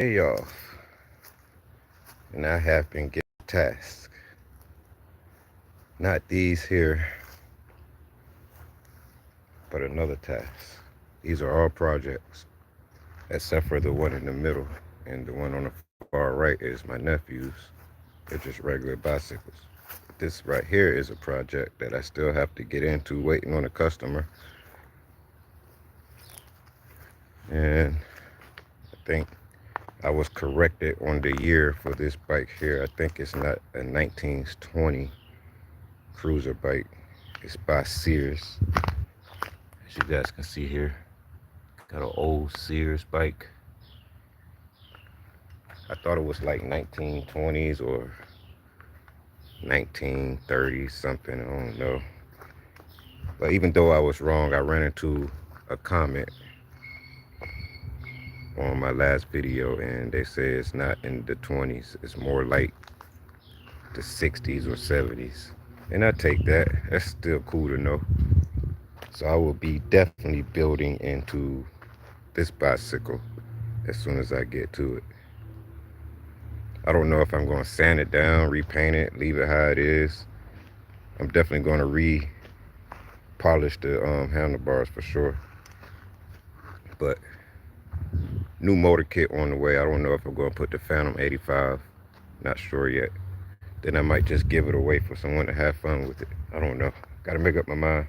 Day off, and I have been given tasks. Not these here, but another task. These are all projects, except for the one in the middle, and the one on the far right is my nephew's. They're just regular bicycles. This right here is a project that I still have to get into, waiting on a customer. And I think I was corrected on the year for this bike here. I think it's not a 1920 cruiser bike. It's by Sears. As you guys can see here, got an old Sears bike. I thought it was like 1920s or 1930s something, I don't know. But even though I was wrong, I ran into a comment on my last video and they say it's not in the 20s. It's more like the 60s or 70s. And I take that. That's still cool to know. So I will be definitely building into this bicycle as soon as I get to it. I don't know if I'm going to sand it down, repaint it, leave it how it is. I'm definitely going to re-polish the handlebars for sure. But new motor kit on the way. I don't know if I'm going to put the Phantom 85. Not sure yet. Then I might just give it away for someone to have fun with it. I don't know. Got to make up my mind.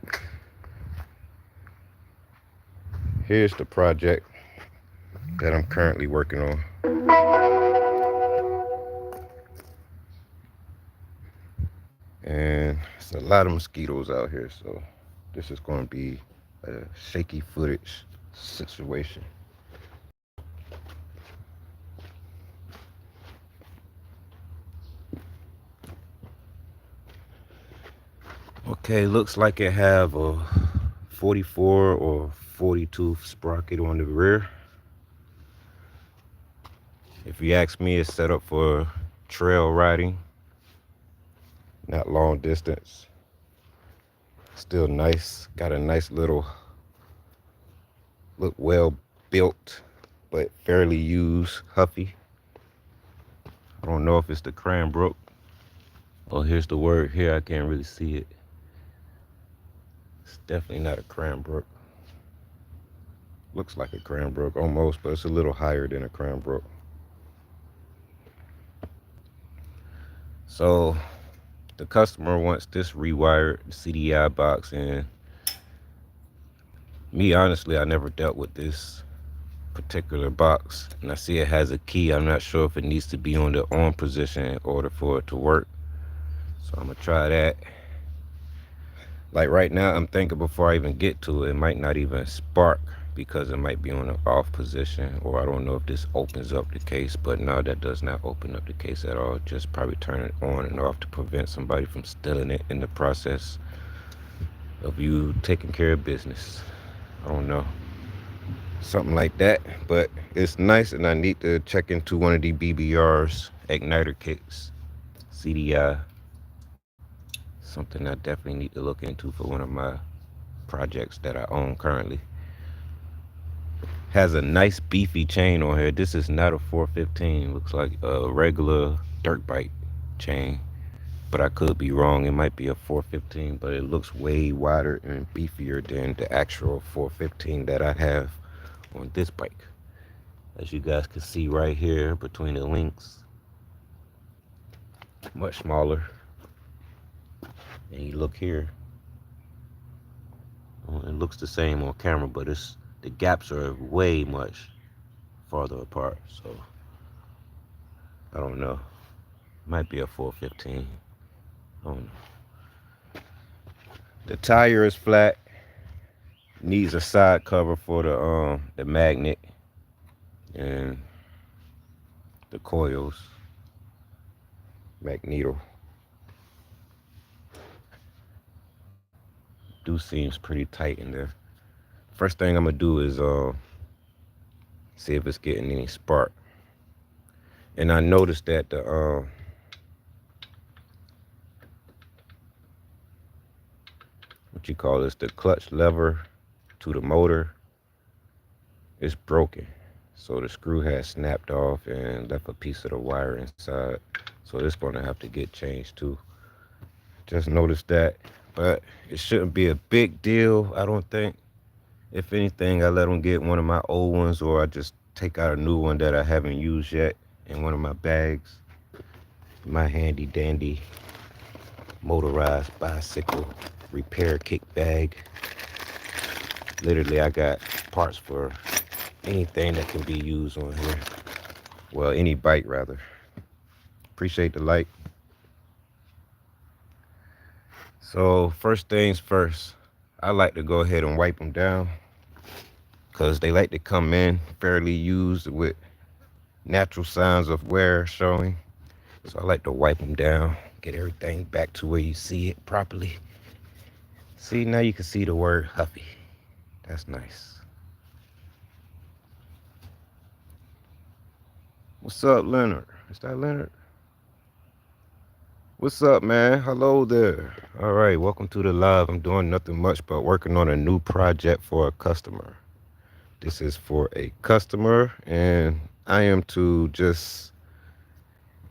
Here's the project that I'm currently working on. And there's a lot of mosquitoes out here, so this is going to be a shaky footage situation. Okay, looks like it have a 44 or 42 sprocket on the rear. If you ask me, it's set up for trail riding, not long distance. Still nice. Got a nice little, look well built, but fairly used Huffy. I don't know if it's the Cranbrook. Oh, here's the word here. I can't really see it. It's definitely not a Cranbrook. Looks like a Cranbrook almost, but it's a little higher than a Cranbrook. So the customer wants this rewired CDI box, and me honestly, I never dealt with this particular box, and I see it has a key. I'm not sure if it needs to be on the on position in order for it to work, so I'm gonna try that. Like right now, I'm thinking before I even get to it, it might not even spark because it might be on the off position, or I don't know if this opens up the case, but no, that does not open up the case at all. Just probably turn it on and off to prevent somebody from stealing it in the process of you taking care of business. I don't know, something like that. But it's nice, and I need to check into one of the BBR's igniter kits, CDI. Something I definitely need to look into for one of my projects that I own currently. Has a nice beefy chain on here. This is not a 415. Looks like a regular dirt bike chain, but I could be wrong. It might be a 415, but it looks way wider and beefier than the actual 415 that I have on this bike. As you guys can see right here between the links, much smaller. And you look here, it looks the same on camera, but the gaps are way much farther apart. So I don't know. Might be a 415. I don't know. The tire is flat. Needs a side cover for the magnet and the coils. Magneto. Seems pretty tight in there. First thing I'm gonna do is see if it's getting any spark. And I noticed that the what you call this, the clutch lever to the motor is broken. So the screw had snapped off and left a piece of the wire inside. So it's going to have to get changed too. Just noticed that. But it shouldn't be a big deal, I don't think. If anything, I let them get one of my old ones, or I just take out a new one that I haven't used yet in one of my bags. My handy dandy motorized bicycle repair kit bag. Literally, I got parts for anything that can be used on here. Well, any bike rather. Appreciate the like. So first things first, I like to go ahead and wipe them down because they like to come in fairly used with natural signs of wear showing. So I like to wipe them down, get everything back to where you see it properly. See, now you can see the word Huffy. That's nice. What's up, Leonard? Is that Leonard? What's up, man? Hello there. All right, welcome to the live. I'm doing nothing much but working on a new project for a customer. This is for a customer, and I am to just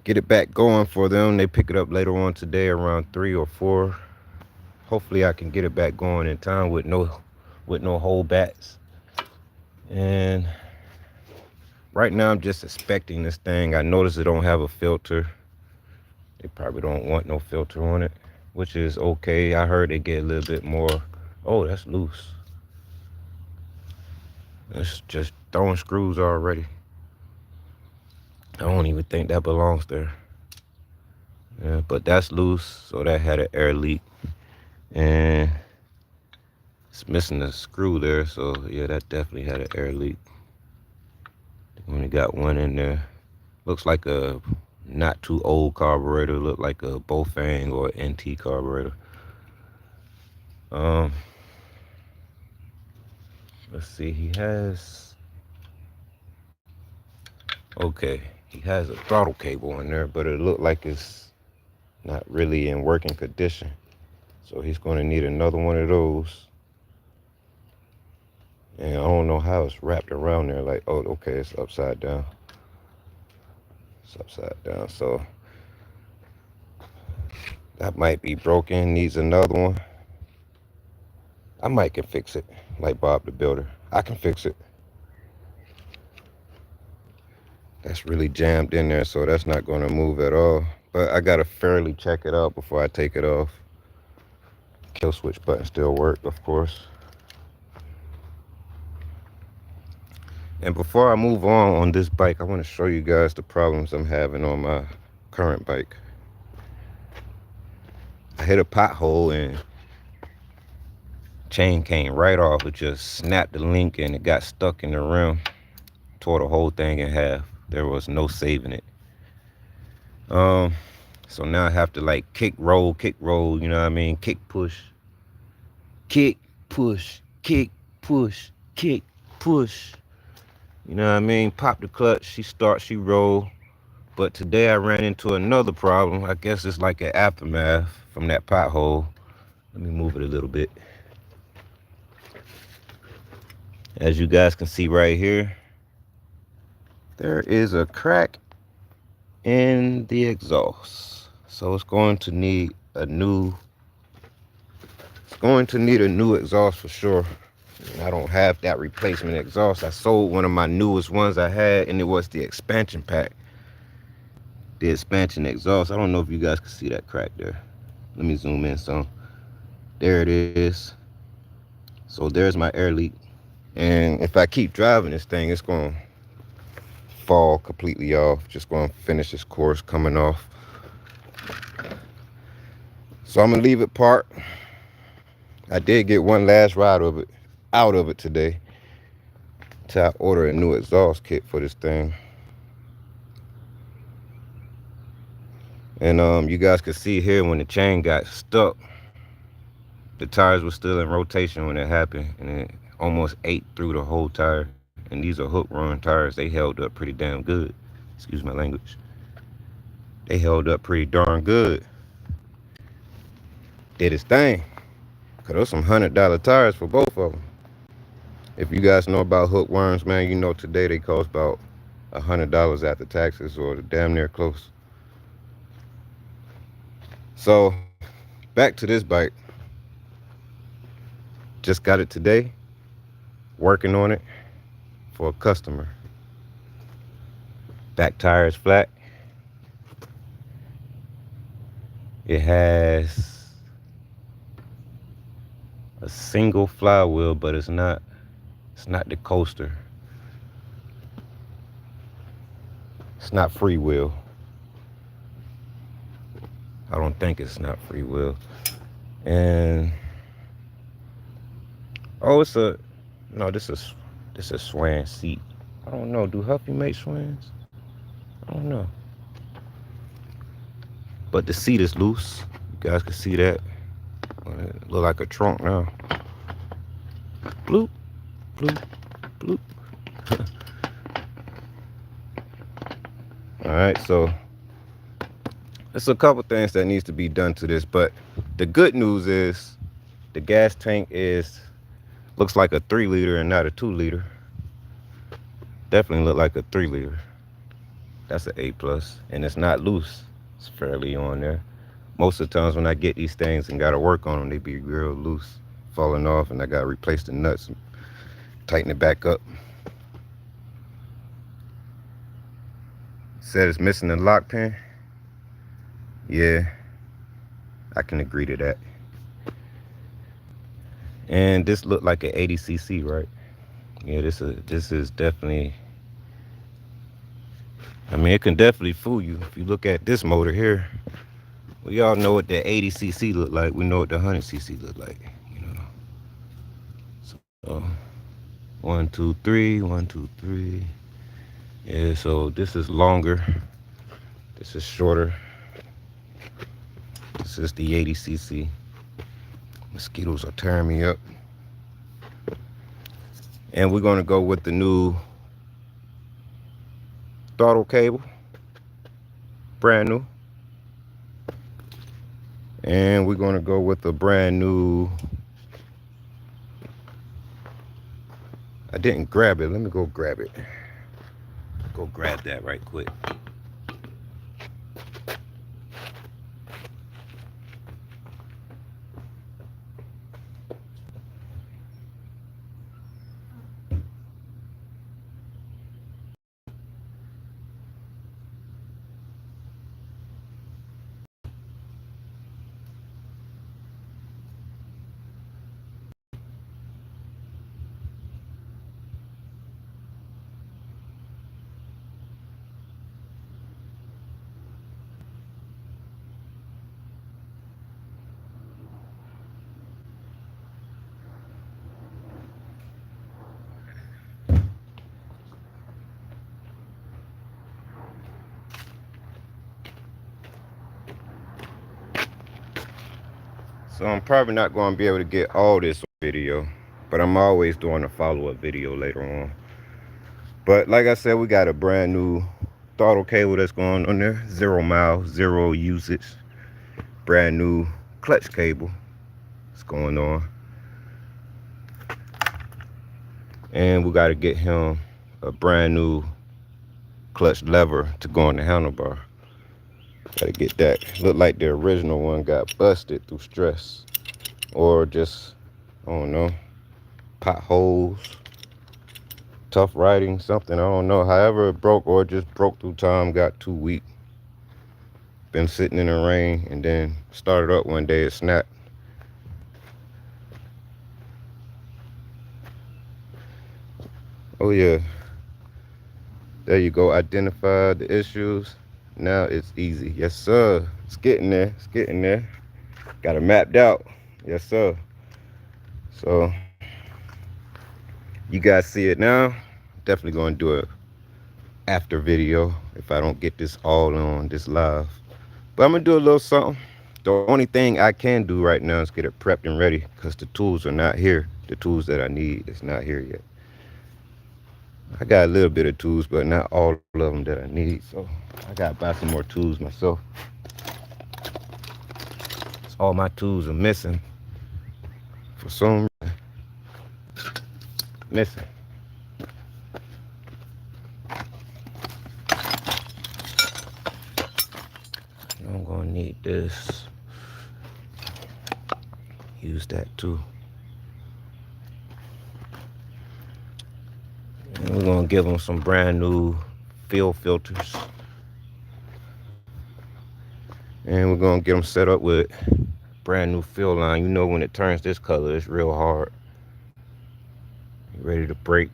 get it back going for them. They pick it up later on today around 3 or 4. Hopefully I can get it back going in time with no holdbacks. And right now I'm just inspecting this thing. I noticed it don't have a filter. They probably don't want no filter on it, which is okay. I heard they get a little bit more. Oh, that's loose. It's just throwing screws already. I don't even think that belongs there. Yeah, but that's loose, so that had an air leak. And it's missing a screw there, so yeah, that definitely had an air leak. Only got one in there. Looks like a not too old carburetor. Look like a Bofang or NT carburetor. Let's see, he has, okay, he has a throttle cable in there, but it looked like it's not really in working condition. So he's going to need another one of those. And I don't know how it's wrapped around there. Like, oh, okay, it's upside down. It's upside down. So that might be broken. Needs another one. I might can fix it, like Bob the Builder. I can fix it. That's really jammed in there, so that's not going to move at all. But I got to fairly check it out before I take it off. Kill switch button still work, of course. And before I move on this bike, I want to show you guys the problems I'm having on my current bike. I hit a pothole and chain came right off. It just snapped the link and it got stuck in the rim. Tore the whole thing in half. There was no saving it. So now I have to like kick roll, you know what I mean? Kick, push, kick, push, kick, push, kick, push. You know what I mean? Pop the clutch, she start, she roll. But today I ran into another problem. I guess it's like an aftermath from that pothole. Let me move it a little bit. As you guys can see right here, there is a crack in the exhaust. So it's going to need a new exhaust for sure. And I don't have that replacement exhaust. I sold one of my newest ones I had, and it was the expansion pack. The expansion exhaust. I don't know if you guys can see that crack there. Let me zoom in some. There it is. So there's my air leak. And if I keep driving this thing, it's going to fall completely off. Just going to finish this course coming off. So I'm going to leave it parked. I did get one last ride out of it today. Till I order a new exhaust kit for this thing. And you guys can see here when the chain got stuck, the tires were still in rotation when it happened, and it almost ate through the whole tire. And these are hook run tires. They held up pretty damn good. Excuse my language. They held up pretty darn good. Did its thing. Cause those some $100 tires for both of them. If you guys know about hookworms, man, you know today they cost about $100 after taxes, or damn near close. So back to this bike. Just got it today, working on it for a customer. Back tire is flat. It has a single flywheel, but it's not the coaster. It's not freewheel. I don't think it's not freewheel. And oh, it's a no. This is swan seat. I don't know. Do Huffy make swans? I don't know. But the seat is loose. You guys can see that. It look like a trunk now. Bloop, bloop, bloop. All right, so there's a couple things that needs to be done to this, but the good news is the gas tank looks like a 3-liter and not a 2-liter. Definitely look like a 3-liter. That's an A plus, and it's not loose. It's fairly on there. Most of the times when I get these things and gotta work on them, they be real loose, falling off, and I gotta replace the nuts and tighten it back up. Said it's missing the lock pin. Yeah, I can agree to that. And this looked like an 80cc, right? Yeah, this is definitely. I mean, it can definitely fool you if you look at this motor here. We all know what the 80cc look like. We know what the 100cc look like. You know. So 1, 2, 3, 1, 2, 3. Yeah. So this is longer. This is shorter. This is the 80cc. Mosquitoes are tearing me up. And we're gonna go with the new throttle cable, brand new. And we're gonna go with the brand new. I didn't grab it. Let me go grab it. Go grab that right quick. So I'm probably not going to be able to get all this video, but I'm always doing a follow-up video later on. But like I said, we got a brand new throttle cable that's going on there. 0 miles, 0 usage. Brand new clutch cable that's going on. And we got to get him a brand new clutch lever to go on the handlebar. Gotta get that. Looked like the original one got busted through stress, or just, I don't know, potholes, tough riding, something, I don't know. However it broke, or just broke through time, got too weak. Been sitting in the rain, and then started up one day, it snapped. Oh yeah, there you go. Identify the issues. Now it's easy. Yes sir, it's getting there. It's getting there. Got it mapped out. Yes sir. So you guys see it now. Definitely gonna do a after video if I don't get this all on this live, but I'm gonna do a little something. The only thing I can do right now is get it prepped and ready, because the tools are not here. The tools that I need is not here yet. I got a little bit of tools, but not all of them that I need, so I gotta buy some more tools myself. All my tools are missing for some reason. missing. I'm gonna need this. Use that too. And we're gonna give them some brand new fill filters. And we're gonna get them set up with brand new fill line. You know when it turns this color, it's real hard. Ready to break.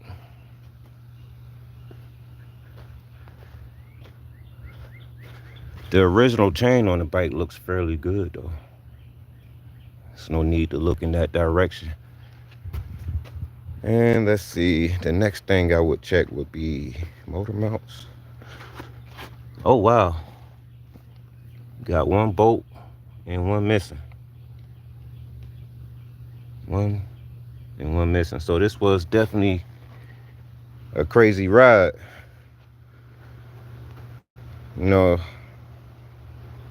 The original chain on the bike looks fairly good though. There's no need to look in that direction. And let's see, the next thing I would check would be motor mounts. Oh wow, got one bolt and one missing. One and one missing. So this was definitely a crazy ride. You know,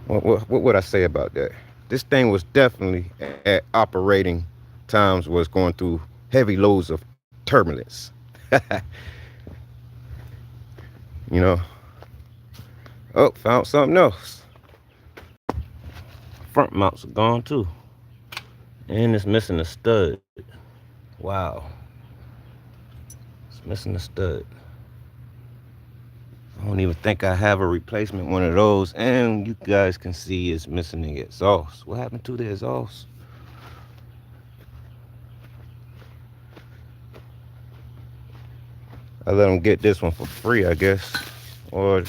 what would I say about that? This thing was definitely at operating times was going through heavy loads of turbulence. You know. Oh, found something else. Front mounts are gone too. And it's missing a stud. Wow. It's missing a stud. I don't even think I have a replacement one of those. And you guys can see it's missing the exhaust. What happened to the exhaust? I let them get this one for free, I guess. Or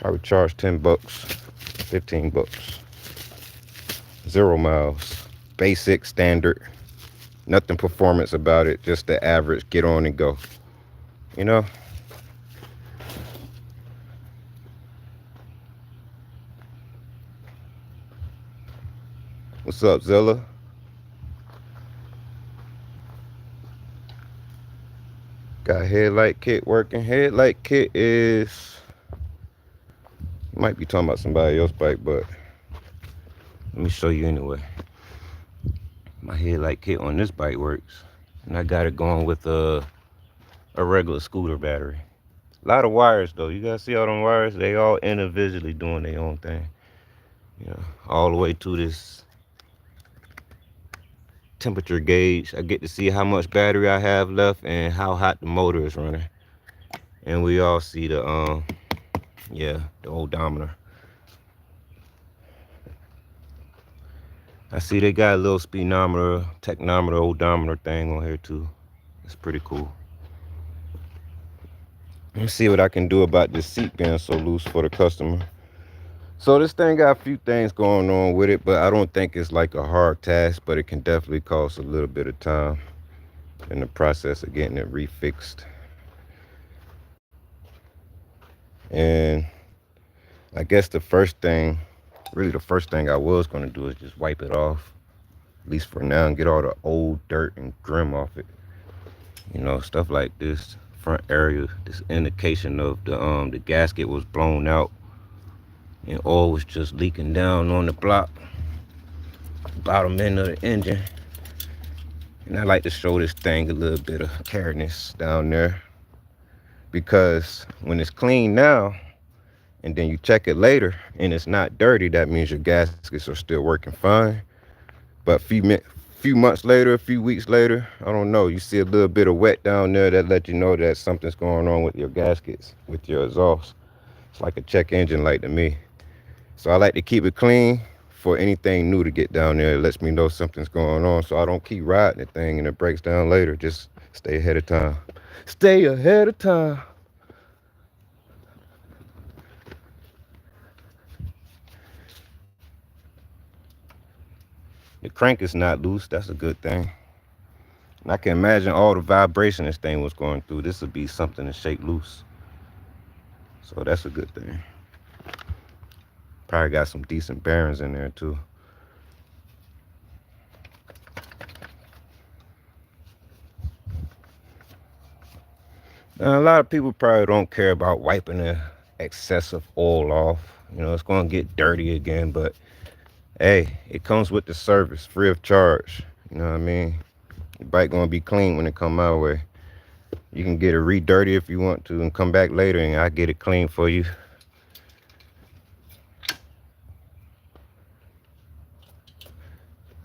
I would charge 10 bucks, 15 bucks. 0 miles. Basic, standard. Nothing performance about it. Just the average get on and go. You know? What's up, Zilla? Got headlight kit working. Headlight kit is... Might be talking about somebody else's bike, but let me show you anyway. My headlight kit on this bike works. And I got it going with a regular scooter battery. A lot of wires though. You guys see all them wires? They all individually doing their own thing. You know, all the way to this temperature gauge. I get to see how much battery I have left and how hot the motor is running. And we all see the the odometer. I see they got a little speedometer, technometer, odometer thing on here too. It's pretty cool. Let me see what I can do about this seat being so loose for the customer. So this thing got a few things going on with it, but I don't think it's like a hard task, but it can definitely cost a little bit of time in the process of getting it refixed. And I guess the first thing I was going to do is just wipe it off, at least for now, and get all the old dirt and grim off it. You know, stuff like this front area, this indication of the gasket was blown out and oil was just leaking down on the block, bottom end of the engine. And I like to show this thing a little bit of careness down there, because when it's clean now and then you check it later and it's not dirty, that means your gaskets are still working fine. But few months later, a few weeks later, I don't know, you see a little bit of wet down there, that let you know that something's going on with your gaskets, with your exhaust. It's like a check engine light to me. So I like to keep it clean for anything new to get down there. It lets me know something's going on, so I don't keep riding the thing and it breaks down later. Just stay ahead of time. Stay ahead of time. The crank is not loose. That's a good thing. And I can imagine all the vibration this thing was going through. This would be something to shake loose. So that's a good thing. Probably got some decent bearings in there too. Now, a lot of people probably don't care about wiping the excessive oil off. You know, it's going to get dirty again, but hey, it comes with the service, free of charge. You know what I mean? The bike gonna be clean when it come my way. You can get it re-dirty if you want to and come back later and I get it clean for you.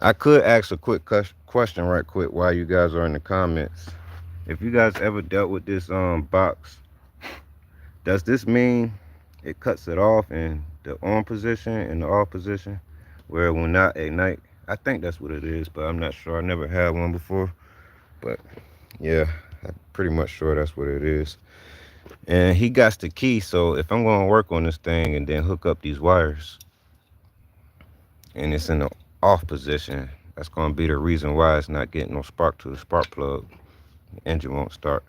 I could ask a quick question right quick while you guys are in the comments. If you guys ever dealt with this box, does this mean it cuts it off in the on position and the off position where it will not ignite? I think that's what it is, but I'm not sure. I never had one before, but yeah, I'm pretty much sure that's what it is. And he got the key, so if I'm going to work on this thing and then hook up these wires and it's in the off position, that's going to be the reason why it's not getting no spark to the spark plug. The engine won't start.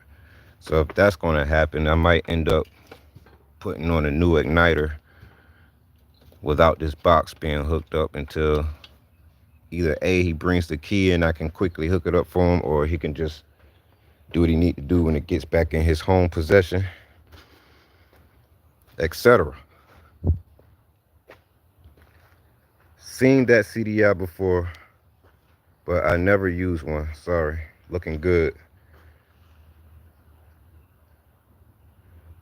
So if that's going to happen, I might end up putting on a new igniter without this box being hooked up until either A, he brings the key and I can quickly hook it up for him, or he can just do what he need to do when it gets back in his home possession, etc. Seen that CDI before, but I never used one. Sorry. Looking good.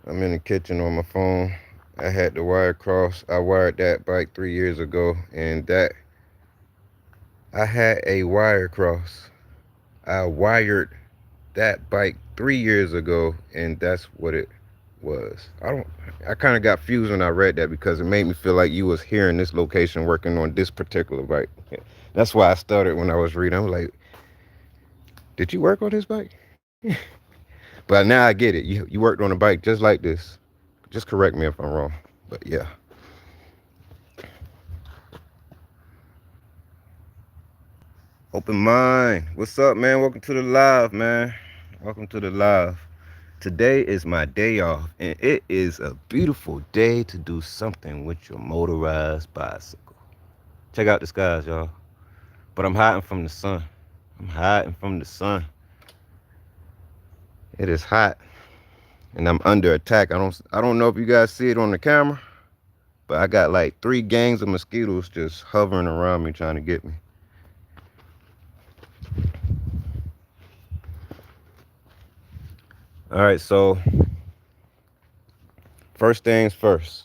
I'm in the kitchen on my phone. I had the wire cross. I wired that bike 3 years ago, and I had a wire cross. I wired that bike 3 years ago, and that's what it was. I kind of got fused when I read that because it made me feel like you was here in this location working on this particular bike. That's why I started when I was reading. I was like, did you work on this bike? But now I get it. You worked on a bike just like this. Just correct me if I'm wrong. But yeah. Open mind. What's up, man? Welcome to the live, man. Welcome to the live. Today is my day off, and it is a beautiful day to do something with your motorized bicycle. Check out the skies, y'all. But I'm hiding from the sun. I'm hiding from the sun. It is hot, and I'm under attack. I don't know if you guys see it on the camera, but I got like 3 gangs of mosquitoes just hovering around me trying to get me. All right, so first things first.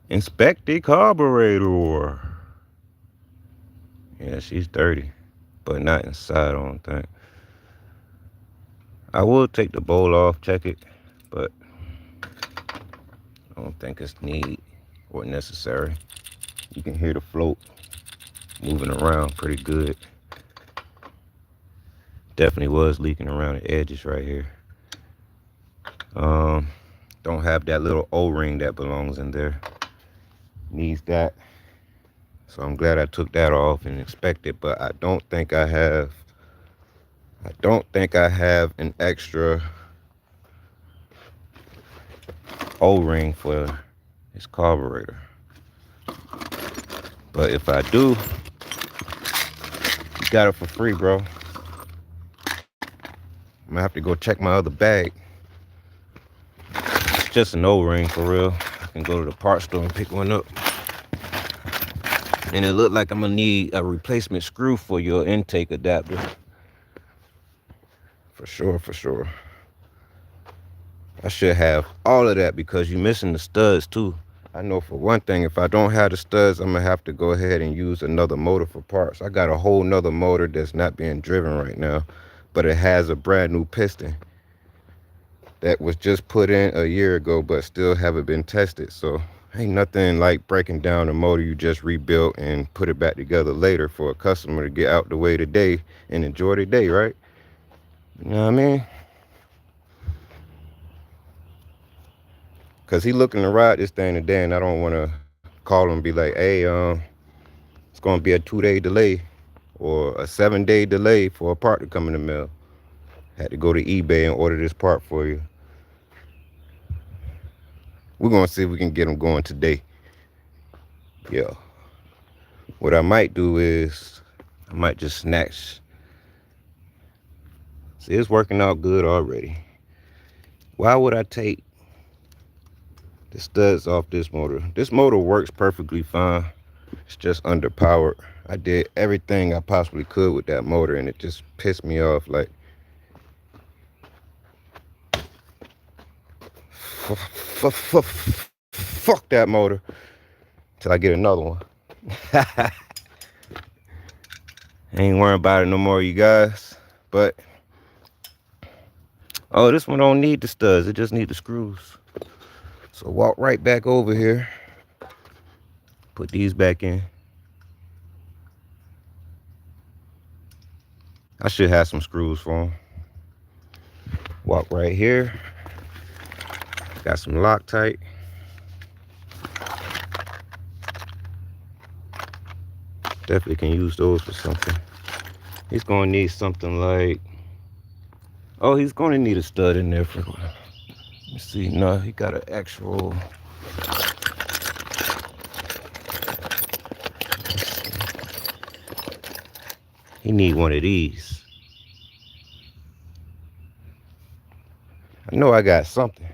Inspect the carburetor. Yeah, she's dirty, but not inside, I don't think. I will take the bowl off, check it, but I don't think it's need or necessary. You can hear the float moving around pretty good. Definitely was leaking around the edges right here. Don't have that little O-ring that belongs in there. Needs that. So I'm glad I took that off and inspected, but I don't think I have an extra O-ring for this carburetor. But if I do, you got it for free, bro. I'm gonna have to go check my other bag. It's just an O-ring for real. I can go to the parts store and pick one up. And it looked like I'm gonna need a replacement screw for your intake adapter. For sure, for sure. I should have all of that because you're missing the studs too. I know for one thing, if I don't have the studs, I'm gonna have to go ahead and use another motor for parts. I got a whole nother motor that's not being driven right now, but it has a brand new piston that was just put in a year ago, but still haven't been tested. So ain't nothing like breaking down a motor you just rebuilt and put it back together later for a customer to get out the way today and enjoy the day, right? You know what I mean? Cause he looking to ride this thing today, and I don't want to call him and be like, hey, it's gonna be a 2-day delay or a 7-day delay for a part to come in the mail. Had to go to eBay and order this part for you. We're gonna see if we can get him going today. Yeah. What I might do is I might just snatch. See, it's working out good already. Why would I take the studs off this motor. This motor works perfectly fine. It's just underpowered. I did everything I possibly could with that motor, and it just pissed me off. Like, fuck that motor till I get another one. Ain't worrying about it no more, you guys. But oh, this one don't need the studs. It just need the screws. So walk right back over here. Put these back in. I should have some screws for them. Walk right here. Got some Loctite. Definitely can use those for something. He's gonna need something like, oh, he's gonna need a stud in there for, let's see, no, he got an actual, he need one of these. I know I got something.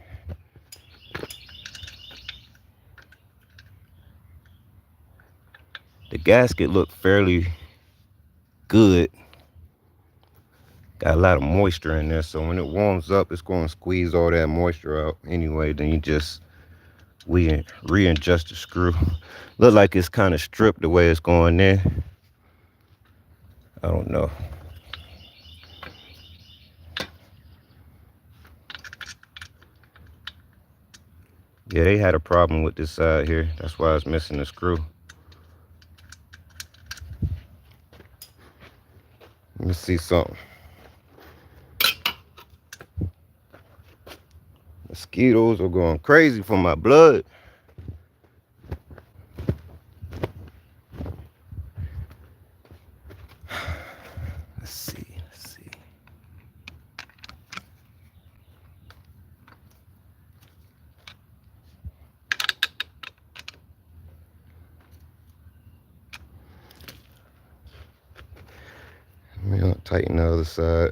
The gasket looked fairly good. Got a lot of moisture in there, so when it warms up, it's going to squeeze all that moisture out anyway. Then you just readjust the screw. Look like it's kind of stripped the way it's going in. I don't know. Yeah, they had a problem with this side here. That's why it's missing the screw. Let me see something. Mosquitoes are going crazy for my blood. Let's see. Let me tighten the other side.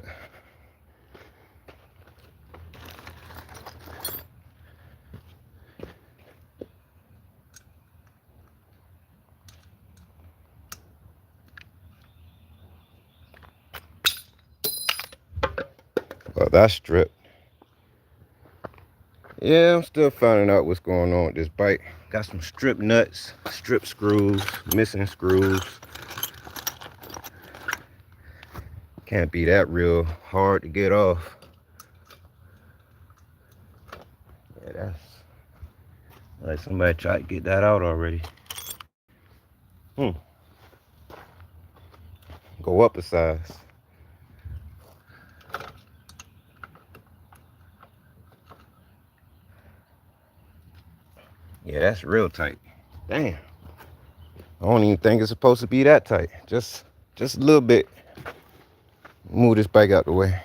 Oh, that's stripped. Yeah, I'm still finding out what's going on with this bike. Got some strip nuts, strip screws, missing screws. Can't be that real hard to get off. Yeah, that's like somebody tried to get that out already. Go up a size. Yeah, that's real tight. Damn. I don't even think it's supposed to be that tight. Just a little bit. Move this bike out the way.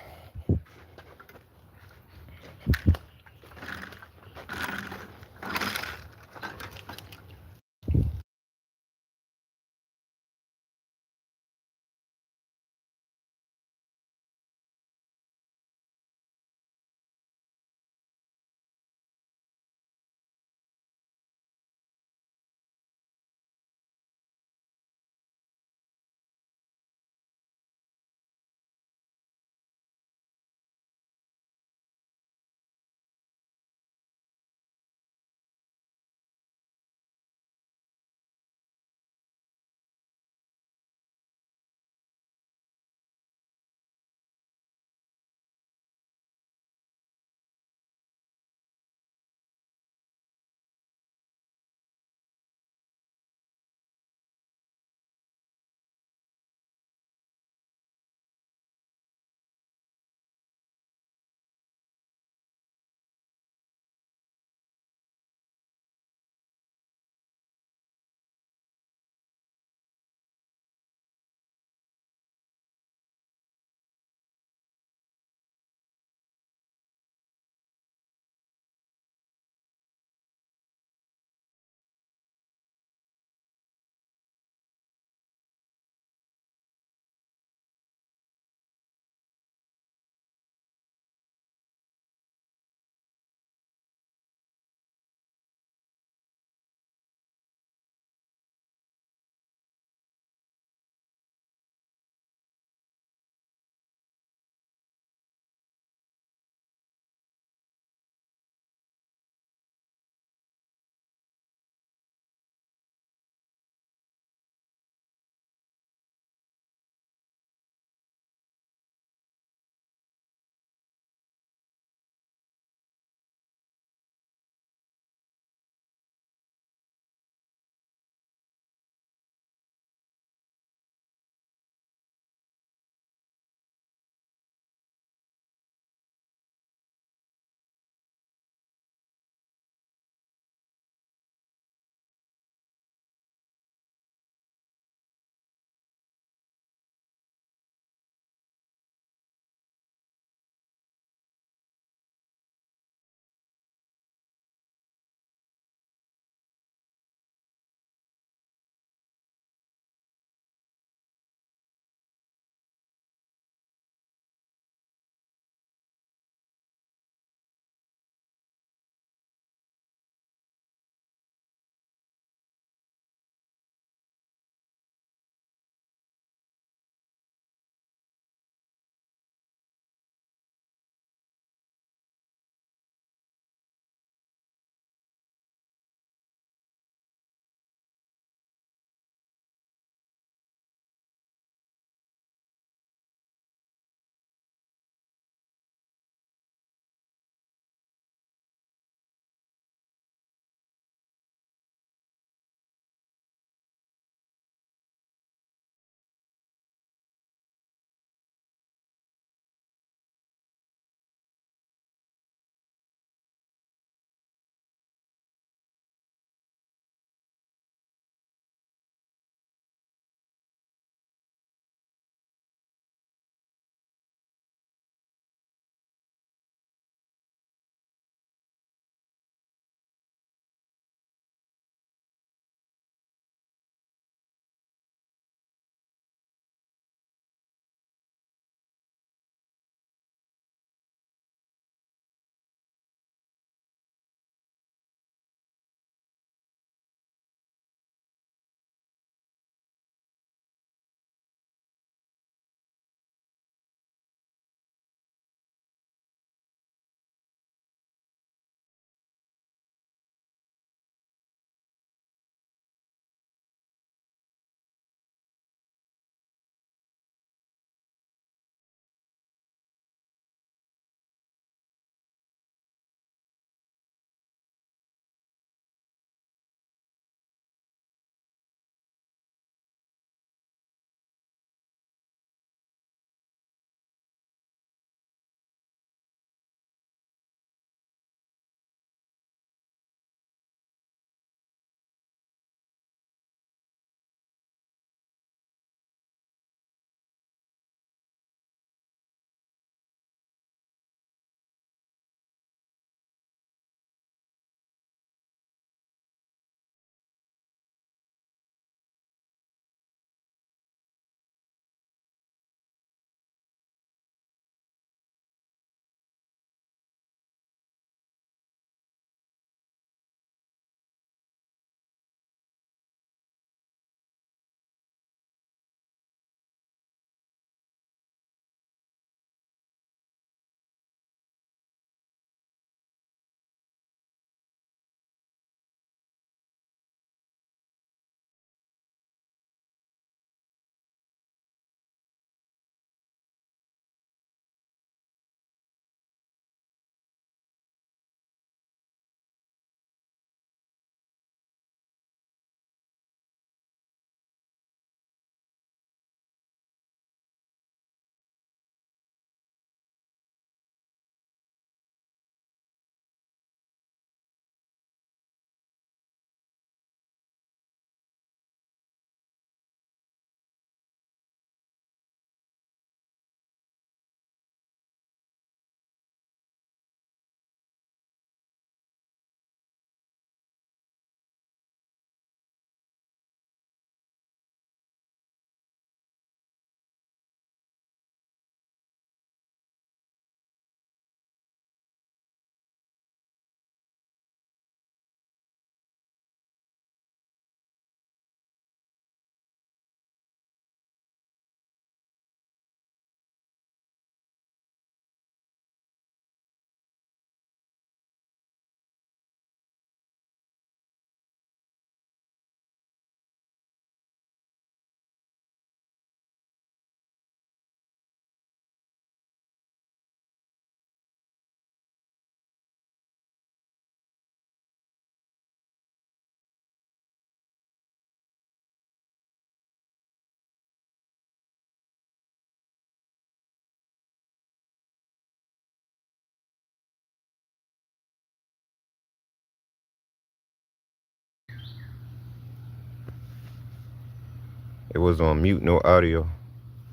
It was on mute, no audio.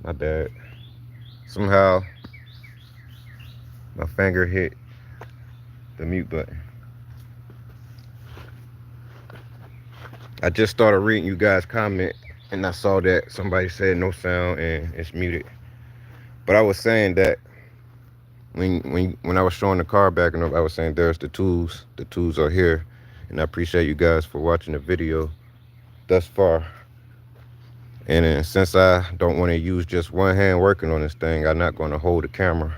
My bad. Somehow my finger hit the mute button. I just started reading you guys' comment and I saw that somebody said no sound and it's muted. But I was saying that when I was showing the car backing up, I was saying there's the tools. The tools are here. And I appreciate you guys for watching the video thus far. And since I don't want to use just one hand working on this thing, I'm not going to hold the camera.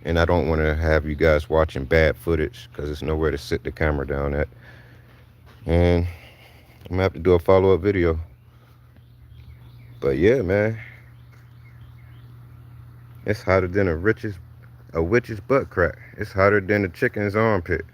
And I don't want to have you guys watching bad footage because there's nowhere to sit the camera down at. And I'm going to have to do a follow-up video. But yeah, man. It's hotter than a witch's butt crack. It's hotter than a chicken's armpit.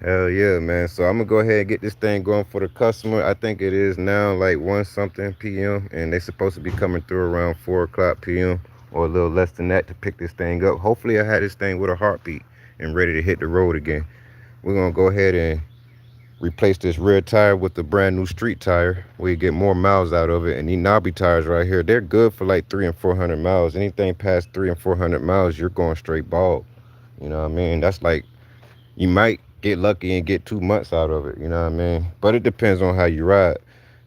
Hell yeah, man. So I'm gonna go ahead and get this thing going for the customer. I think it is now like 1 something p.m. and they're supposed to be coming through around 4 o'clock p.m. or a little less than that to pick this thing up. Hopefully I had this thing with a heartbeat and ready to hit the road again. We're gonna go ahead and replace this rear tire with the brand new street tire where you get more miles out of it. And these knobby tires right here, they're good for like 300 and 400 miles. Anything past 300 and 400 miles, you're going straight bald. You know what I mean? That's like, you might get lucky and get 2 months out of it, you know what I mean? But it depends on how you ride.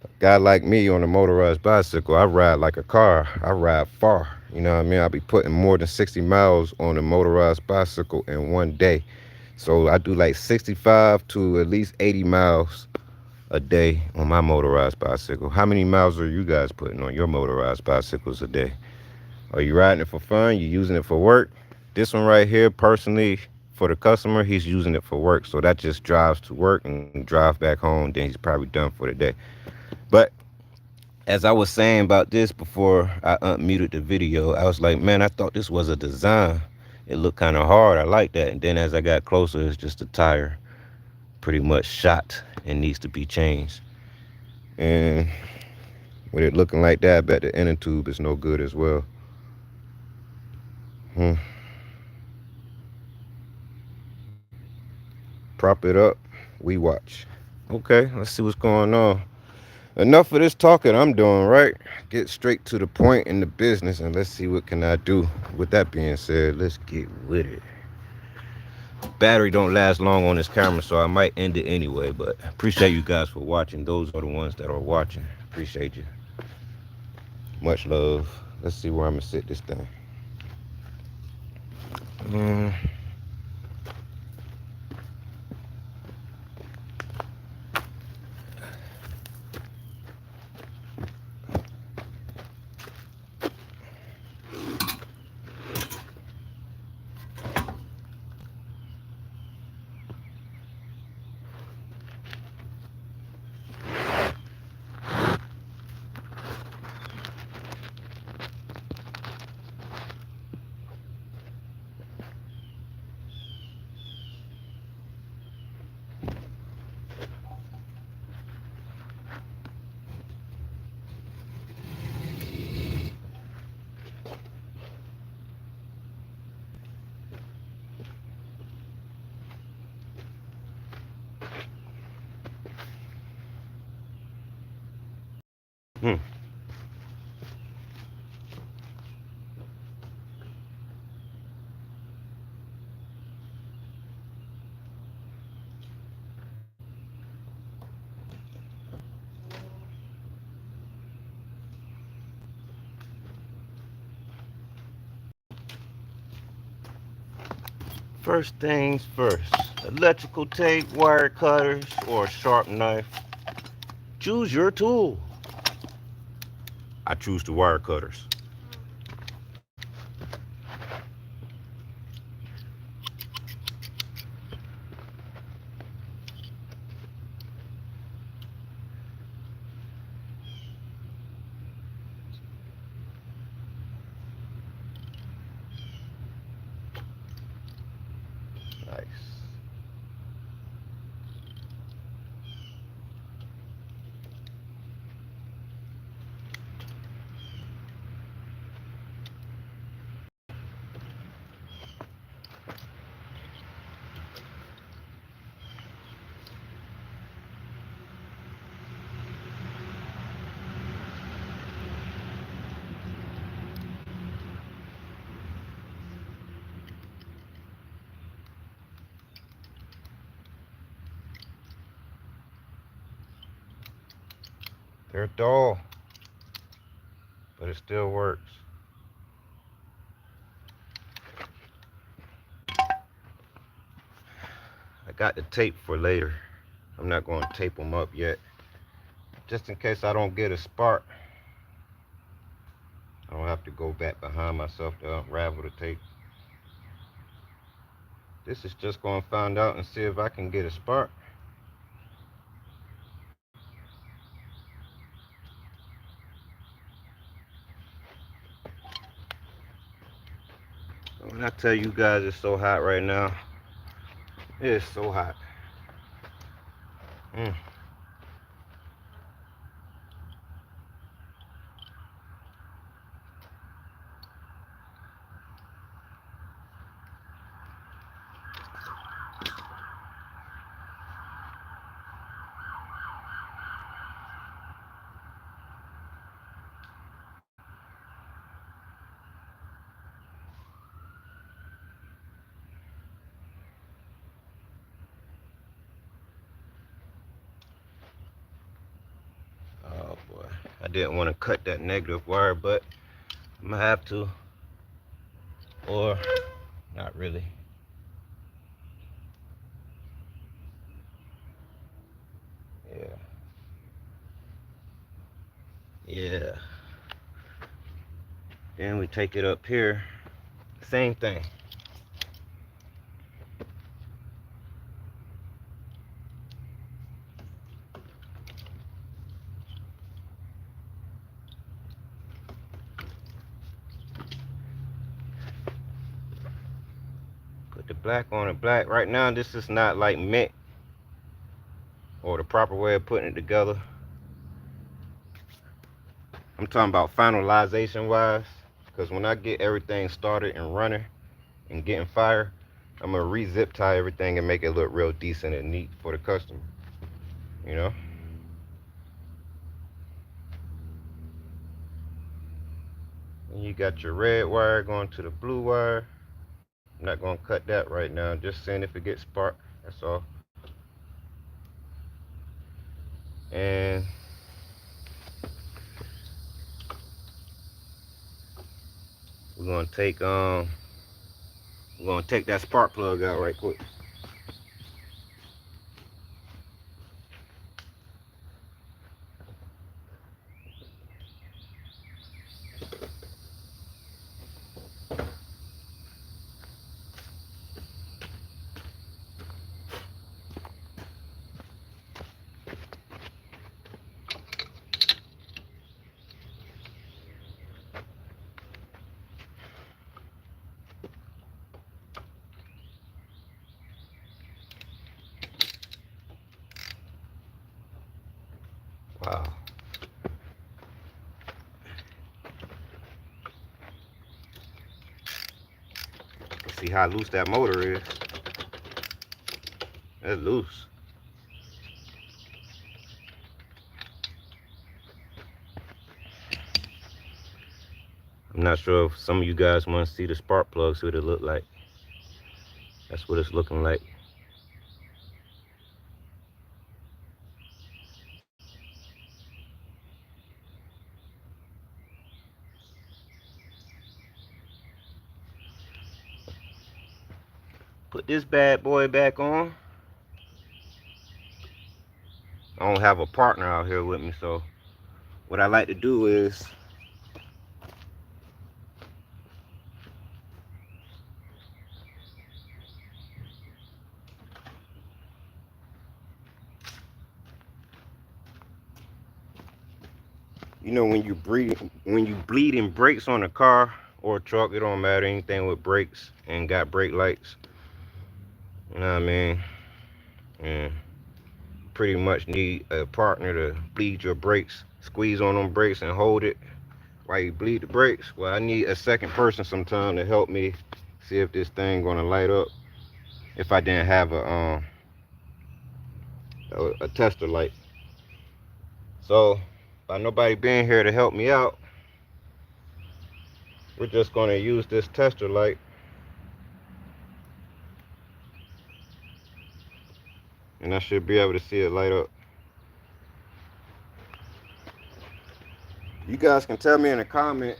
A guy like me on a motorized bicycle, I ride like a car. I ride far, you know what I mean? I'll be putting more than 60 miles on a motorized bicycle in one day. So I do like 65 to at least 80 miles a day on my motorized bicycle. How many miles are you guys putting on your motorized bicycles a day? Are you riding it for fun? You using it for work? This one right here, personally, for the customer, he's using it for work. So that just drives to work and drive back home. Then he's probably done for the day. But as I was saying about this before I unmuted the video, I was like, man, I thought this was a design. It looked kind of hard. I like that. And then as I got closer, it's just a tire pretty much shot and needs to be changed. And with it looking like that, I bet the inner tube is no good as well. Prop it up, we watch. Okay, let's see what's going on. Enough of this talking I'm doing, right? Get straight to the point in the business and let's see what can I do. With that being said, let's get with it. Battery don't last long on this camera, so I might end it anyway, but appreciate you guys for watching. Those are the ones that are watching. Appreciate you. Much love. Let's see where I'm gonna sit this thing. First things first, electrical tape, wire cutters, or a sharp knife. Choose your tool. I choose the wire cutters. Nice. They're dull, but it still works. I got the tape for later. I'm not going to tape them up yet, just in case I don't get a spark. I don't have to go back behind myself to unravel the tape. This is just going to find out and see if I can get a spark. When I tell you guys it's so hot right now, it is so hot. Oh boy, I didn't want to cut that negative wire, but I'm gonna have to, or not really. Yeah. Yeah. Then we take it up here. Same thing. Put the black on the black. Right now, this is not like mint or the proper way of putting it together. I'm talking about finalization wise, because when I get everything started and running and getting fire, I'm gonna re-zip tie everything and make it look real decent and neat for the customer, you know. And you got your red wire going to the blue wire. I'm not gonna cut that right now, just seeing if it gets spark, that's all. And we're gonna take that spark plug out right quick. Wow. Let's see how loose that motor is. That's loose. I'm not sure if some of you guys want to see the spark plug, see what it look like. That's what it's looking like. Put this bad boy back on. I don't have a partner out here with me, so what I like to do is you know, when you bleed in brakes on a car or a truck, it don't matter, anything with brakes and got brake lights, you know what I mean? And pretty much need a partner to bleed your brakes, squeeze on them brakes and hold it while you bleed the brakes. Well, I need a second person sometime to help me see if this thing gonna light up if I didn't have a tester light. So by nobody being here to help me out, we're just gonna use this tester light, and I should be able to see it light up. You guys can tell me in a comment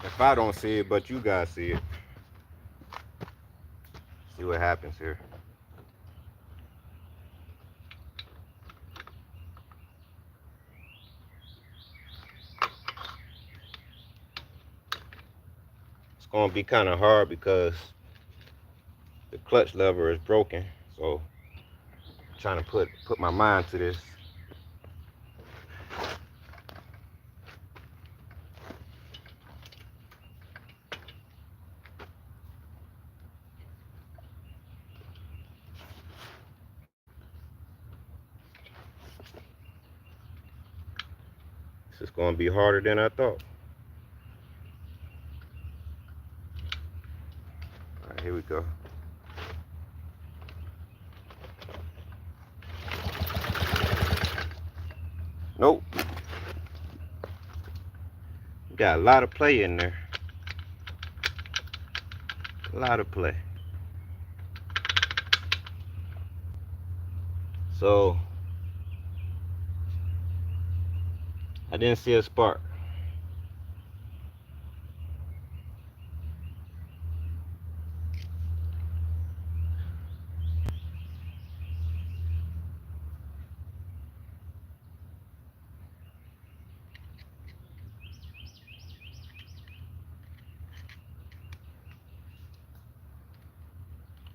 if I don't see it, but you guys see it. See what happens here. It's gonna be kind of hard because the clutch lever is broken. So I'm trying to put my mind to this. This is gonna be harder than I thought. All right, here we go. Nope. Got a lot of play in there. A lot of play. So I didn't see a spark.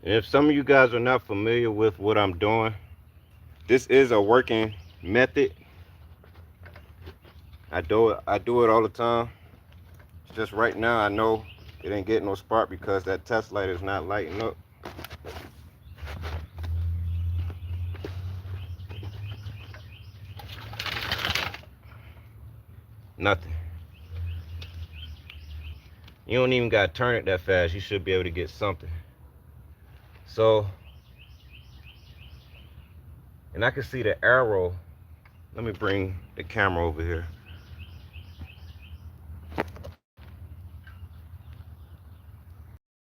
And if some of you guys are not familiar with what I'm doing, this is a working method. I do it all the time. It's just right now I know it ain't getting no spark because that test light is not lighting up. Nothing. You don't even gotta turn it that fast. You should be able to get something. So, and I can see the arrow. Let me bring the camera over here.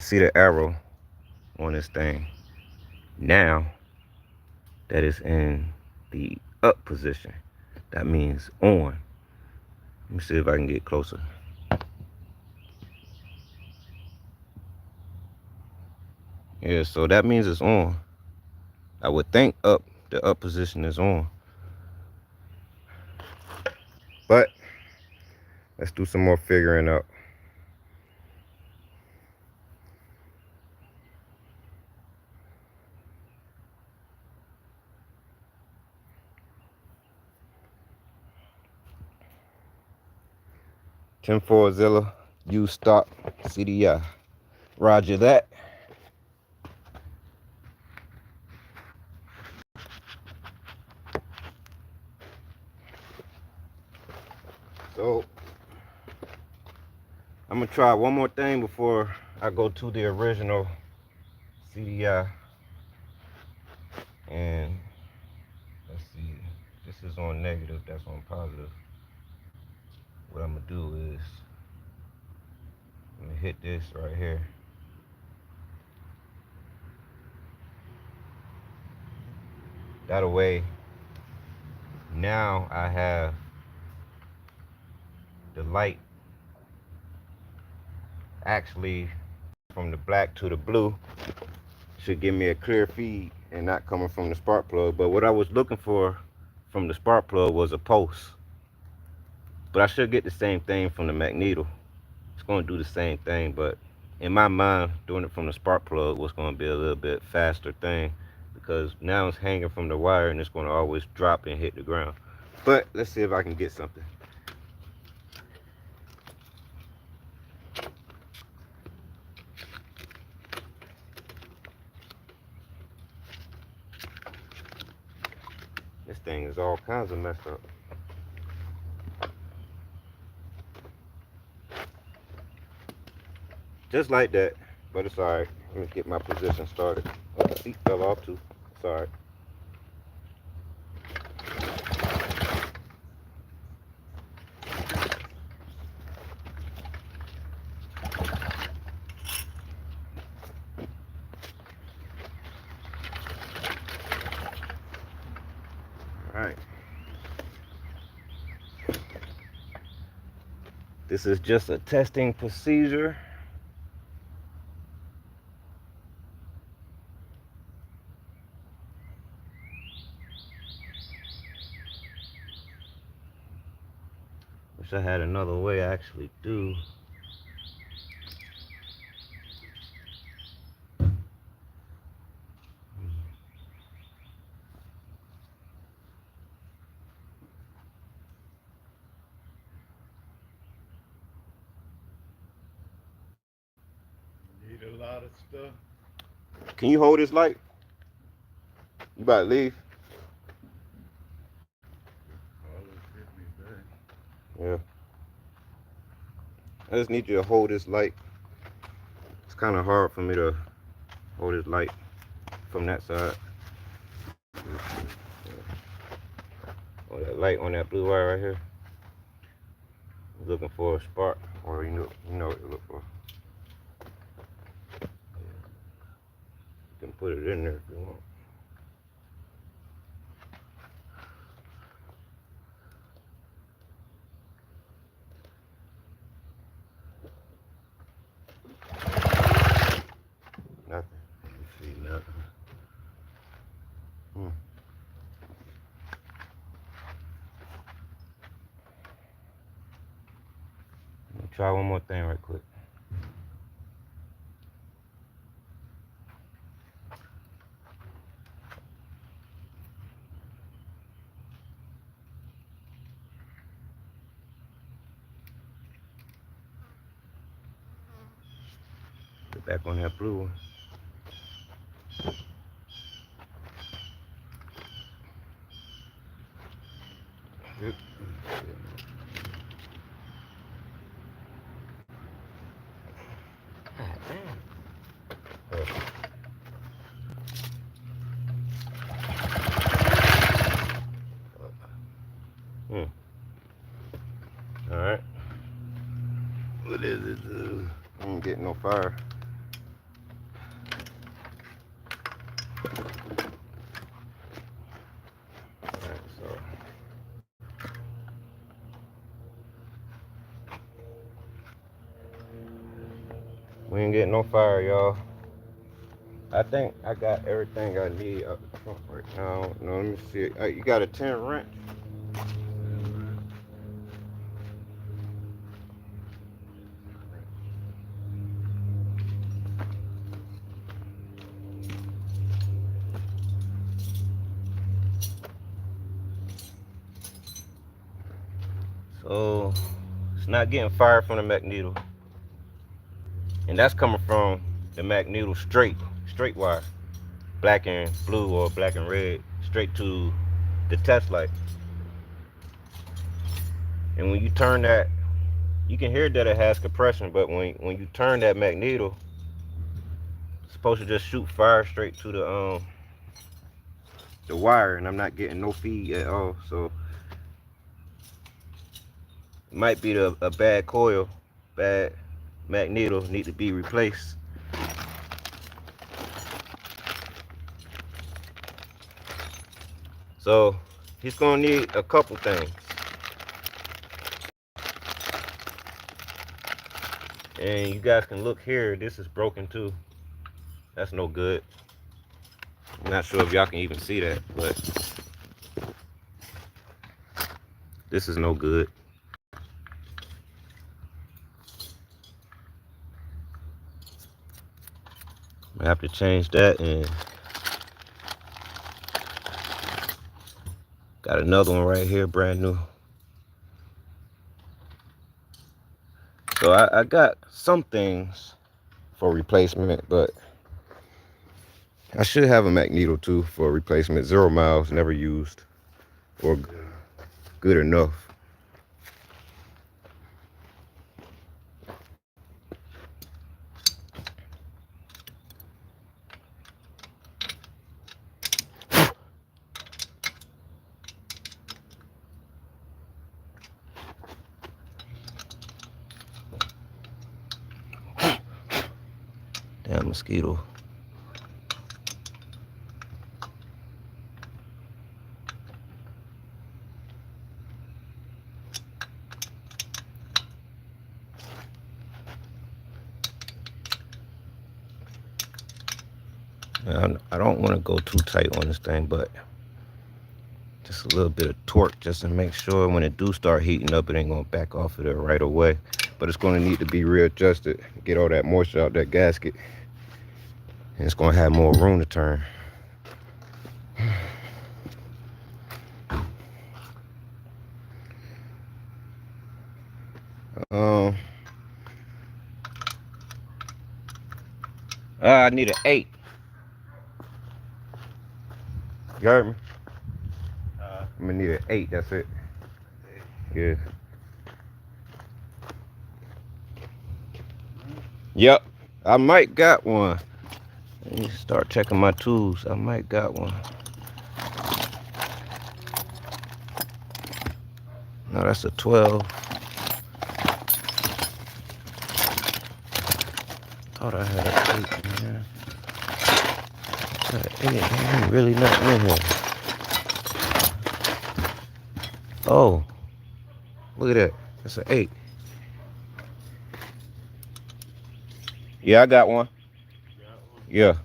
See the arrow on this thing. Now that is in the up position. That means on. Let me see if I can get closer. Yeah, so that means it's on. I would think up, the up position is on. But let's do some more figuring out. Zilla, use stock CDI. Roger that. So I'm gonna try one more thing before I go to the original CDI. And let's see, this is on negative, that's on positive. What I'm gonna do is I'm gonna hit this right here. That way, now I have the light actually from the black to the blue. Should give me a clear feed and not coming from the spark plug. But what I was looking for from the spark plug was a pulse. But I should get the same thing from the Magneto. It's going to do the same thing, but in my mind, doing it from the spark plug was going to be a little bit faster thing because now it's hanging from the wire and it's going to always drop and hit the ground. But let's see if I can get something. This thing is all kinds of messed up. Just like that, but it's alright. Let me get my position started. Oh, the seat fell off too. It's alright. Alright. This is just a testing procedure. Wish I had another way. I actually do. Need a lot of stuff. Can you hold this light? You about to leave? Always hit me back. Yeah. I just need you to hold this light. It's kind of hard for me to hold this light from that side. Oh, that light on that blue wire right here. Looking for a spark, or you know what to look for. You can put it in there if you want. Nothing. You see nothing. Let me try one more thing right quick. Get back on that blue one. Yep. God damn. All right. What is it? I ain't getting no fire. Alright, so we ain't getting no fire, y'all. I think I got everything I need up front right now. No, let me see. You got a 10 wrench? So it's not getting fired from the Magneto, and that's coming from the Magneto straight wire, black and blue or black and red, straight to the test light. And when you turn that, you can hear that it has compression, but when you turn that Magneto, it's supposed to just shoot fire straight to the wire, and I'm not getting no feed at all. So it might be a bad coil, bad Magneto, need to be replaced. So he's gonna need a couple things, and you guys can look here. This is broken too. That's no good. I'm not sure if y'all can even see that, but this is no good. I have to change that, and got another one right here, brand new. So I got some things for replacement, but I should have a Magneto too for replacement. 0 miles, never used, or good enough. Damn mosquito. I don't want to go too tight on this thing, but just a little bit of torque just to make sure when it do start heating up, it ain't gonna back off of it right away. But it's gonna need to be readjusted, get all that moisture out that gasket, and it's gonna have more room to turn. Um, I need an 8. You heard me? I'm gonna need an 8. That's it. Yeah. Yep. I might got one. Let me start checking my tools. I might got one. No, that's a 12. Thought I had an 8 in here. Got an 8. There ain't really nothing in here. Oh, look at that. That's an 8. Yeah, I got one. Yeah.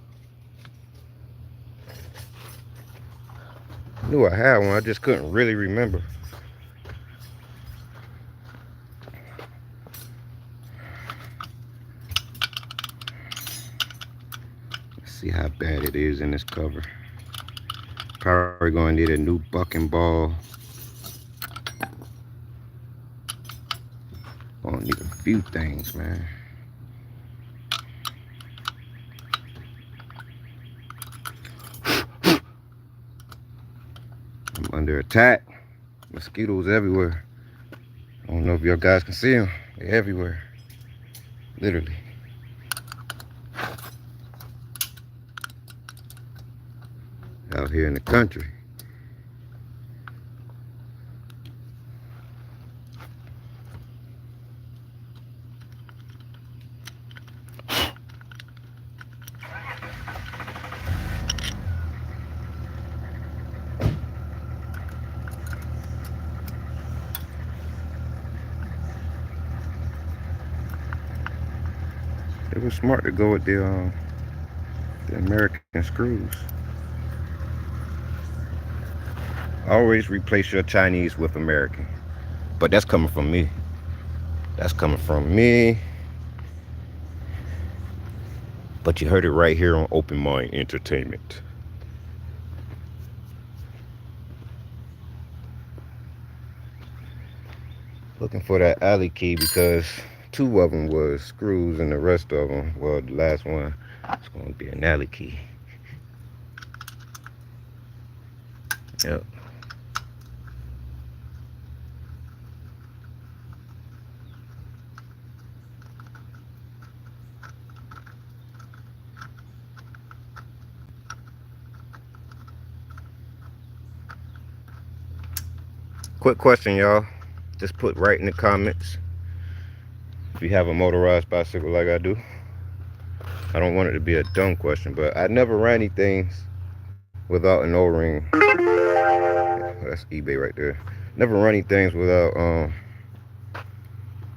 Knew I had one. I just couldn't really remember. Let's see how bad it is in this cover. Probably gonna need a new bucking ball. Gonna need a few things, man. I'm under attack. Mosquitoes everywhere. I don't know if y'all guys can see them. They're everywhere. Literally. Out here in the country. It was smart to go with the American screws. Always replace your Chinese with American. But that's coming from me. That's coming from me. But you heard it right here on Open Mind Entertainment. Looking for that alley key because 2 of them was screws and the rest of them, well, the last one is going to be an alley key. Yep. Quick question, y'all. Just put right in the comments if you have a motorized bicycle like I do. I don't want it to be a dumb question, but I never ran anything without an O-ring. That's eBay right there. Never run anything without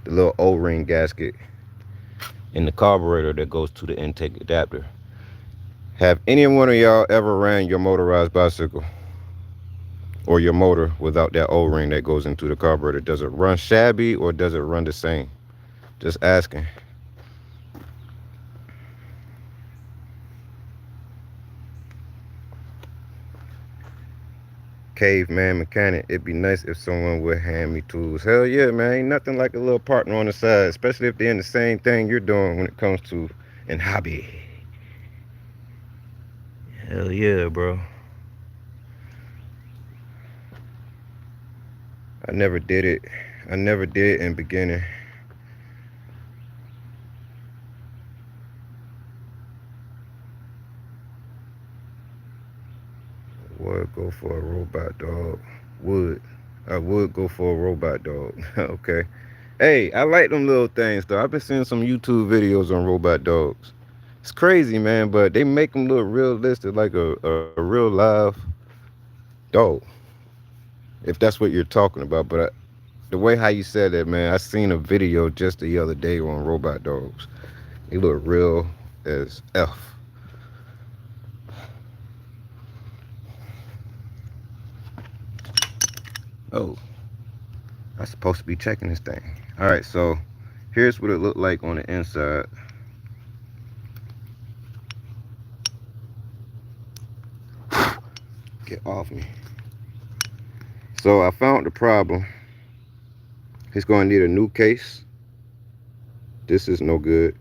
the little O-ring gasket in the carburetor that goes to the intake adapter. Have any one of y'all ever ran your motorized bicycle or your motor without that O-ring that goes into the carburetor? Does it run shabby or does it run the same? Just asking. Caveman mechanic, it'd be nice if someone would hand me tools. Hell yeah, man. Ain't nothing like a little partner on the side, especially if they're in the same thing you're doing when it comes to an hobby. Hell yeah, bro. I never did it. I never did in beginning. Would go for a robot dog. I would go for a robot dog. Okay. Hey, I like them little things though. I've been seeing some YouTube videos on robot dogs. It's crazy, man, but they make them look realistic, like a real live dog. If that's what you're talking about. But the way how you said that, man, I seen a video just the other day on robot dogs. They look real as F. Oh, I'm supposed to be checking this thing. All right, so here's what it looked like on the inside. Get off me. So I found the problem. It's going to need a new case. This is no good.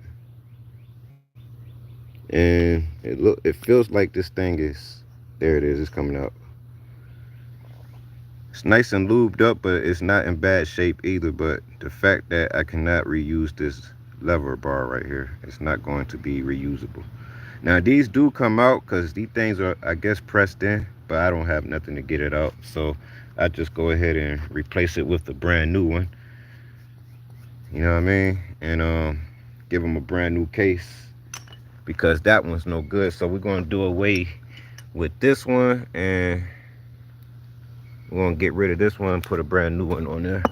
And it feels like this thing is, there it is, it's coming out. It's nice and lubed up, but it's not in bad shape either. But the fact that I cannot reuse this lever bar right here, it's not going to be reusable. Now these do come out because these things are, I guess, pressed in, but I don't have nothing to get it out. So I just go ahead and replace it with a brand new one. You know what I mean? And give them a brand new case because that one's no good. So we're going to do away with this one and we're going to get rid of this one and put a brand new one on there.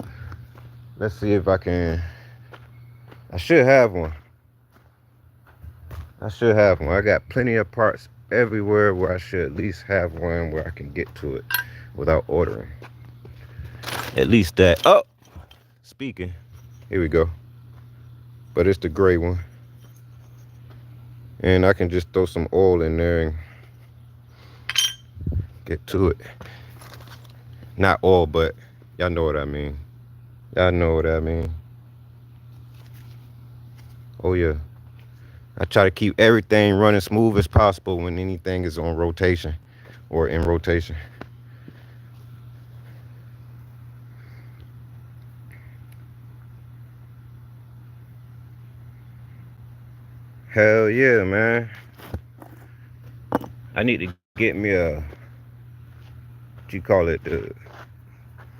Let's see if I can. I should have one. I got plenty of parts everywhere where I should at least have one where I can get to it without ordering. At least that. Oh, speaking. Here we go. But it's the gray one. And I can just throw some oil in there and get to it. Not oil, but y'all know what I mean. Y'all know what I mean. Oh yeah. I try to keep everything running smooth as possible when anything is on rotation or in rotation. Hell yeah, man. I need to get me a, what you call it,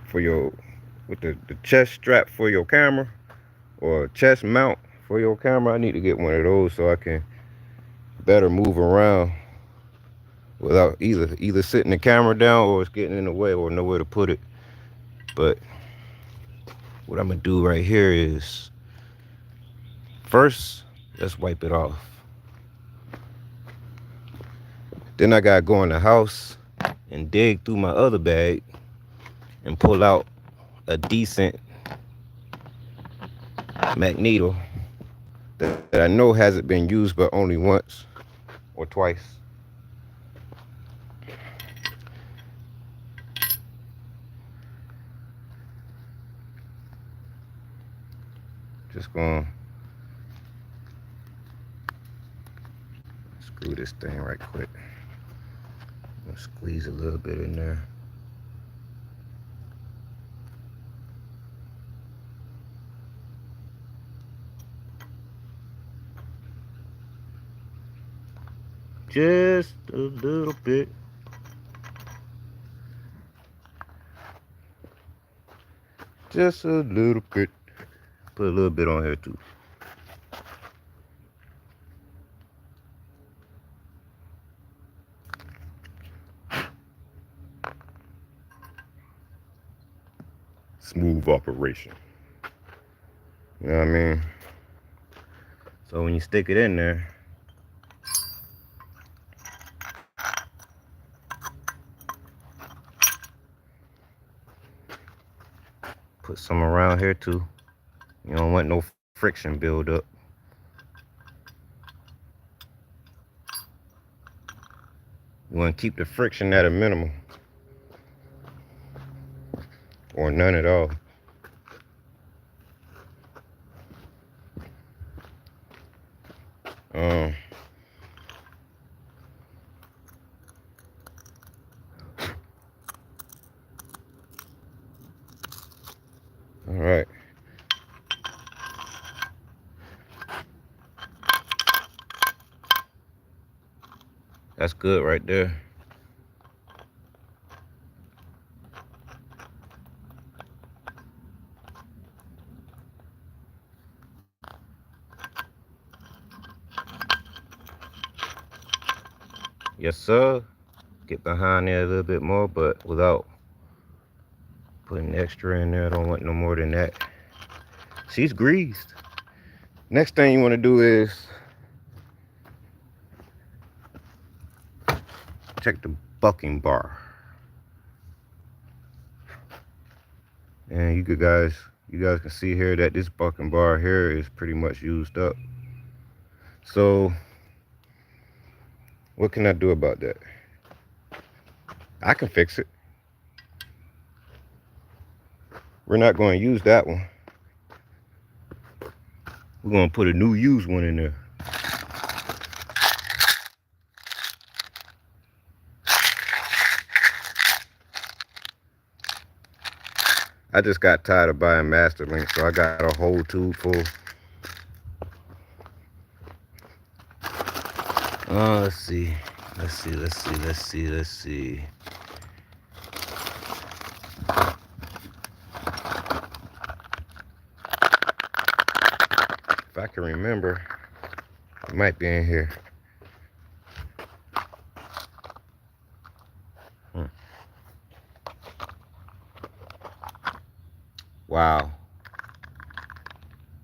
for your, with the chest strap for your camera or chest mount for your camera. I need to get one of those so I can better move around without either sitting the camera down or it's getting in the way or nowhere to put it. But what I'm gonna do right here is first let's wipe it off. Then I gotta go in the house and dig through my other bag and pull out a decent Magneto that I know hasn't been used but only once or twice. Just gonna screw this thing right quick. I'm gonna squeeze a little bit in there. Just a little bit. Just a little bit. Put a little bit on here too. Smooth operation. You know what I mean? So when you stick it in there, put some around here too. You don't want no friction build up. You want to keep the friction at a minimum or none at all. Um, all right. That's good right there. Yes, sir. Get behind there a little bit more, but without putting extra in there. I don't want no more than that. She's greased. Next thing you want to do is check the bucking bar. And you guys can see here that this bucking bar here is pretty much used up. So what can I do about that? I can fix it. We're not going to use that one. We're going to put a new used one in there. I just got tired of buying Master Link, so I got a whole tube full. Let's see. Let's see. If I can remember, it might be in here. Wow.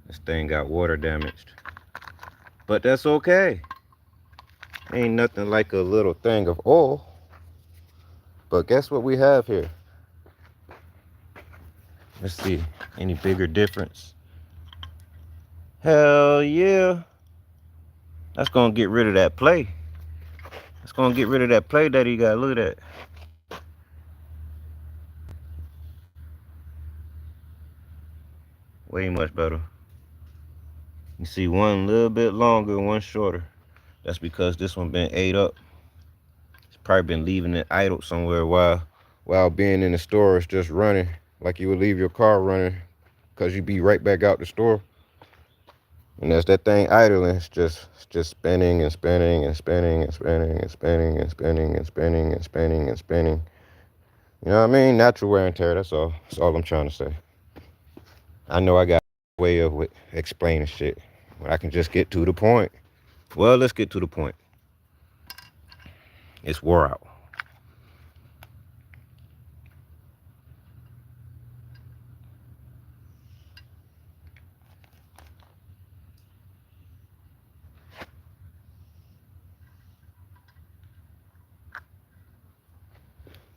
This thing got water damaged. But that's okay. Ain't nothing like a little thing of oil. But guess what we have here? Let's see. Any bigger difference? Hell yeah. That's gonna get rid of that play. That's gonna get rid of that play that he got. Look at that. Way much better. You see one a little bit longer, one shorter. That's because this one been ate up. It's probably been leaving it idle somewhere while being in the store. It's just running like you would leave your car running, because you be right back out the store. And as that thing idling, it's just spinning and spinning and spinning and spinning and spinning and spinning and spinning and spinning and spinning. You know what I mean? Natural wear and tear. That's all. That's all I'm trying to say. I know I got a way of explaining shit, but I can just get to the point. Well, let's get to the point. It's wore out.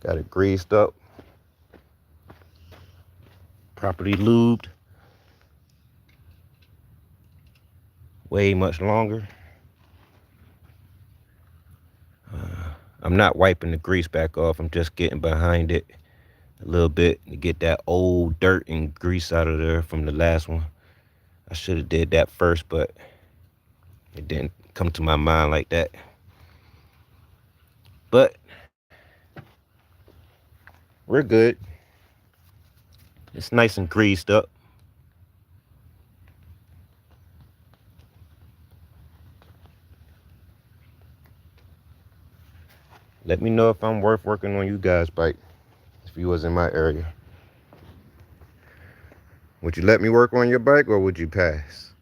Got it greased up, properly lubed, way much longer. I'm not wiping the grease back off. I'm just getting behind it a little bit to get that old dirt and grease out of there from the last one. I should have did that first, but it didn't come to my mind like that. But we're good. It's nice and greased up. Let me know if I'm worth working on you guys' bike. If you was in my area, would you let me work on your bike or would you pass?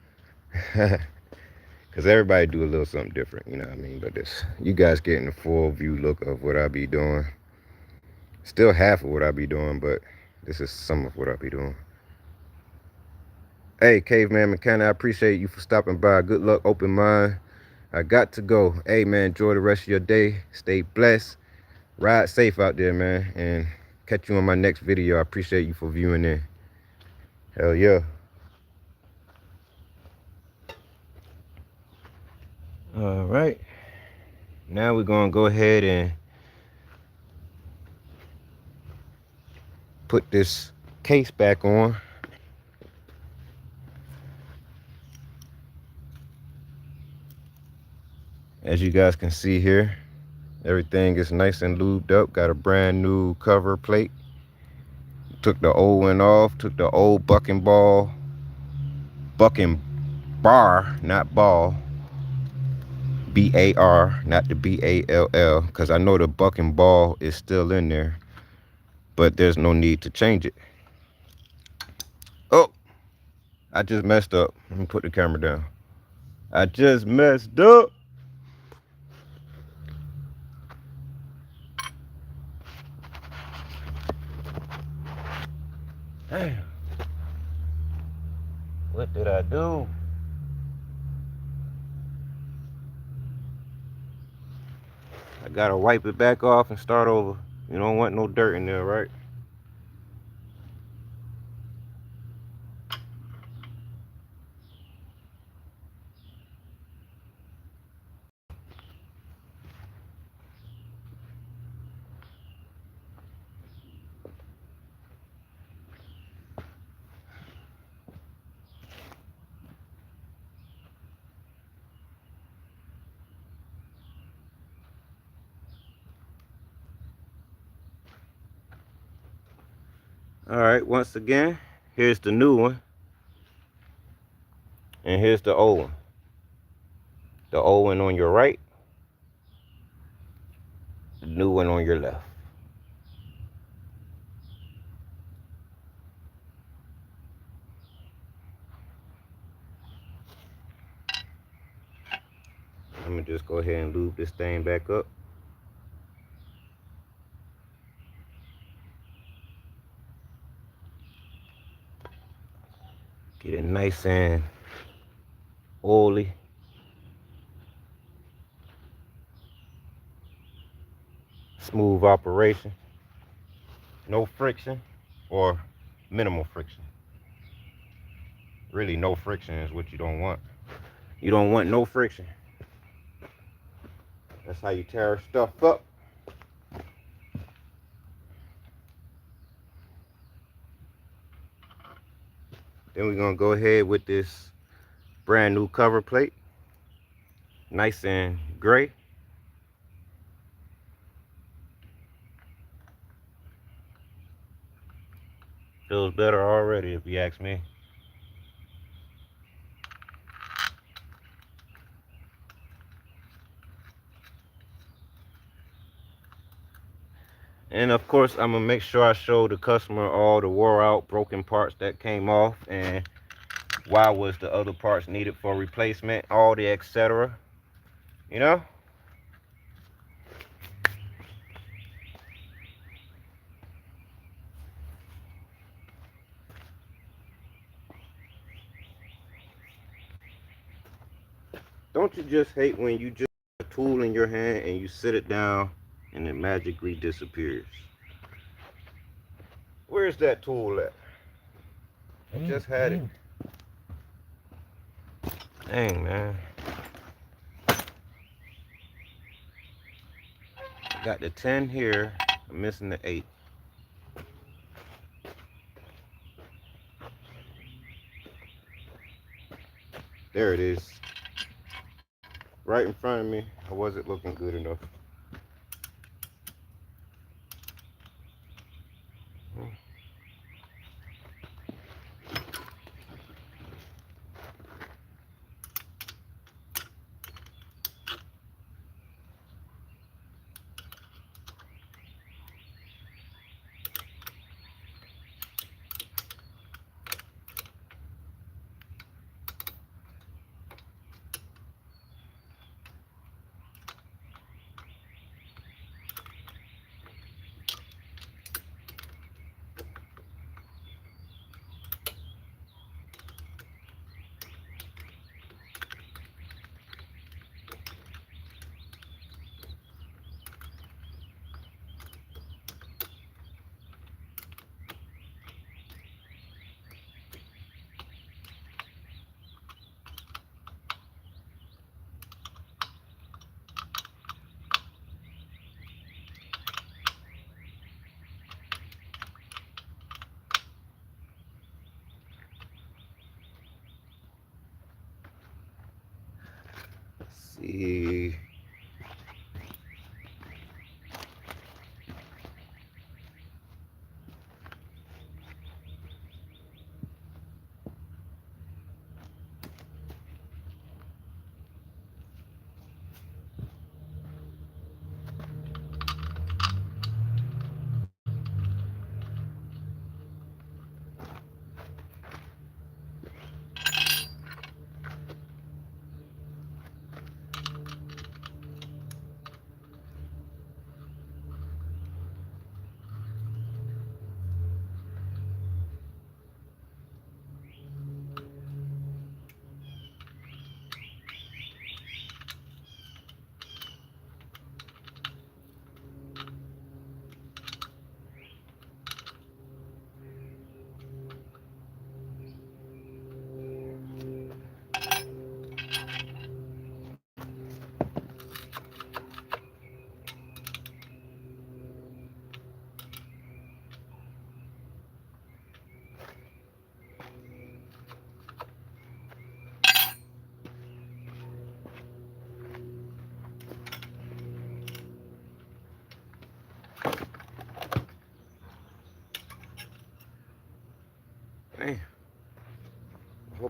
Because everybody do a little something different, you know what I mean? But this, you guys getting a full view look of what I be doing. Still half of what I be doing, but this is some of what I be doing. Hey, Caveman Mechanic, I appreciate you for stopping by. Good luck, open mind. I got to go. Hey, man, enjoy the rest of your day. Stay blessed. Ride safe out there, man. And catch you on my next video. I appreciate you for viewing in. Hell yeah. All right. Now we're going to go ahead and put this case back on. As you guys can see here, everything is nice and lubed up. Got a brand new cover plate. Took the old one off. Took the old bucking bar, not ball. B-A-R, not the B-A-L-L, because I know the bucking ball is still in there, but there's no need to change it. Oh, I just messed up. Let me put the camera down. I just messed up. Damn. What did I do? I gotta wipe it back off and start over. You don't want no dirt in there, right? All right, once again, here's the new one, and here's the old one. The old one on your right, the new one on your left. I'm gonna just go ahead and lube this thing back up. Get it nice and oily. Smooth operation. No friction or minimal friction. Really, no friction is what you don't want. You don't want no friction. That's how you tear stuff up. Then we're gonna go ahead with this brand new cover plate. Nice and gray. Feels better already if you ask me. And of course, I'm gonna make sure I show the customer all the wore out broken parts that came off and why was the other parts needed for replacement, all the etc. You know? Don't you just hate when you just have a tool in your hand and you sit it down and it magically disappears? Where's that tool at? I just had it. Dang, man. Got the 10 here. I'm missing the 8. There it is. Right in front of me. I wasn't looking good enough. Let's see.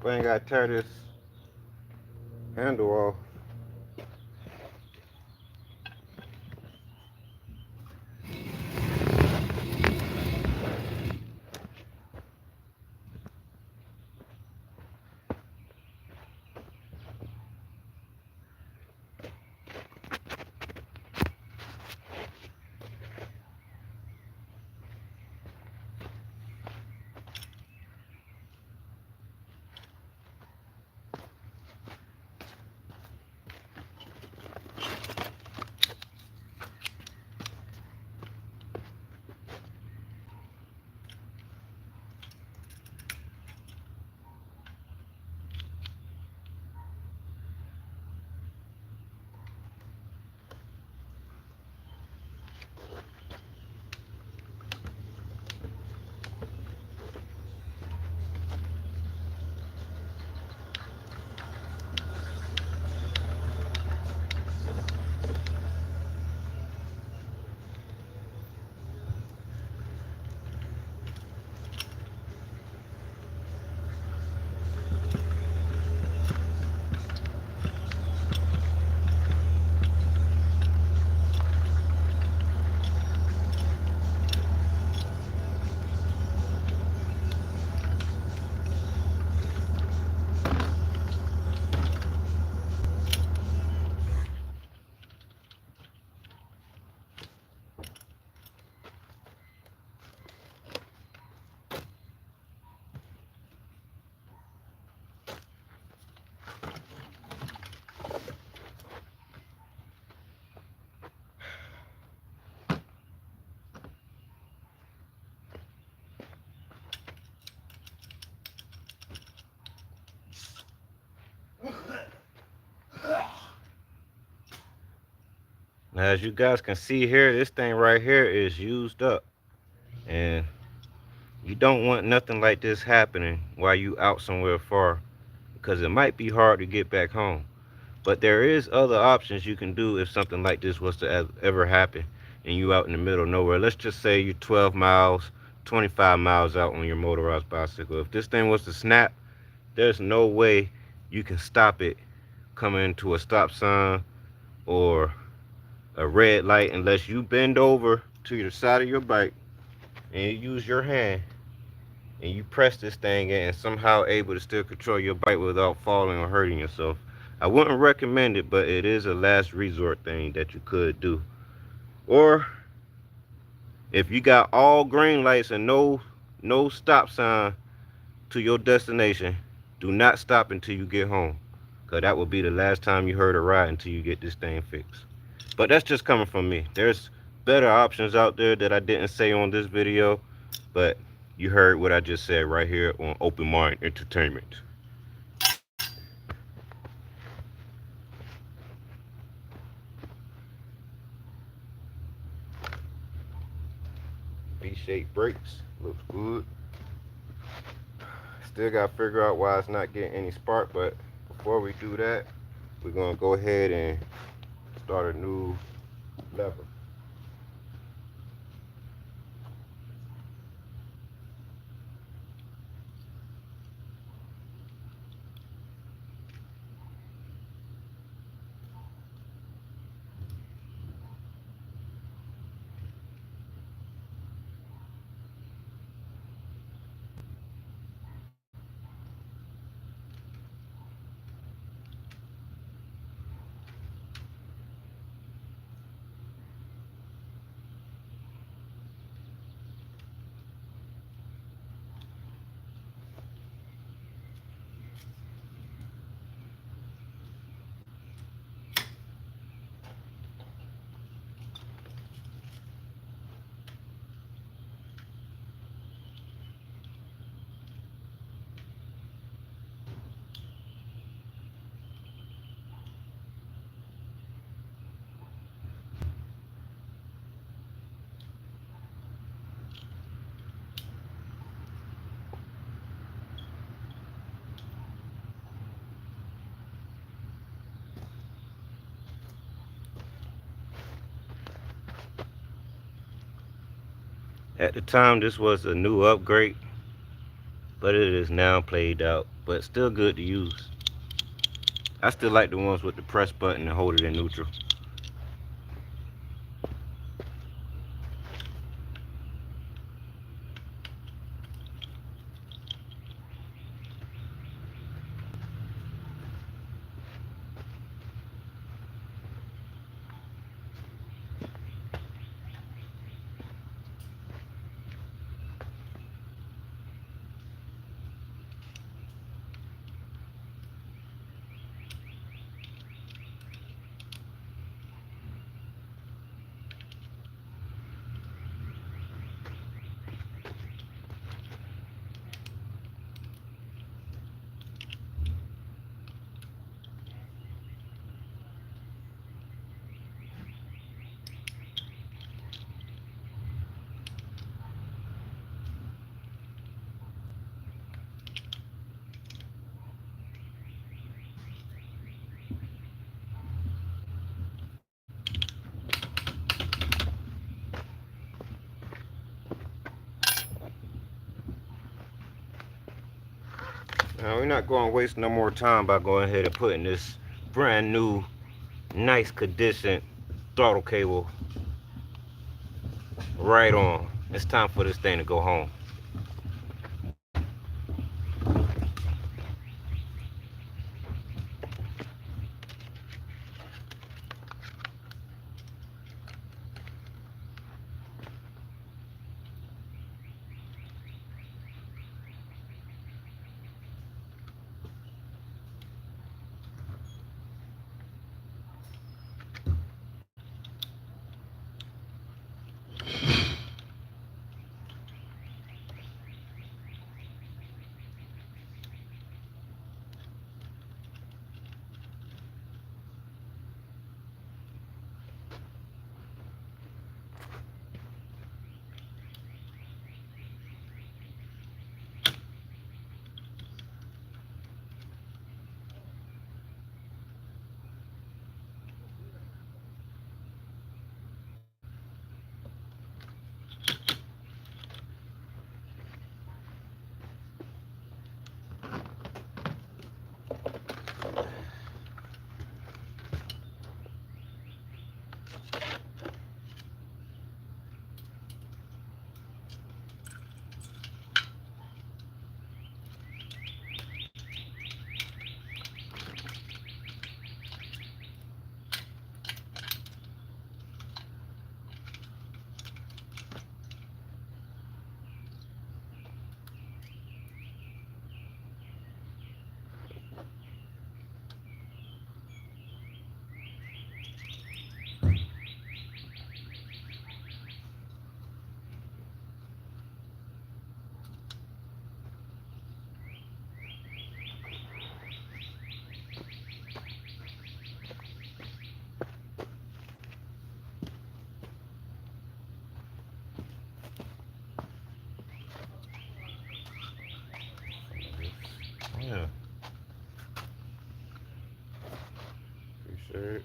Hope I ain't gotta tear this handle off. Now, as you guys can see here, this thing right here is used up. And you don't want nothing like this happening while you out somewhere far, because it might be hard to get back home. But there is other options you can do if something like this was to ever happen and you out in the middle of nowhere. Let's just say you're 12 miles, 25 miles out on your motorized bicycle. If this thing was to snap, there's no way you can stop it coming to a stop sign or a red light unless you bend over to the side of your bike and you use your hand and you press this thing in and somehow able to still control your bike without falling or hurting yourself. I wouldn't recommend it, but it is a last resort thing that you could do. Or if you got all green lights and no stop sign to your destination, do not stop until you get home, because that will be the last time you heard a ride until you get this thing fixed. But that's just coming from me. There's better options out there that I didn't say on this video, but you heard what I just said right here on Open Mind Entertainment. V-shaped brakes, looks good. Still got to figure out why it's not getting any spark, but before we do that, we're going to go ahead and start a new lever. At the time, this was a new upgrade, but it is now played out, but still good to use. I still like the ones with the press button and hold it in neutral. Now we're not going to waste no more time by going ahead and putting this brand new, nice condition throttle cable right on. It's time for this thing to go home. Yeah. Appreciate it.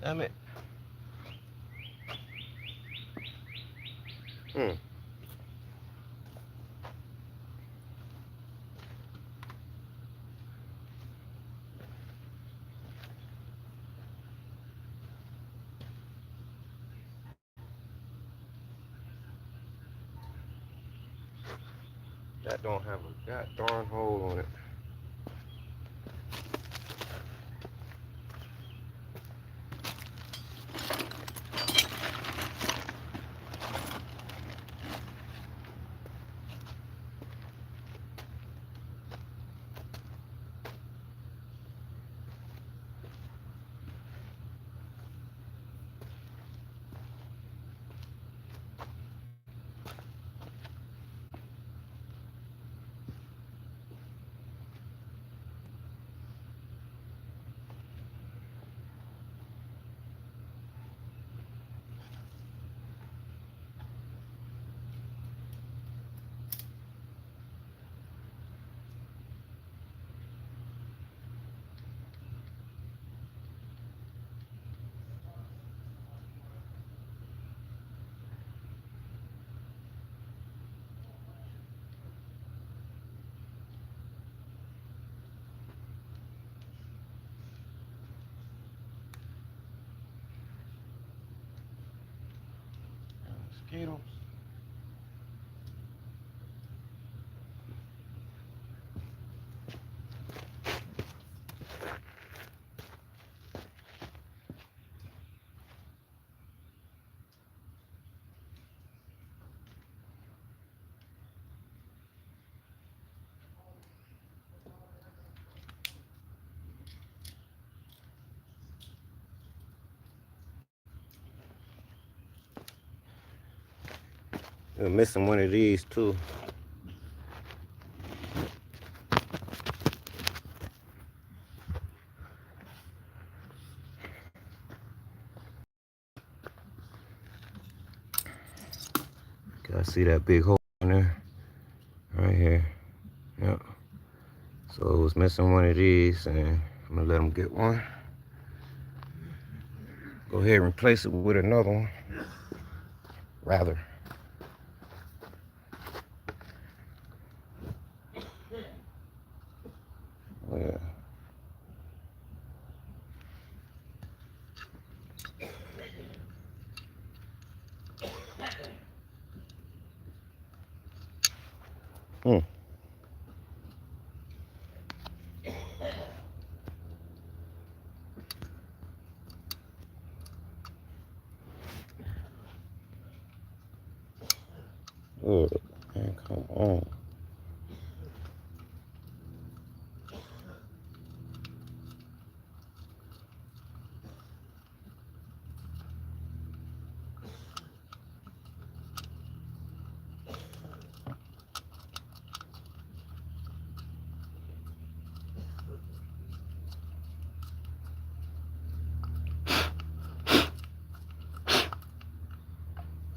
Damn it. Hmm. That don't have a god darn hole on it. mosquitoes? We're missing one of these too. I see that big hole in there, right here. Yep. So it was missing one of these, and I'm gonna let them get one. Go ahead and replace it with another one. Rather. Oh, yeah. Hmm. Good. Man, come on.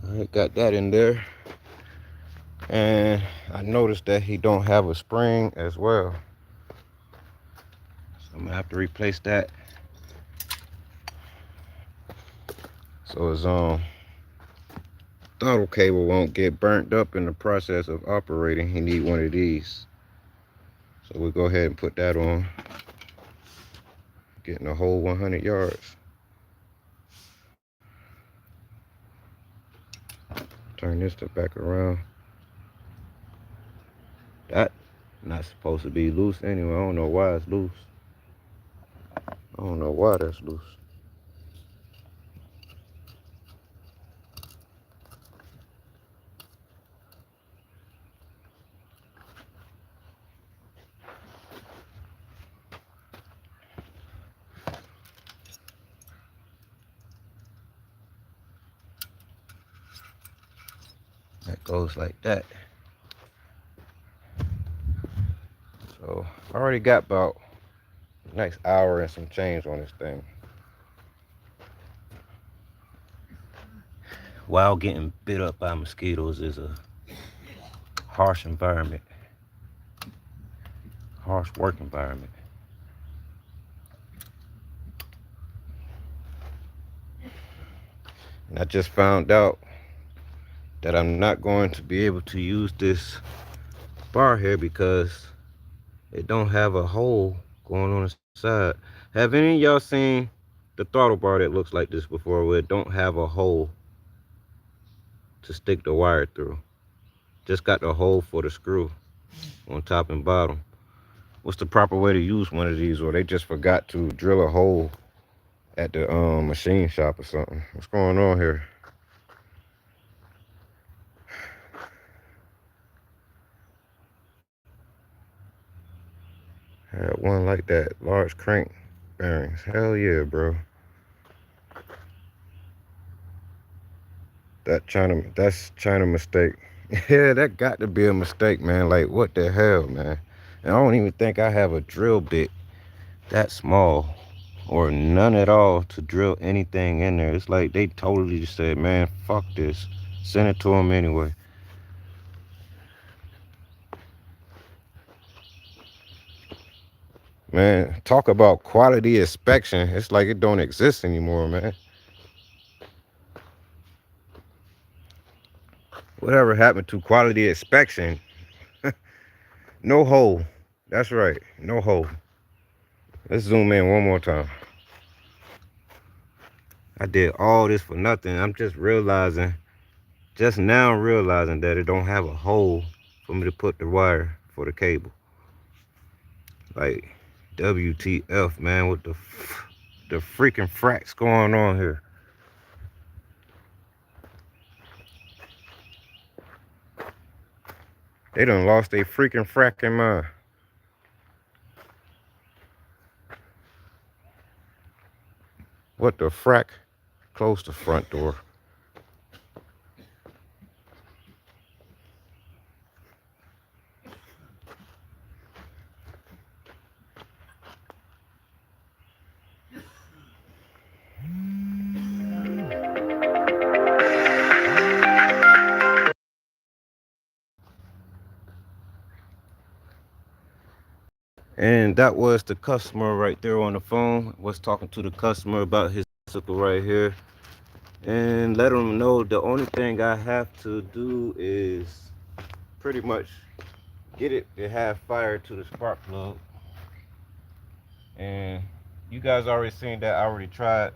All right, got that in there. And I noticed that he don't have a spring as well. So I'm gonna have to replace that. So his throttle cable won't get burnt up in the process of operating. He need one of these. So we'll go ahead and put that on. Getting a whole 100 yards. Turn this to back around. That not supposed to be loose anyway. I don't know why it's loose. I don't know why that's loose. That goes like that. So I already got about a nice hour and some change on this thing. While getting bit up by mosquitoes is a harsh environment, harsh work environment. And I just found out that I'm not going to be able to use this bar here because it don't have a hole going on the side. Have any of y'all seen the throttle bar that looks like this before, where it don't have a hole to stick the wire through? Just got the hole for the screw on top and bottom. What's the proper way to use one of these, or they just forgot to drill a hole at the machine shop or something? What's going on here? Had one like that, large crank bearings. Hell yeah, bro. That's China mistake. Yeah, that got to be a mistake, man. Like, what the hell, man? And I don't even think I have a drill bit that small or none at all to drill anything in there. It's like they totally just said, man, fuck this. Send it to them anyway. Man, talk about quality inspection. It's like it don't exist anymore, man. Whatever happened to quality inspection? No hole. That's right. No hole. Let's zoom in one more time. I did all this for nothing. I'm just realizing Just now realizing that it don't have a hole for me to put the wire for the cable. Like, WTF, man, what the freaking frack's going on here? They done lost their freaking fracking mind. What the frack? Close the front door. And that was the customer right there on the phone. Was talking to the customer about his bicycle right here. And let him know the only thing I have to do is pretty much get it to have fire to the spark plug. And you guys already seen that. I already tried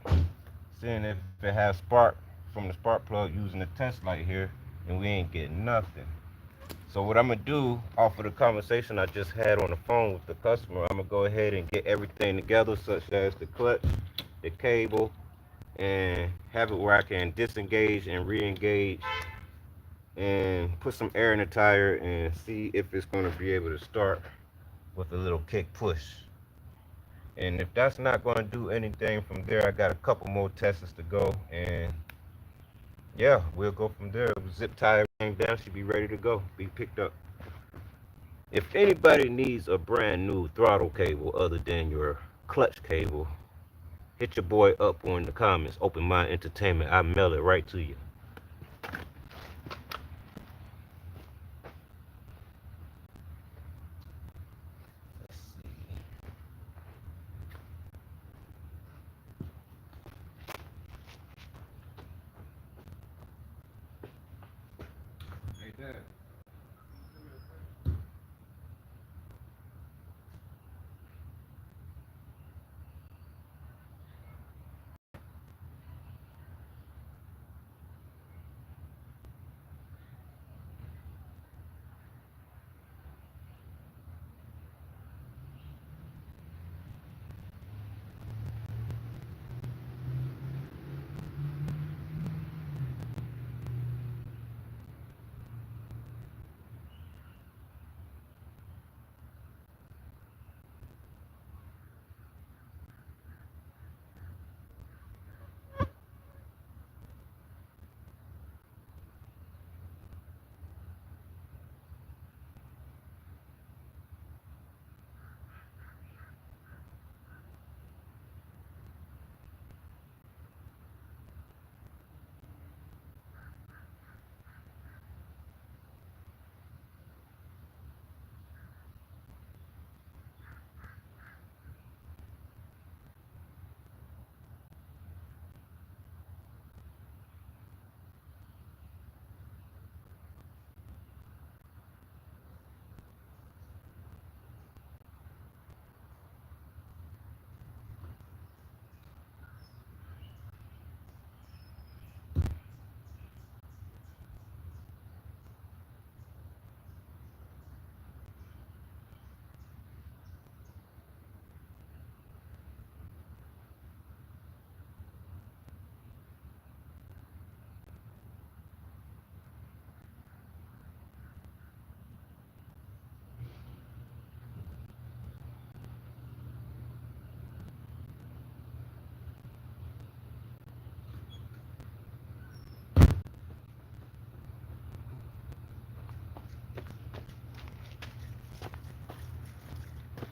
seeing if it has spark from the spark plug using the test light here, and we ain't getting nothing. So what I'm gonna do off of the conversation I just had on the phone with the customer, I'm gonna go ahead and get everything together, such as the clutch, the cable, and have it where I can disengage and re-engage and put some air in the tire and see if it's gonna be able to start with a little kick push. And if that's not gonna do anything from there, I got a couple more tests to go, and yeah, we'll go from there. Zip tie everything down, should be ready to go, be picked up. If anybody needs a brand new throttle cable other than your clutch cable, hit your boy up on the comments. Open Mind Entertainment. I mail it right to you. Let's see. Hey, Dad.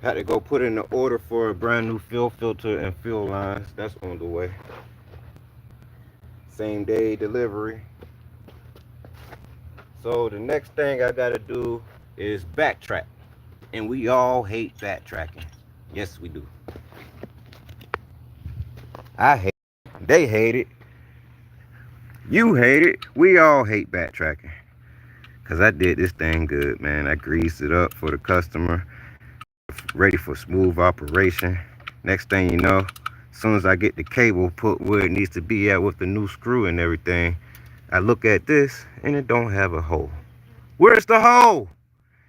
Had to go put in the order for a brand new fuel filter and fuel lines. That's on the way. Same day delivery. So the next thing I gotta do is backtrack. And we all hate backtracking. Yes, we do. I hate it. They hate it. You hate it. We all hate backtracking. Cause I did this thing good, man. I greased it up for the customer, ready for smooth operation. Next thing you know, as soon as I get the cable put where it needs to be at with the new screw and everything, I look at this and it don't have a hole. Where's the hole?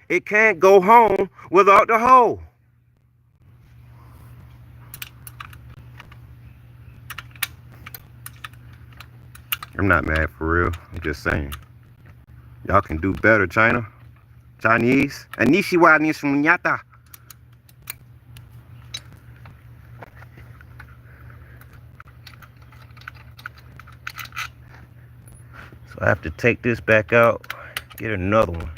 It can't go home without the hole. I'm not mad for real. I'm just saying. Y'all can do better, China. Chinese. Anishiwa nishunyata. So I have to take this back out, get another one.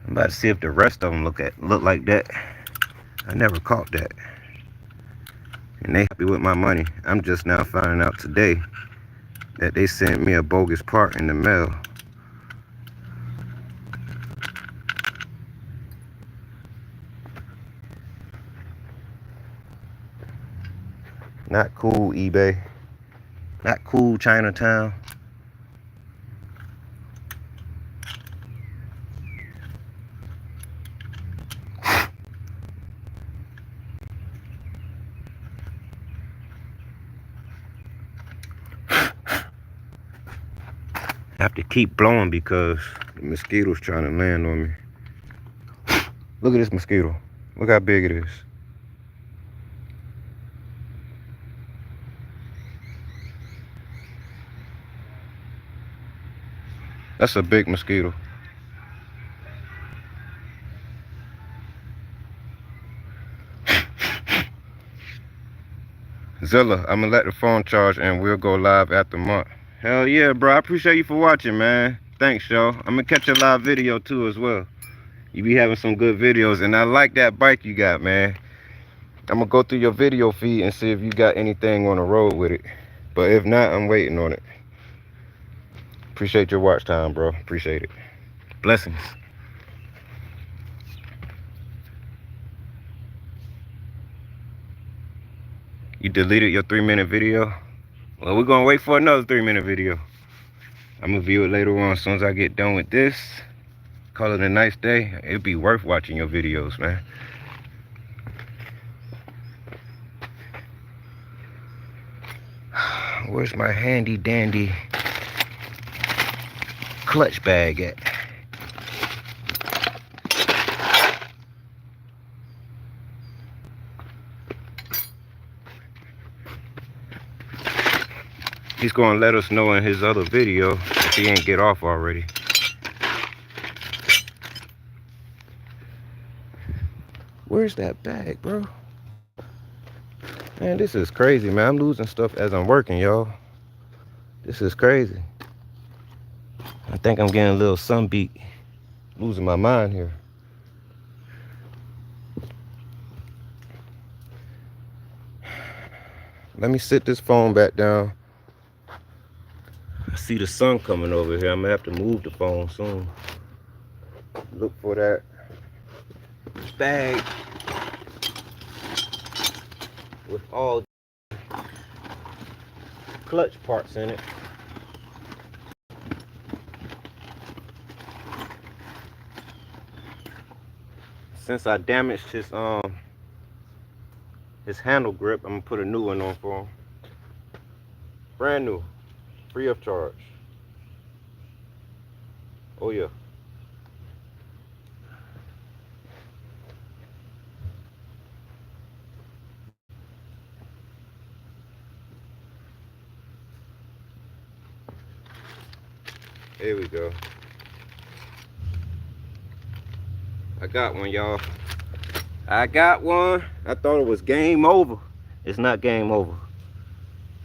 I'm about to see if the rest of them look like that. I never caught that. And they happy with my money. I'm just now finding out today that they sent me a bogus part in the mail. Not cool, eBay. Not cool, Chinatown. I have to keep blowing because the mosquito's trying to land on me. Look at this mosquito. Look how big it is. That's a big mosquito. Zilla, I'm gonna let the phone charge and we'll go live after month. Hell yeah, bro. I appreciate you for watching, man. Thanks, yo. I'm gonna catch a live video too as well. You be having some good videos, and I like that bike you got, man. I'm gonna go through your video feed and see if you got anything on the road with it. But if not, I'm waiting on it. Appreciate your watch time, bro. Appreciate it. Blessings. You deleted your 3-minute video? Well, we're gonna wait for another 3-minute video. I'm gonna view it later on as soon as I get done with this. Call it a nice day. It'd be worth watching your videos, man. Where's my handy dandy clutch bag at? He's gonna let us know in his other video if he ain't get off already. Where's that bag, bro? Man, this is crazy, man. I'm losing stuff as I'm working, y'all. This is crazy. I think I'm getting a little sunbeat. Losing my mind here. Let me sit this phone back down. I see the sun coming over here. I'm gonna have to move the phone soon. Look for that bag with all clutch parts in it. Since I damaged his handle grip, I'm gonna put a new one on for him. Brand new, free of charge. Oh yeah. There we go. I got one, y'all. I got one. I thought it was game over. It's not game over.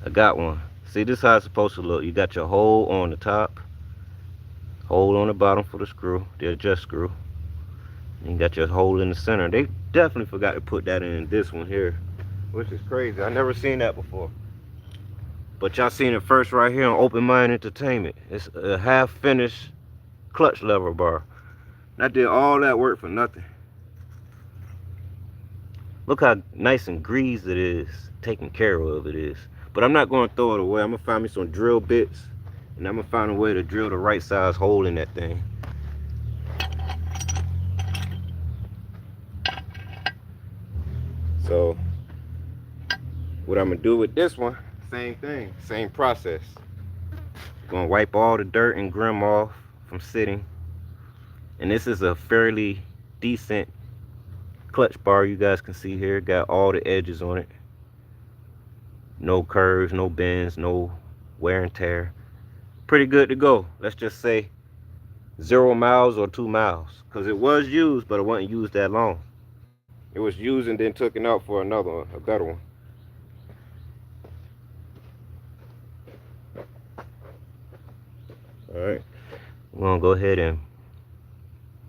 I got one. See, this is how it's supposed to look. You got your hole on the top, hole on the bottom for the screw, the adjust screw. And you got your hole in the center. They definitely forgot to put that in this one here, which is crazy. I never seen that before. But y'all seen it first right here on Open Mind Entertainment. It's a half-finished clutch lever bar. And I did all that work for nothing. Look how nice and greased it is, taken care of it is. But I'm not going to throw it away. I'm going to find me some drill bits, and I'm going to find a way to drill the right size hole in that thing. So what I'm going to do with this one, same thing, same process. Going to wipe all the dirt and grim off from sitting. And this is a fairly decent clutch bar you guys can see here. Got all the edges on it. No curves, no bends, no wear and tear. Pretty good to go. Let's just say 0 miles or 2 miles. Because it was used, but it wasn't used that long. It was used and then taken out for another one, a better one. Alright. We're going to go ahead and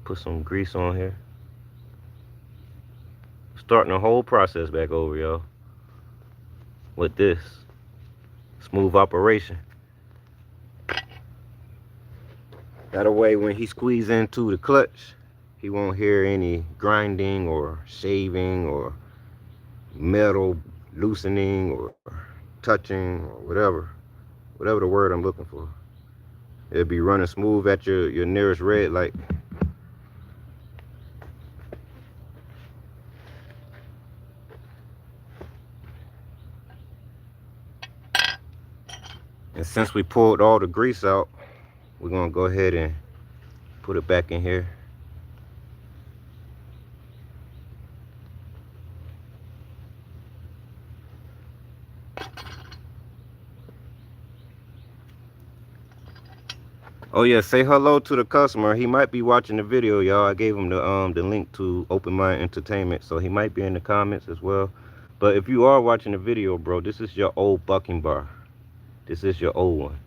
put some grease on here. Starting the whole process back over, y'all. With this smooth operation. That way when he squeezes into the clutch, he won't hear any grinding or shaving or metal loosening or touching or whatever the word I'm looking for. It'll be running smooth at your nearest red light. And since we pulled all the grease out, we're gonna go ahead and put it back in here. Oh yeah, say hello to the customer. He might be watching the video, y'all. I gave him the link to Open Mind Entertainment, so he might be in the comments as well. But if you are watching the video, bro, this is your old bucking bar. This is your old one.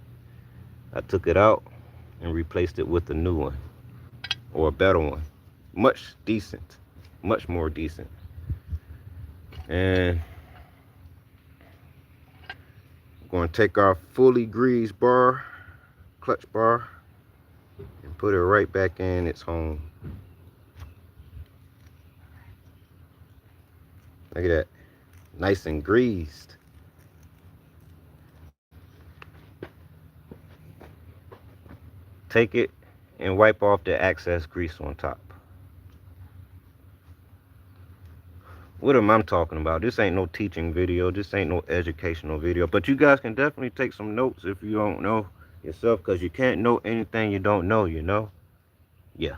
I took it out and replaced it with a new one, or a better one. Much decent, much more decent. And I'm going to take our fully greased bar, clutch bar, and put it right back in its home. Look at that, nice and greased. Take it and wipe off the excess grease on top. What am I talking about? This ain't no teaching video. This ain't no educational video. But you guys can definitely take some notes if you don't know yourself, because you can't know anything you don't know, you know? Yeah.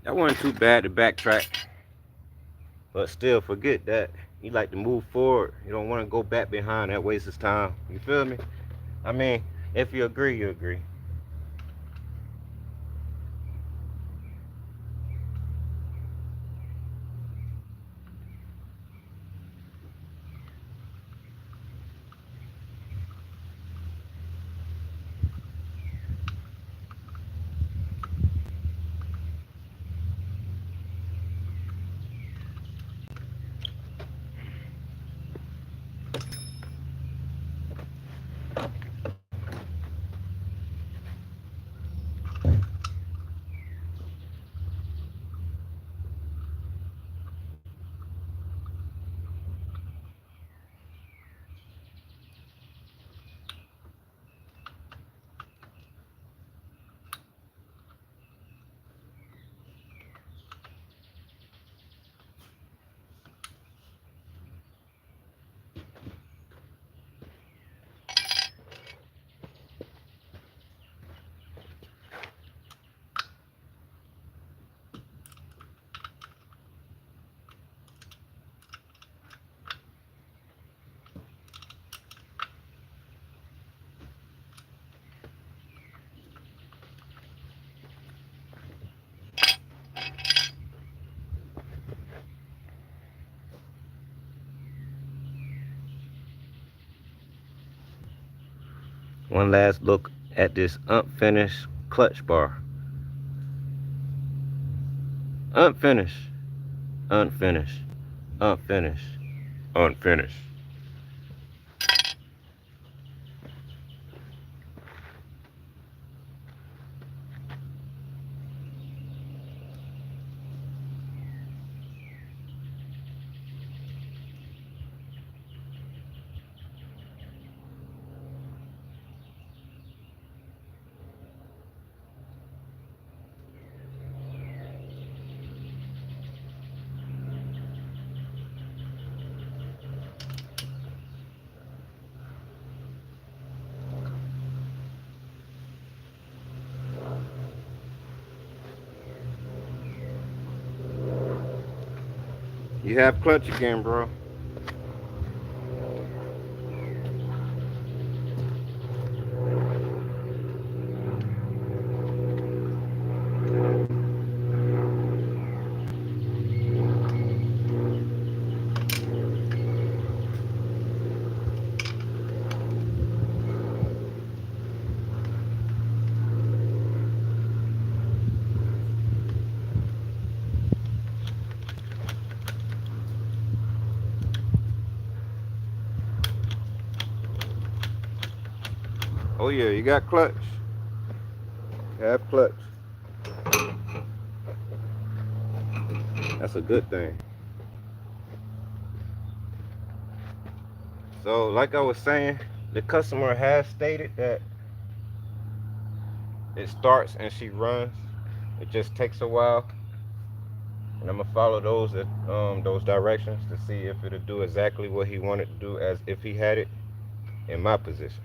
That wasn't too bad to backtrack. But still, forget that. You like to move forward. You don't want to go back behind. That wastes his time. You feel me? I mean, if you agree, you agree. One last look at this unfinished clutch bar. Unfinished, unfinished, unfinished, unfinished. You have clutch again, bro. Oh yeah, you got clutch. You have clutch. That's a good thing. So, like I was saying, the customer has stated that it starts and she runs. It just takes a while, and I'm gonna follow those directions to see if it'll do exactly what he wanted to do as if he had it in my position.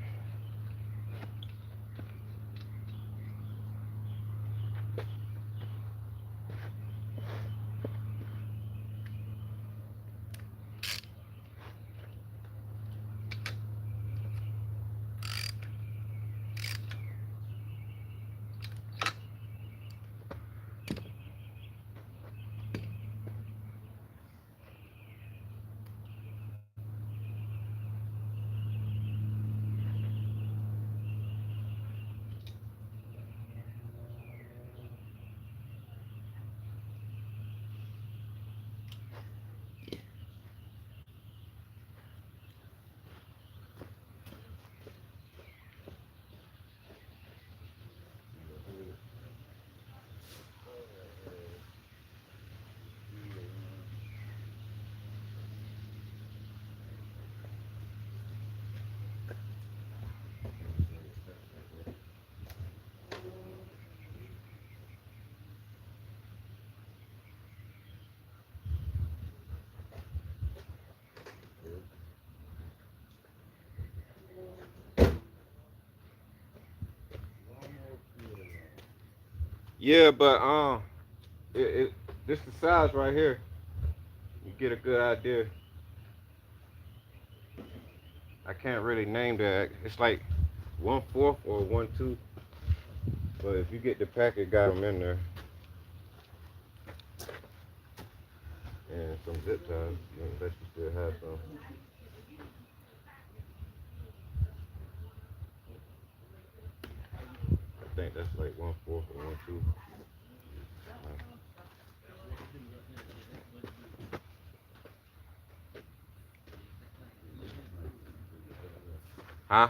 Yeah, but this the size right here. You get a good idea. I can't really name that. It's like 1/4 or 1/2. But if you get the packet, got them in there, and some zip ties, that you still have some. I think that's like 1/4 or 1/2. Huh?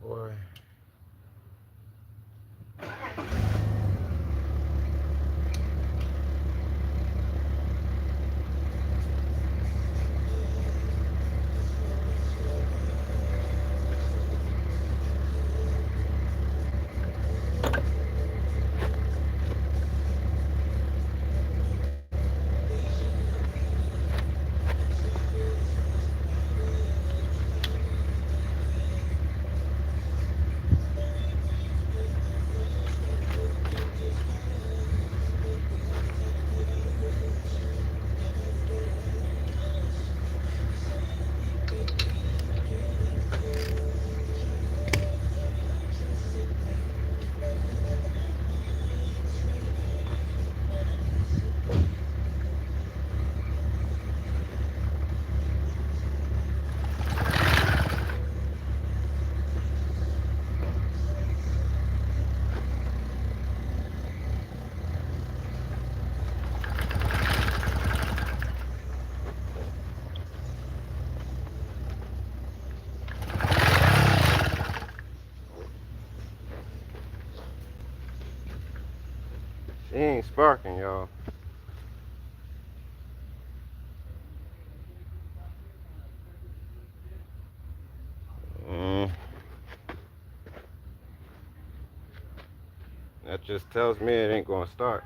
Boy. sparking, y'all. Mm, that just tells me it ain't gonna start.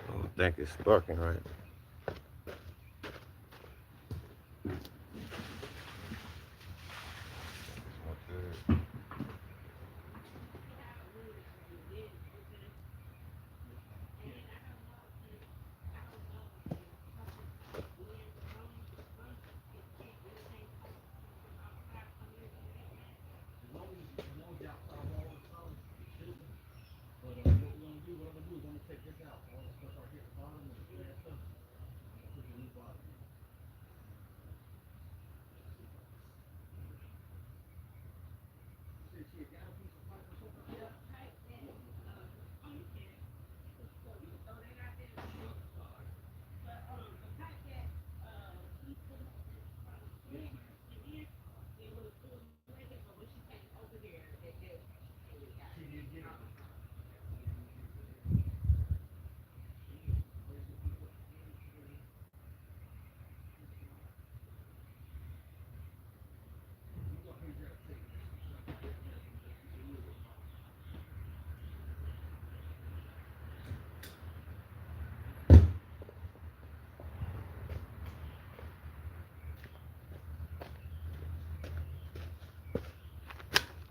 I don't think it's sparking right.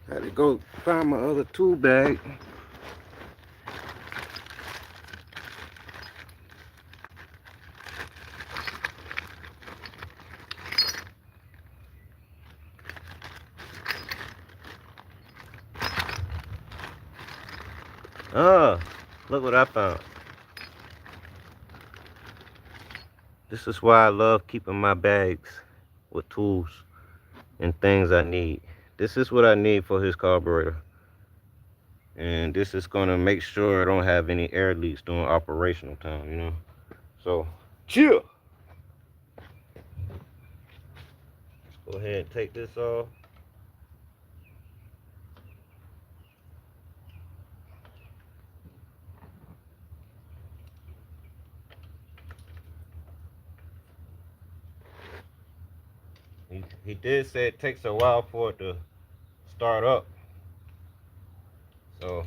Had to go find my other tool bag. Ah, look what I found. This is why I love keeping my bags with tools and things I need. This is what I need for his carburetor. And this is gonna make sure I don't have any air leaks during operational time, you know. So, chill. Go ahead and take this off. He did say it takes a while for it to start up. So,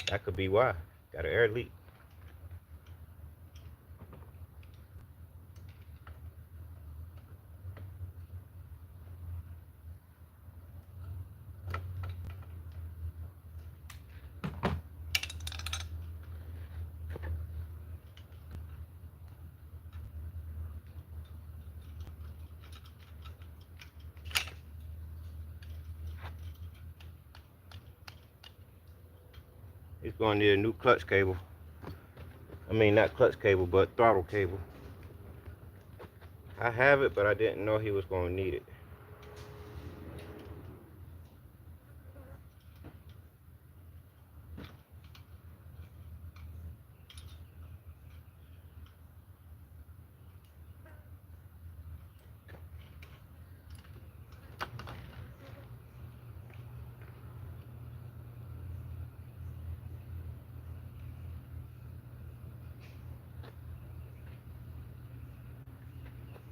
that could be why. Got an air leak. He's going to need a new clutch cable. I mean, not clutch cable, but throttle cable. I have it, but I didn't know he was going to need it.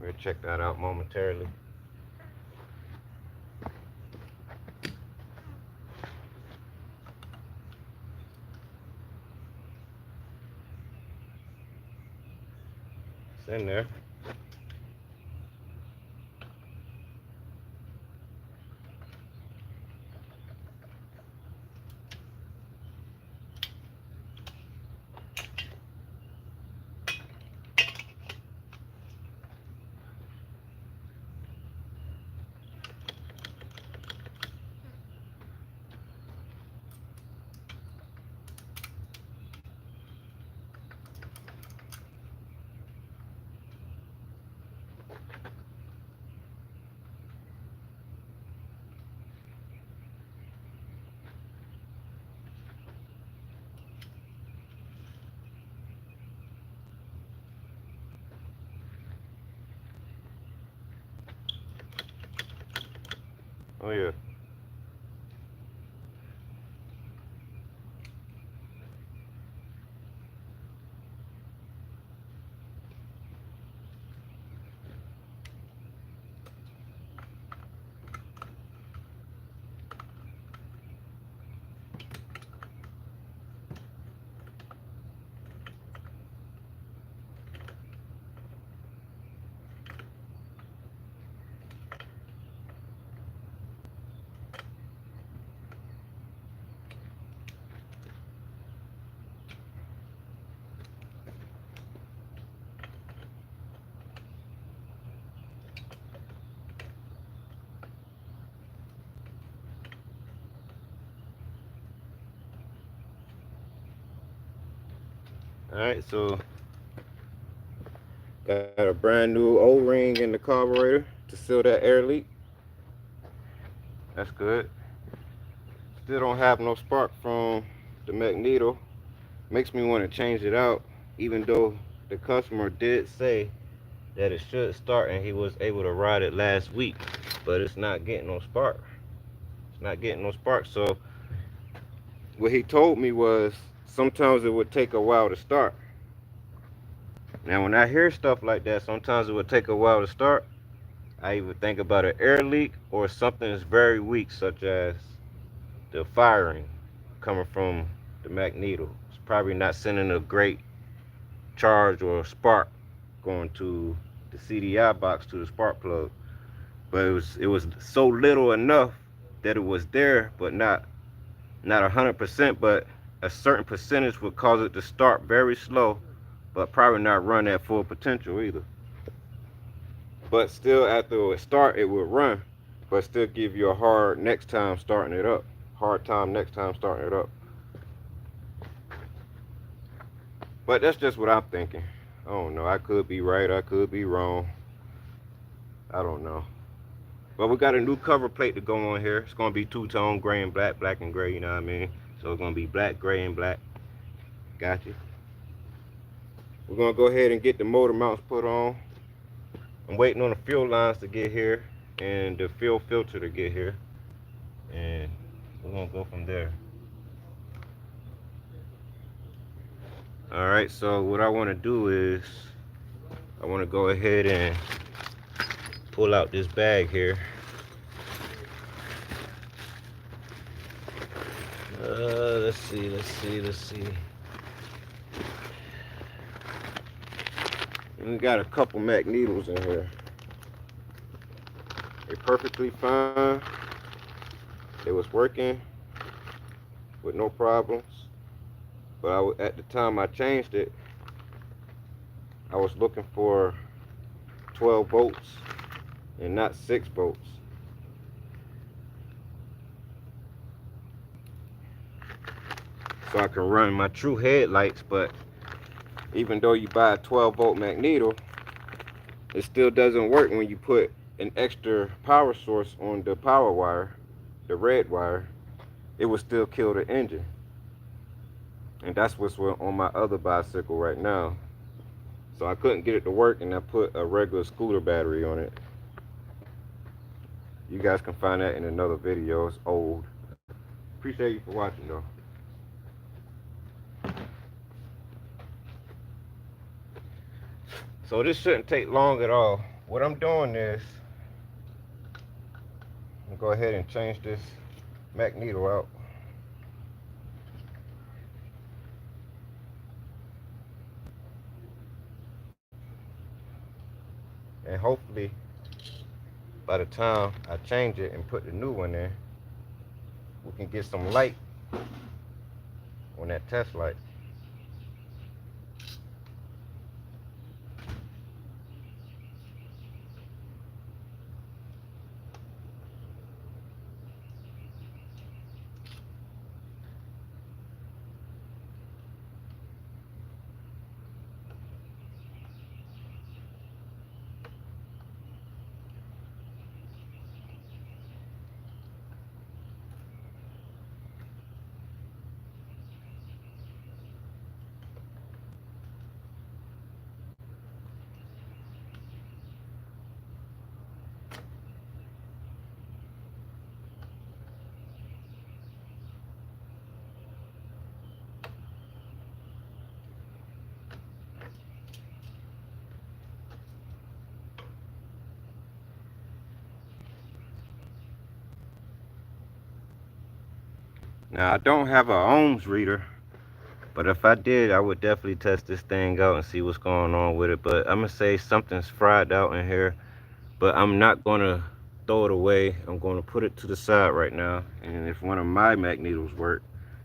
We'll check that out momentarily. It's in there. Oh yeah. Alright, so got a brand new O-ring in the carburetor to seal that air leak. That's good. Still don't have no spark from the Magneto. Makes me want to change it out, even though the customer did say that it should start and he was able to ride it last week, but it's not getting no spark. It's not getting no spark. So what he told me was sometimes it would take a while to start. Now when I hear stuff like that, sometimes it would take a while to start, I either think about an air leak or something that's very weak, such as the firing coming from the Magneto. It's probably not sending a great charge or a spark going to the CDI box to the spark plug. But it was so little enough that it was there, but not 100%, but a certain percentage would cause it to start very slow, but probably not run at full potential either. But still, after it would start, it would run, but still give you a hard next time starting it up. Hard time next time starting it up. But that's just what I'm thinking. I don't know. I could be right. I could be wrong. I don't know. But we got a new cover plate to go on here. It's gonna be two-tone, gray and black, black and gray. You know what I mean? So it's gonna be black, gray, and black. Got you. We're gonna go ahead and get the motor mounts put on. I'm waiting on the fuel lines to get here and the fuel filter to get here, and we're gonna go from there. All right. So what I want to do is I want to go ahead and pull out this bag here. Let's see. We got a couple Magnetos in here. They're perfectly fine. They was working with no problems. But at the time I changed it, I was looking for 12 volts and not 6 volts. So I can run my true headlights, but even though you buy a 12 volt Magneto, it still doesn't work when you put an extra power source on the power wire, the red wire. It will still kill the engine. And that's what's on my other bicycle right now. So I couldn't get it to work, and I put a regular scooter battery on it. You guys can find that in another video. It's old. Appreciate you for watching though. So this shouldn't take long at all. what I'm doing is I'm gonna go ahead and change this Magneto out. And hopefully by the time I change it and put the new one in, we can get some light on that test light. Now I don't have a ohms reader, but if I did, I would definitely test this thing out and see what's going on with it. But I'm gonna say something's fried out in here, but I'm not gonna throw it away. I'm gonna put it to the side right now. And if one of my magnetos work,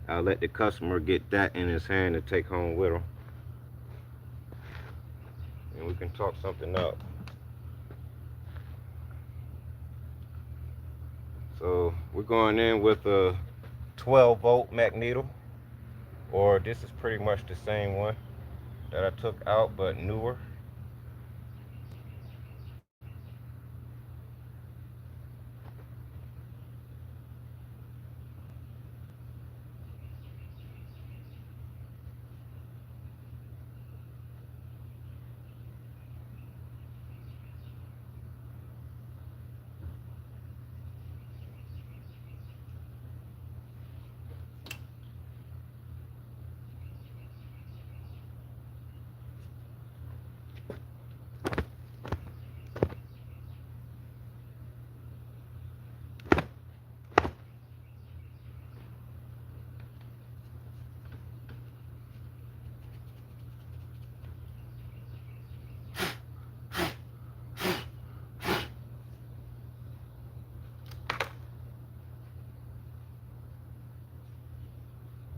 I'll let the customer get that in his hand to take home with him. And we can talk something out. So we're going in with a 12-volt magneto, or this is pretty much the same one that I took out but newer.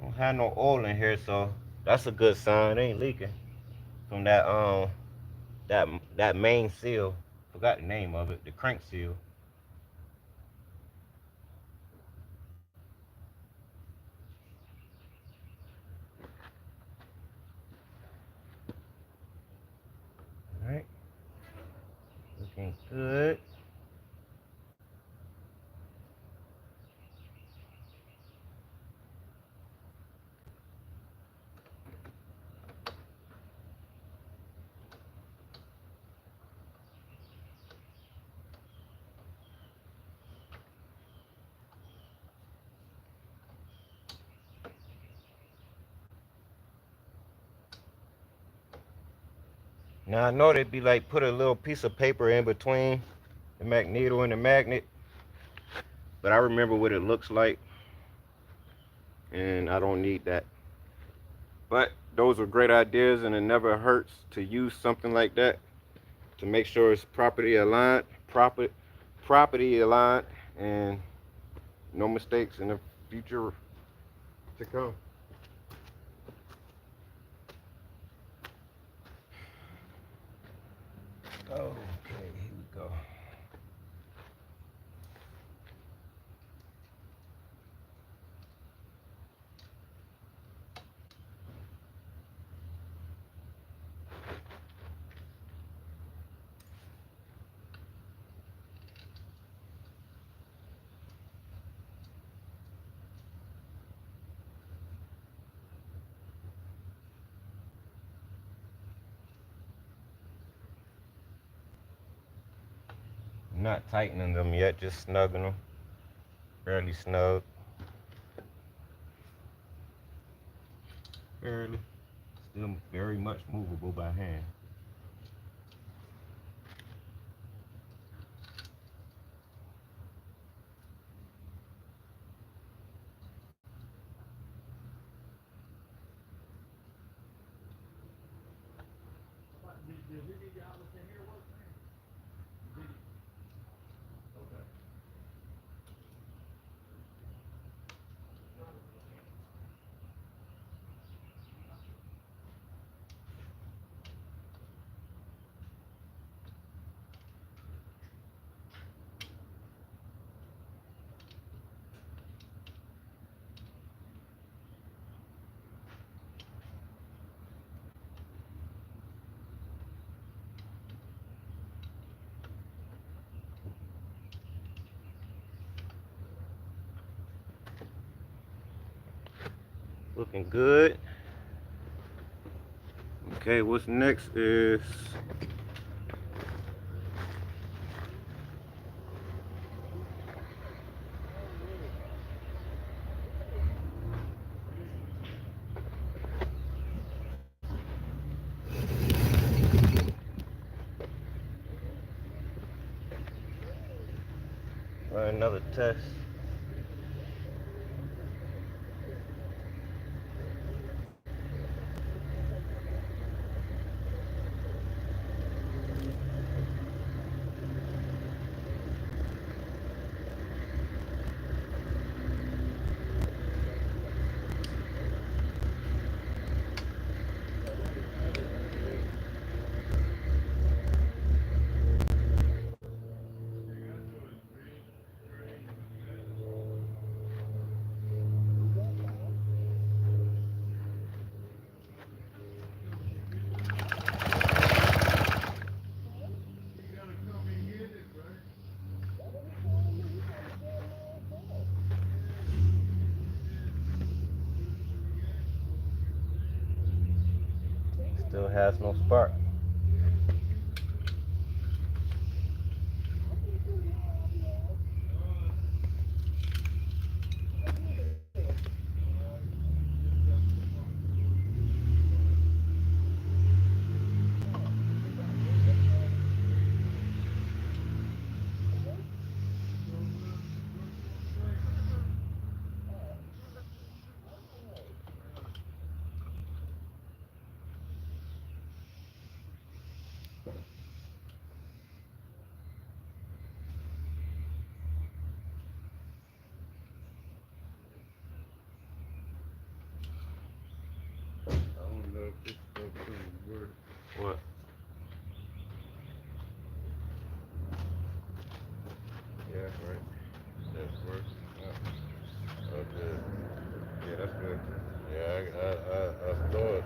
Don't have no oil in here, so that's a good sign. It ain't leaking from that main seal. Forgot the name of it, the crank seal. All right, looking good. Now I know they'd be like put a little piece of paper in between the magneto and the magnet, but I remember what it looks like, and I don't need that. But those are great ideas, and it never hurts to use something like that to make sure it's property aligned, and no mistakes in the future to come. Okay, here we go. I'm not tightening them yet, just snugging them. Barely snug. Barely. Still very much movable by hand. Looking good. Okay, what's next is another test. Still has no spark. I don't know if this stuff gonna work. What? Yeah, that's right. That's worse. Oh, good. Yeah, that's good. Yeah, I thought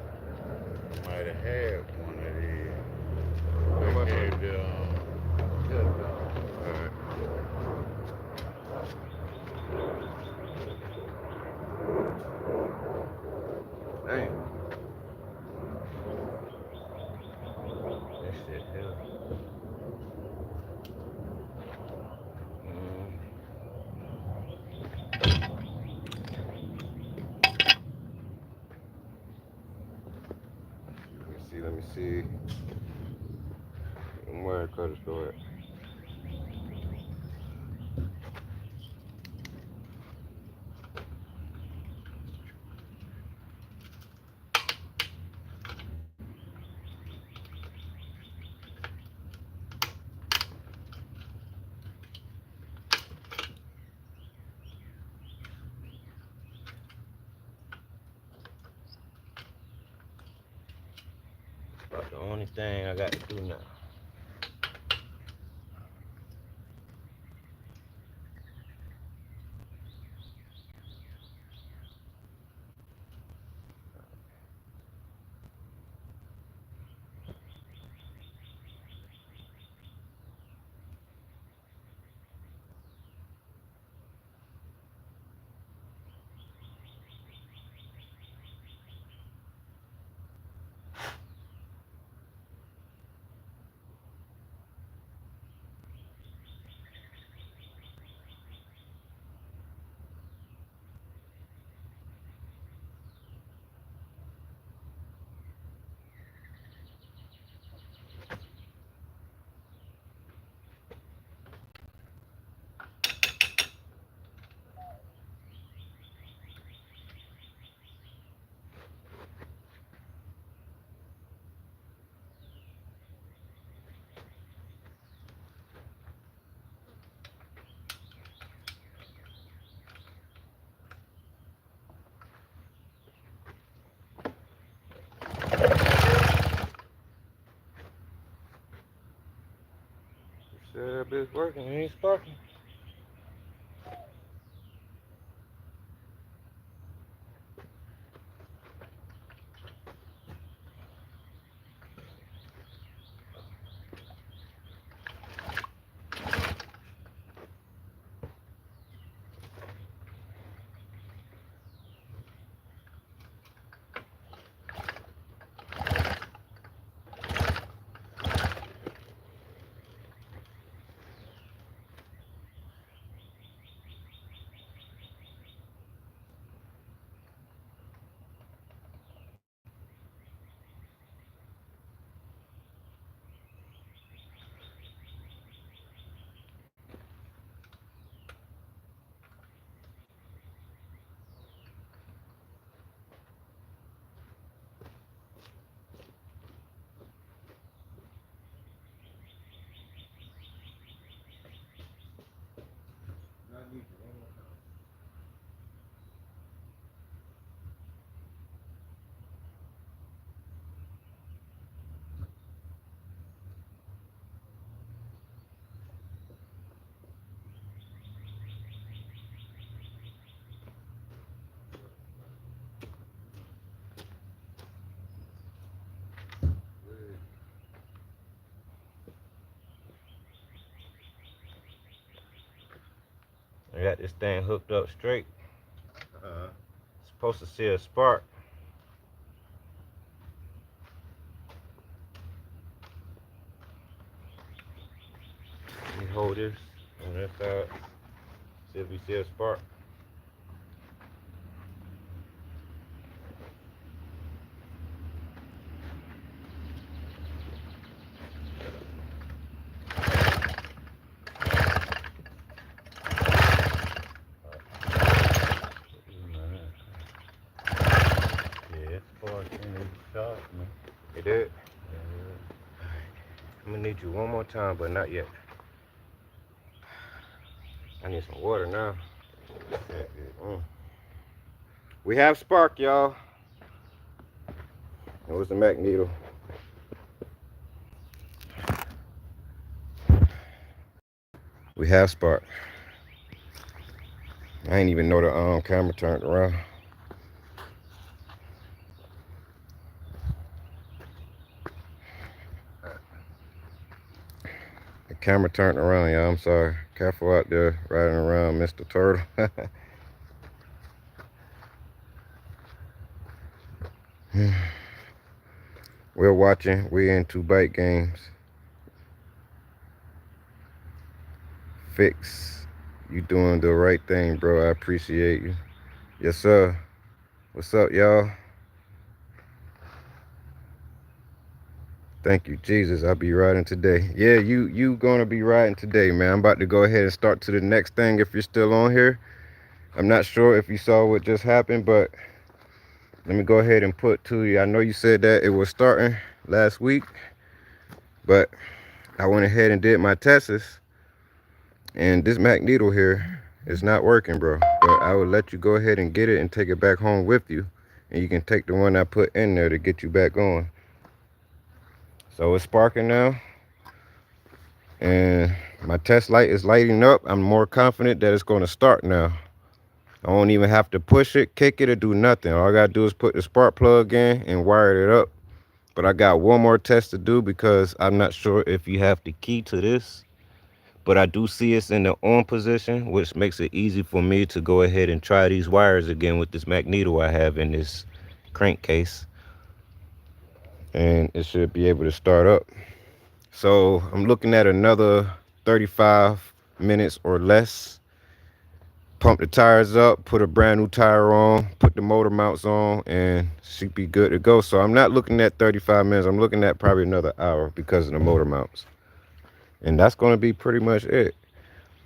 I might have had one of these. How They much was gave it? the $10. Alright. Dang. That shit hell. Mm, let me see. Where cutters go at? About the only thing I got to do now. that bitch working. It ain't sparking. I got this thing hooked up straight. Supposed to see a spark. Let me hold this on this side. See if we see a spark. Yeah, it's sparking. It's shot, man. It did? I'm gonna need you one more time, but not yet. I need some water now. We have spark, y'all. It was the Magneto. We have spark. I ain't even know the camera turned around. The camera turned around, y'all. I'm sorry. Careful out there riding around, Mr. Turtle. We're watching. We're into bike games. Fix. You doing the right thing, bro. I appreciate you. Yes, sir. What's up, y'all? Thank you, Jesus. I'll be riding today. Yeah, you gonna be riding today, man. I'm about to go ahead and start to the next thing if you're still on here. I'm not sure if you saw what just happened, but let me go ahead and put to you. I know you said that it was starting last week, but I went ahead and did my tests, and this Magneto here is not working, bro. But I would let you go ahead and get it and take it back home with you, and you can take the one I put in there to get you back on. So it's sparking now, and my test light is lighting up. I'm more confident that it's going to start now. I don't even have to push it, kick it, or do nothing. All I got to do is put the spark plug in and wire it up. But I got one more test to do because I'm not sure if you have the key to this. But I do see it's in the on position, which makes it easy for me to go ahead and try these wires again with this Magneto I have in this crankcase. And it should be able to start up. So I'm looking at another 35 minutes or less. Pump the tires up, put a brand new tire on, put the motor mounts on, and should be good to go. So I'm not looking at 35 minutes. I'm looking at probably another hour because of the motor mounts. And that's going to be pretty much it.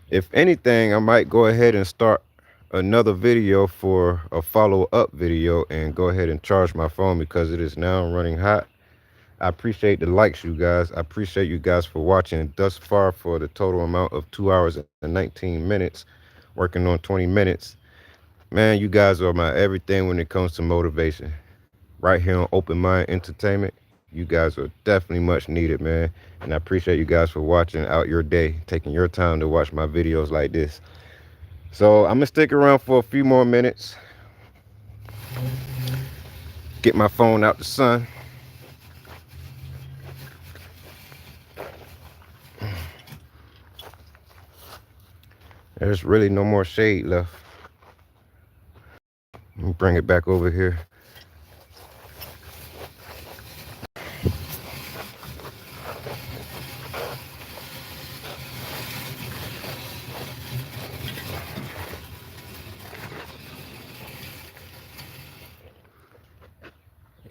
If anything, I might go ahead and start another video for a follow-up video and go ahead and charge my phone because it is now running hot. I appreciate the likes, you guys. I appreciate you guys for watching thus far for the total amount of 2 hours and 19 minutes, working on 20 minutes. Man, you guys are my everything when it comes to motivation. Right here on Open Mind Entertainment. You guys are definitely much needed, man. And I appreciate you guys for watching out your day, taking your time to watch my videos like this. So I'm gonna stick around for a few more minutes, get my phone out the sun. There's really no more shade left. Let me bring it back over here.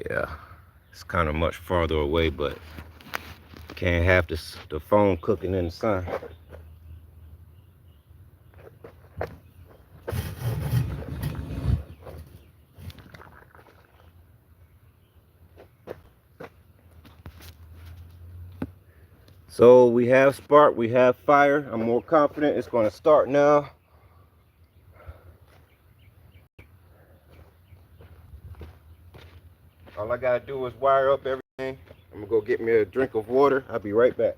Yeah, it's kind of much farther away, but can't have the phone cooking in the sun. So we have spark, we have fire. I'm more confident it's going to start now. All I gotta do is wire up everything. I'm gonna go get me a drink of water. I'll be right back.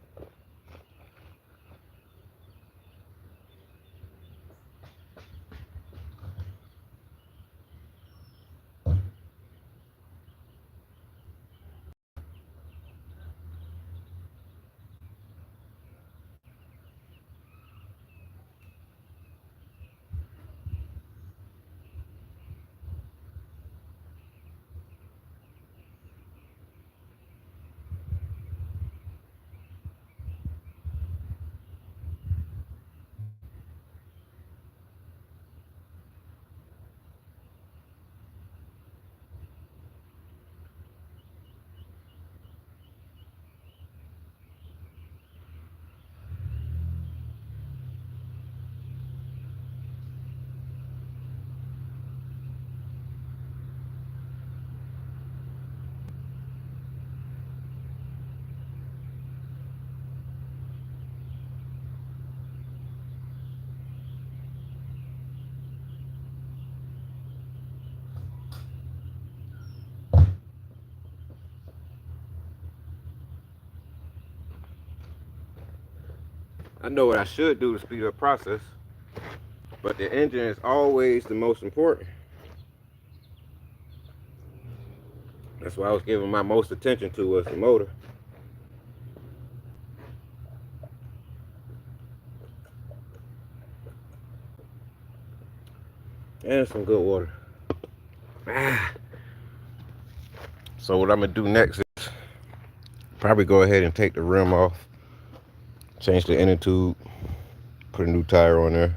I know what I should do to speed up process, but the engine is always the most important. That's why I was giving my most attention to was the motor. And some good water. So what I'm gonna do next is probably go ahead and take the rim off, change the inner tube, put a new tire on there.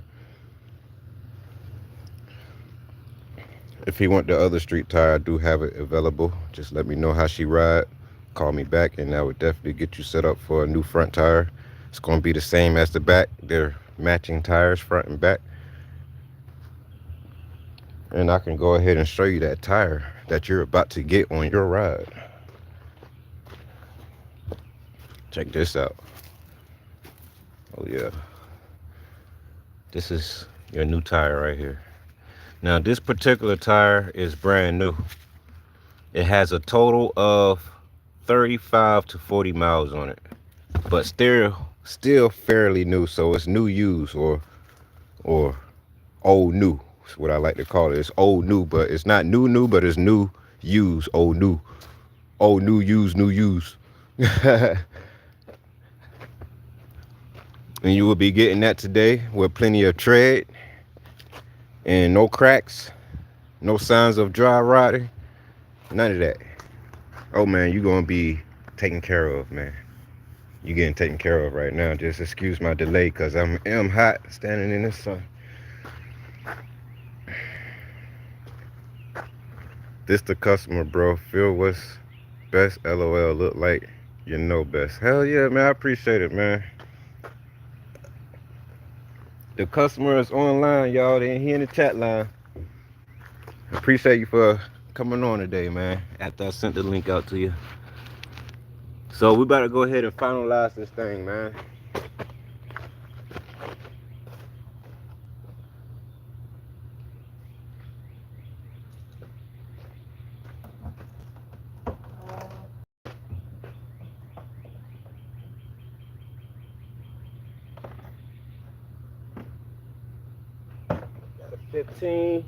If he want the other street tire, I do have it available. Just let me know how she ride. Call me back and I would definitely get you set up for a new front tire. It's gonna be the same as the back. They're matching tires, front and back. And I can go ahead and show you that tire that you're about to get on your ride. Check this out. Oh yeah. This is your new tire right here. Now this particular tire is brand new. It has a total of 35 to 40 miles on it, but still fairly new. So it's new used or old new. That's what I like to call it. It's old new, but it's not new, but it's new used, old new. Old new used, new used. And you will be getting that today with plenty of tread and no cracks, no signs of dry rotting, none of that. Oh man, you're gonna be taken care of, man. You getting taken care of right now. Just excuse my delay because I'm hot standing in the sun. This the customer, bro. Feel what's best. LOL. Look like you know best. Hell yeah, man. I appreciate it, man. The customer is online, y'all. They ain't here in the chat line. Appreciate you for coming on today, man. After I sent the link out to you. So we better go ahead and finalize this thing, man. 15.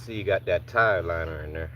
See, you got that tire liner in there.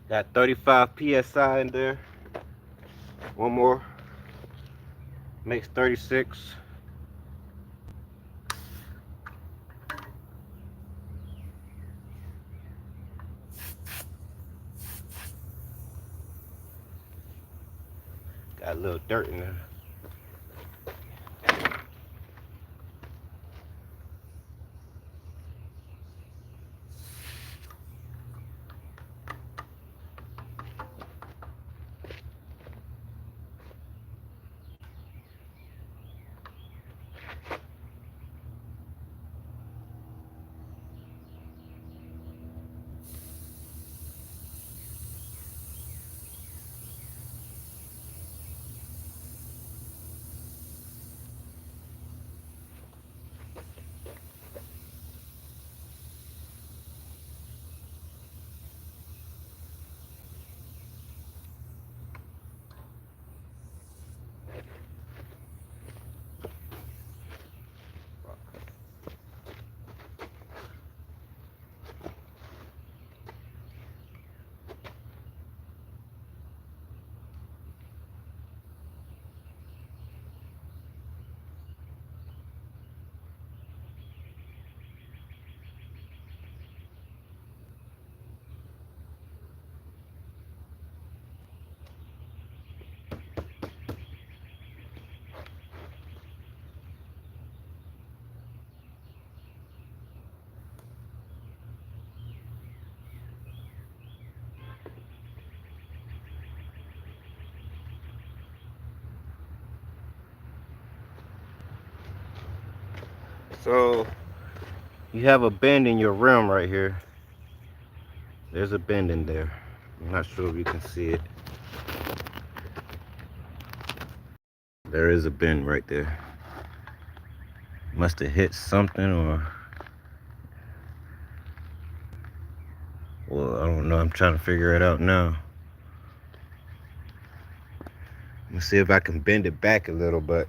Got 35 psi in there. One more makes 36. Got a little dirt in there. So you have a bend in your rim right here. There's a bend in there. I'm not sure if you can see it. There is a bend right there. Must have hit something, or well, I don't know. I'm trying to figure it out now. Let me see if I can bend it back a little, but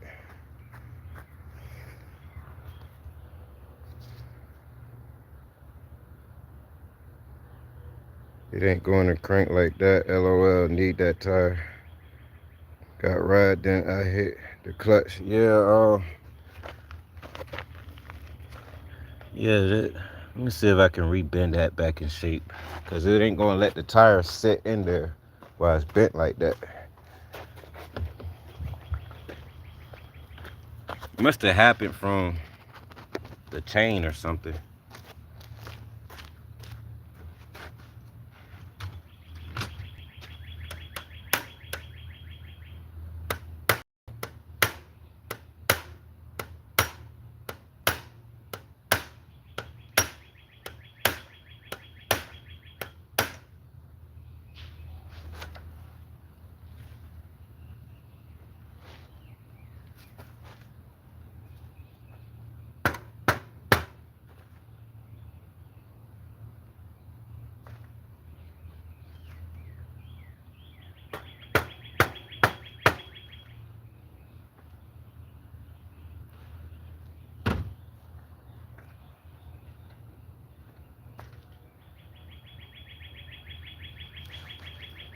it ain't going to crank like that. LOL, need that tire. Got ride, then I hit the clutch. Let me see if I can rebend that back in shape, because it ain't gonna let the tire sit in there while it's bent like that. Must have happened from the chain or something.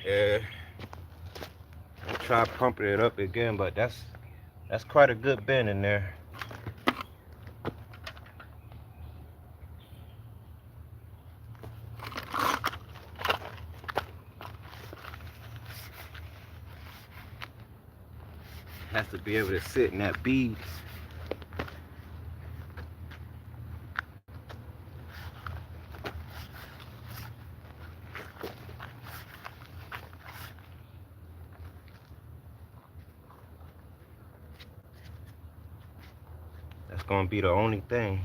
Yeah, I'll try pumping it up again, but that's quite a good bend in there. Has to be able to sit in that bead. gonna be the only thing.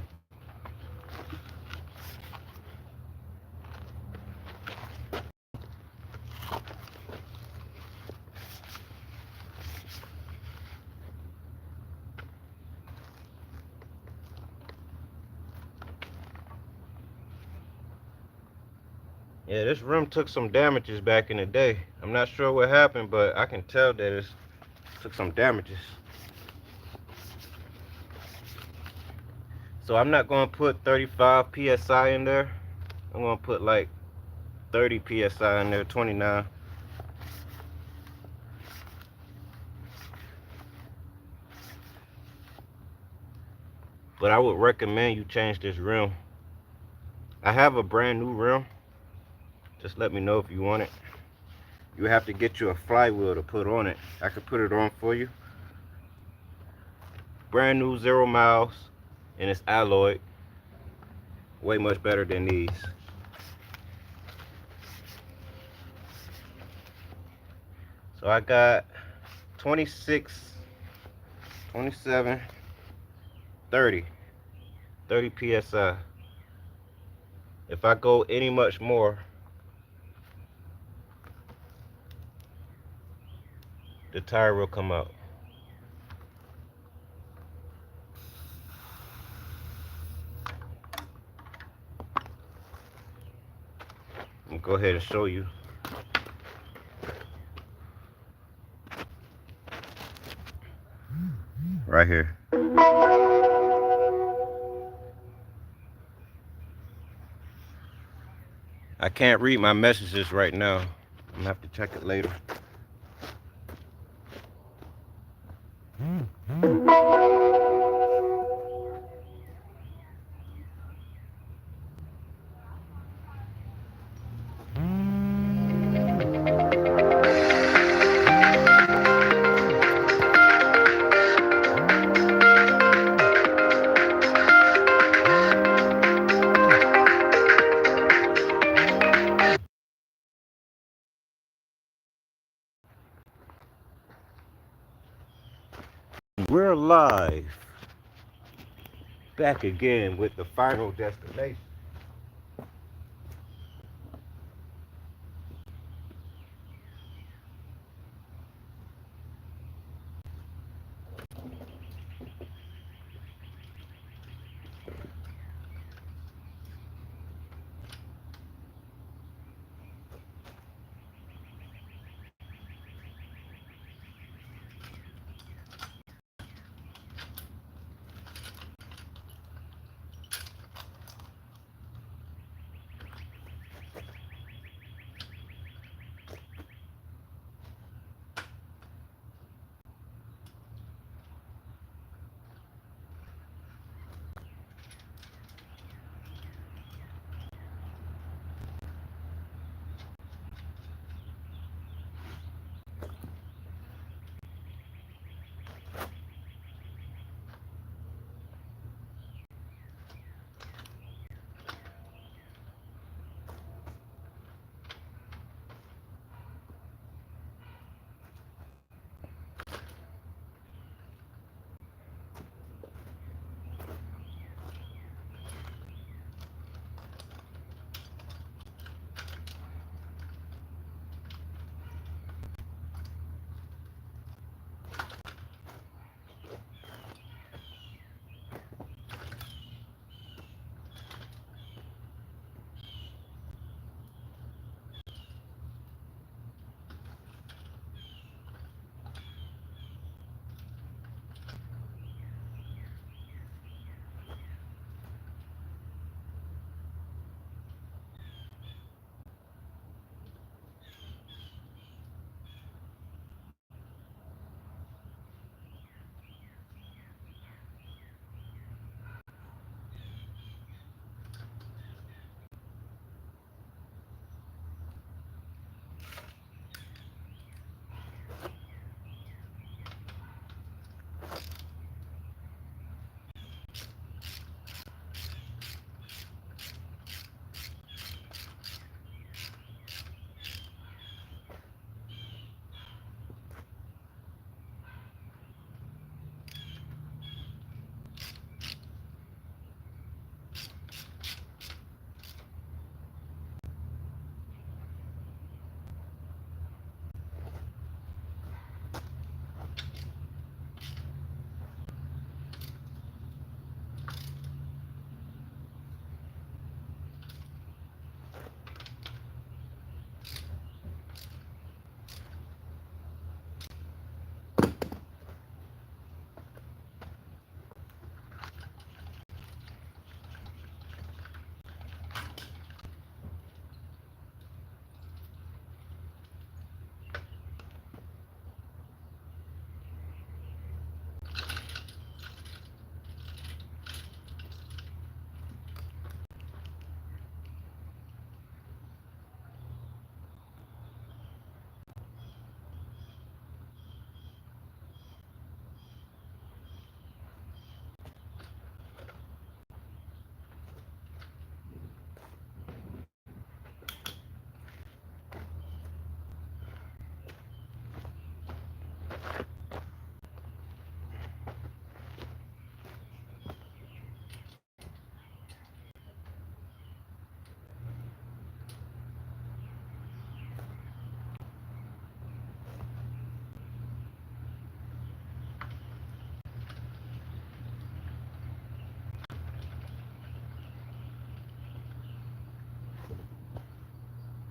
Yeah, this rim took some damages back in the day. I'm not sure what happened, but I can tell that it took some damages. So I'm not gonna put 35 psi in there. I'm gonna put like 30 psi in there, 29. But I would recommend you change this rim. I have a brand new rim. Just let me know if you want it. You have to get you a flywheel to put on it. I could put it on for you. Brand new, 0 miles, and it's alloyed. Way much better than these. So I got 26, 27, 30. 30 psi. If I go any much more, the tire will come out. I'll go ahead and show you. Right here. I can't read my messages right now. I'm gonna have to check it later. We're live. Back again with the final destination.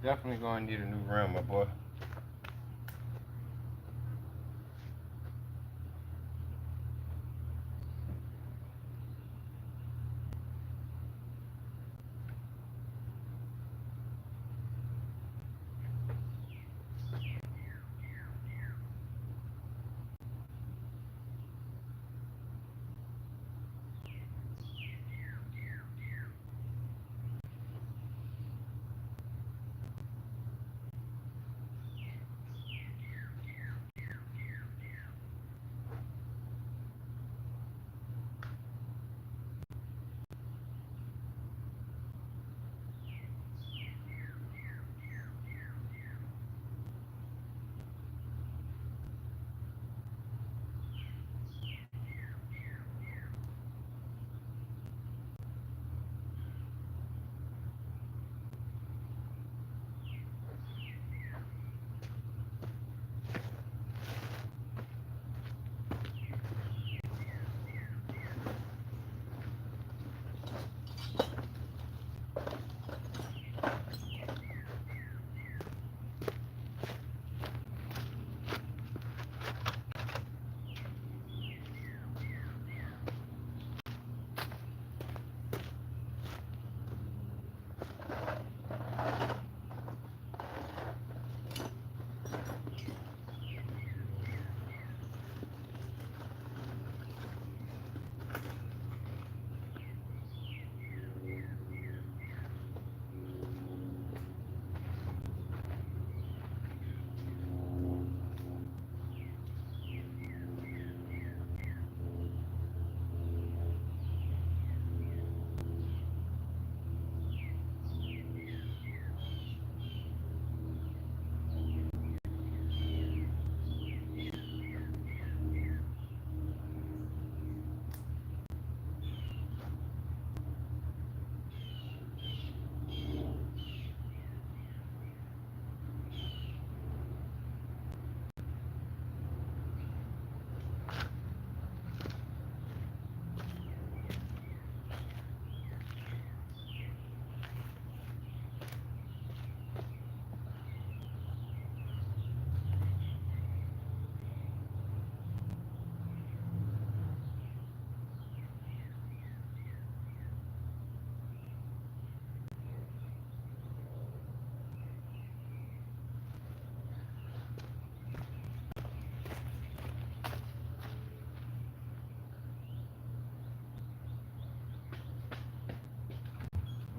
Definitely gonna need a new rim, my boy.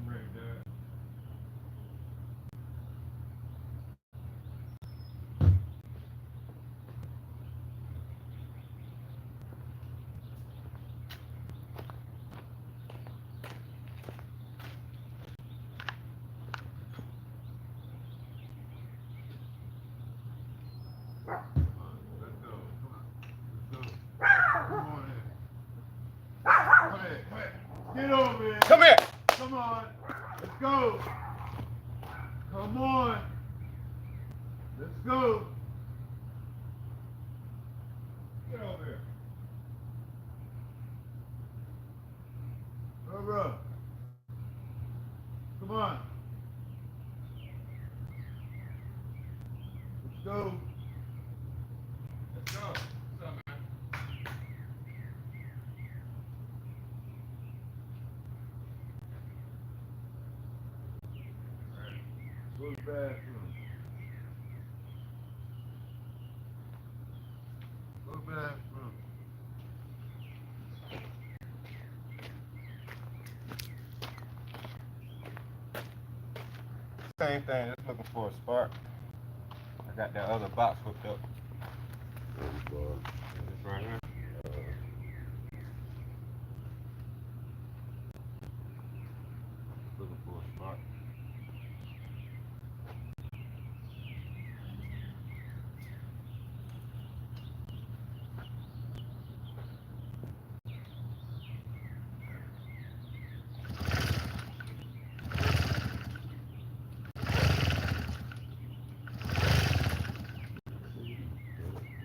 I'm ready, Dad. Let's go. Come on. Let's go. Come on in. Come here. Come here. Get over here. Come here. Come on. Let's go. Come on. Let's go. Get over here. Bro. Come on. Let's go. Let's go. What's up, man? All right. Go to the bathroom. Go to the bathroom. Same thing, just looking for a spark. I got that other box hooked up. This right here. Looking for a spark.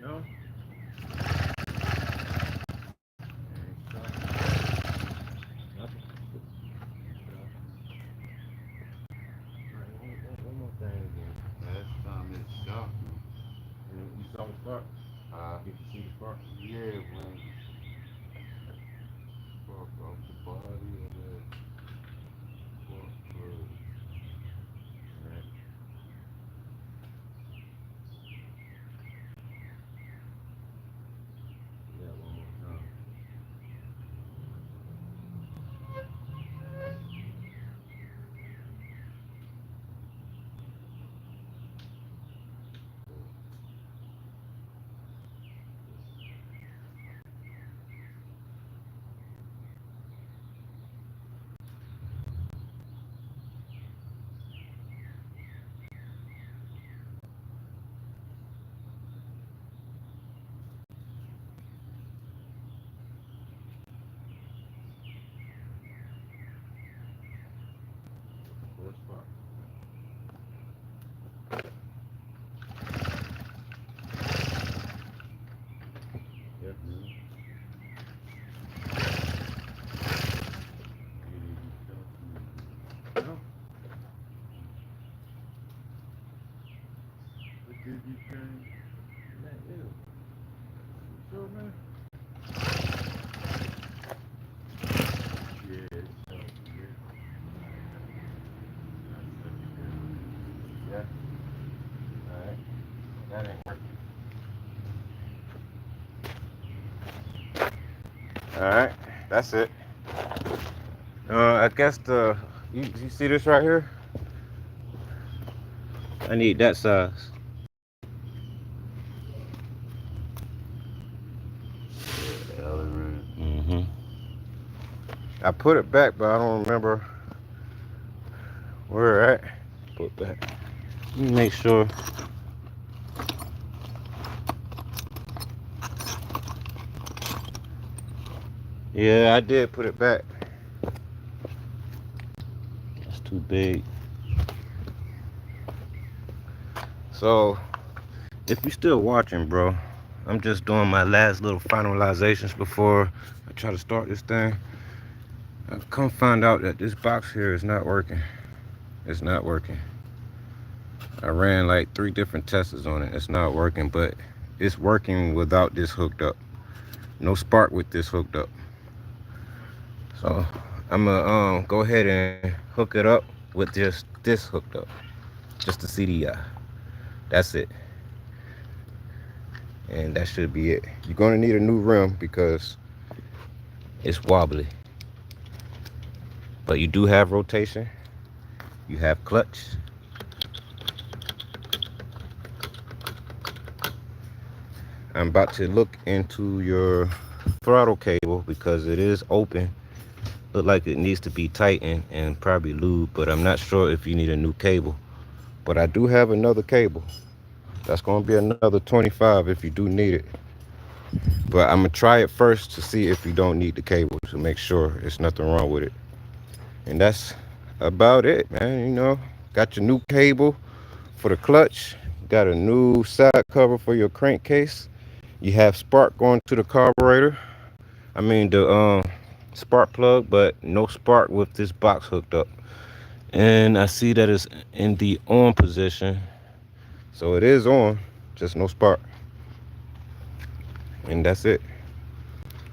No? spark. You can see the spark. Yeah, when spark off the body of that spark plug. Right. Yeah, one more time. Four spark. Yep. No, what did you change? Man, ew. Sure, man. Yeah, it's up here. Yeah. Alright. That ain't working. Alright. That's it. I guess you see this right here? I need that size. The element. Mm-hmm. I put it back, but I don't remember where at. Put back. Let me make sure. Yeah, I did put it back. That's too big. So, if you're still watching, bro, I'm just doing my last little finalizations before I try to start this thing. I've come find out that this box here is not working. It's not working. I ran like 3 different tests on it. It's not working, but it's working without this hooked up. No spark with this hooked up. So I'm gonna go ahead and hook it up with just this hooked up, just the CDI. That's it, and that should be it. You're gonna need a new rim because it's wobbly, but you do have rotation. You have clutch. I'm about to look into your throttle cable because it is open. Look like it needs to be tightened and probably lube, but I'm not sure if you need a new cable. But I do have another cable. That's going to be another 25 if you do need it. But I'm going to try it first to see if you don't need the cable to make sure there's nothing wrong with it. And that's about it, man. You know, got your new cable for the clutch. Got a new side cover for your crankcase. You have spark going to the carburetor. I mean the spark plug, but no spark with this box hooked up. And I see that it's in the on position. So it is on, just no spark. And that's it.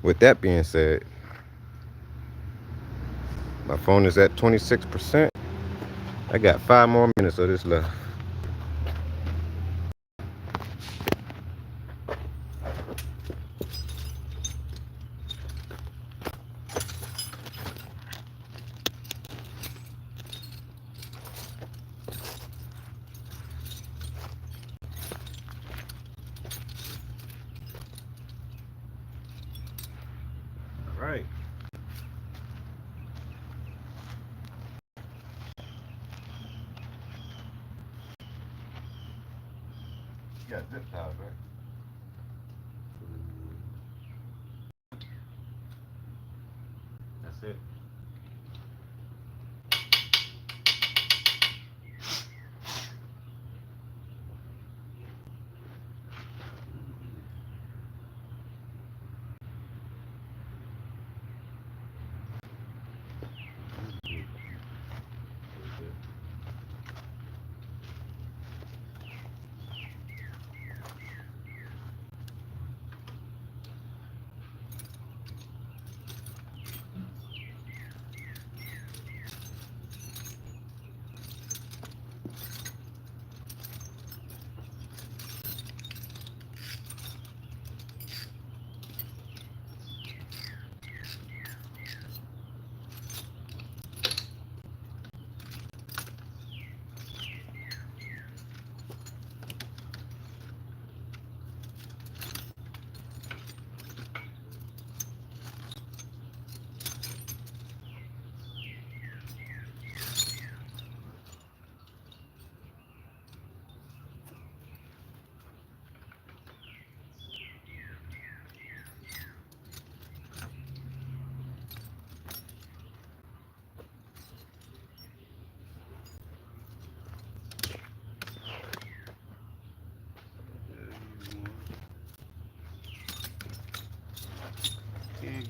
With that being said, my phone is at 26%. I got 5 more minutes of this left. All right. You got zip ties, right? That's it.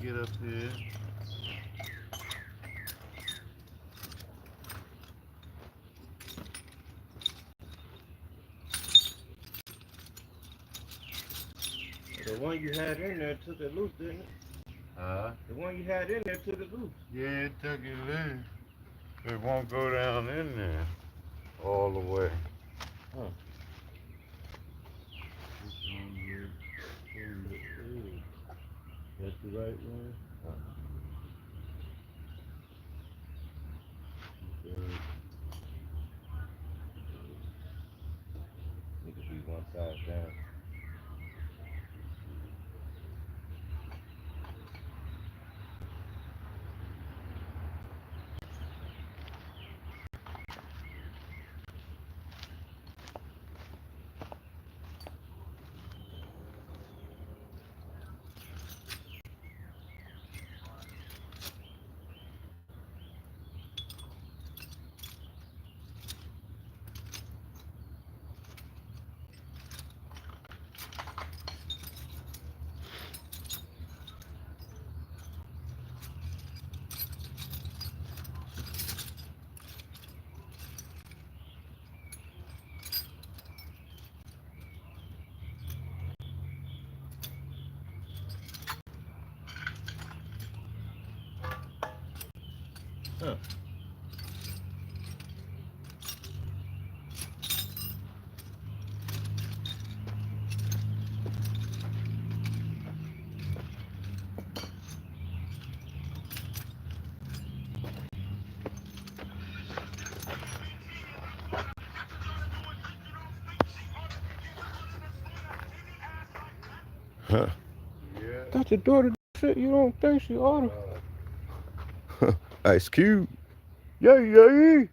get up here. The one you had in there took it loose, didn't it? The one you had in there took it loose. Yeah, it took it loose. It won't go down in there all the way. Huh. That's the right one? Need to be one side down. Huh. Huh. Yeah. That's your daughter shit. You don't think she ought to? Ice Cube. Yeah, yeah.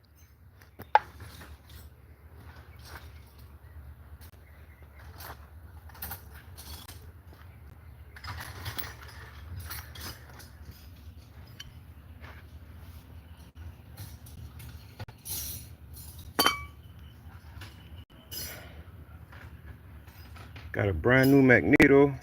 Got a brand new Magneto.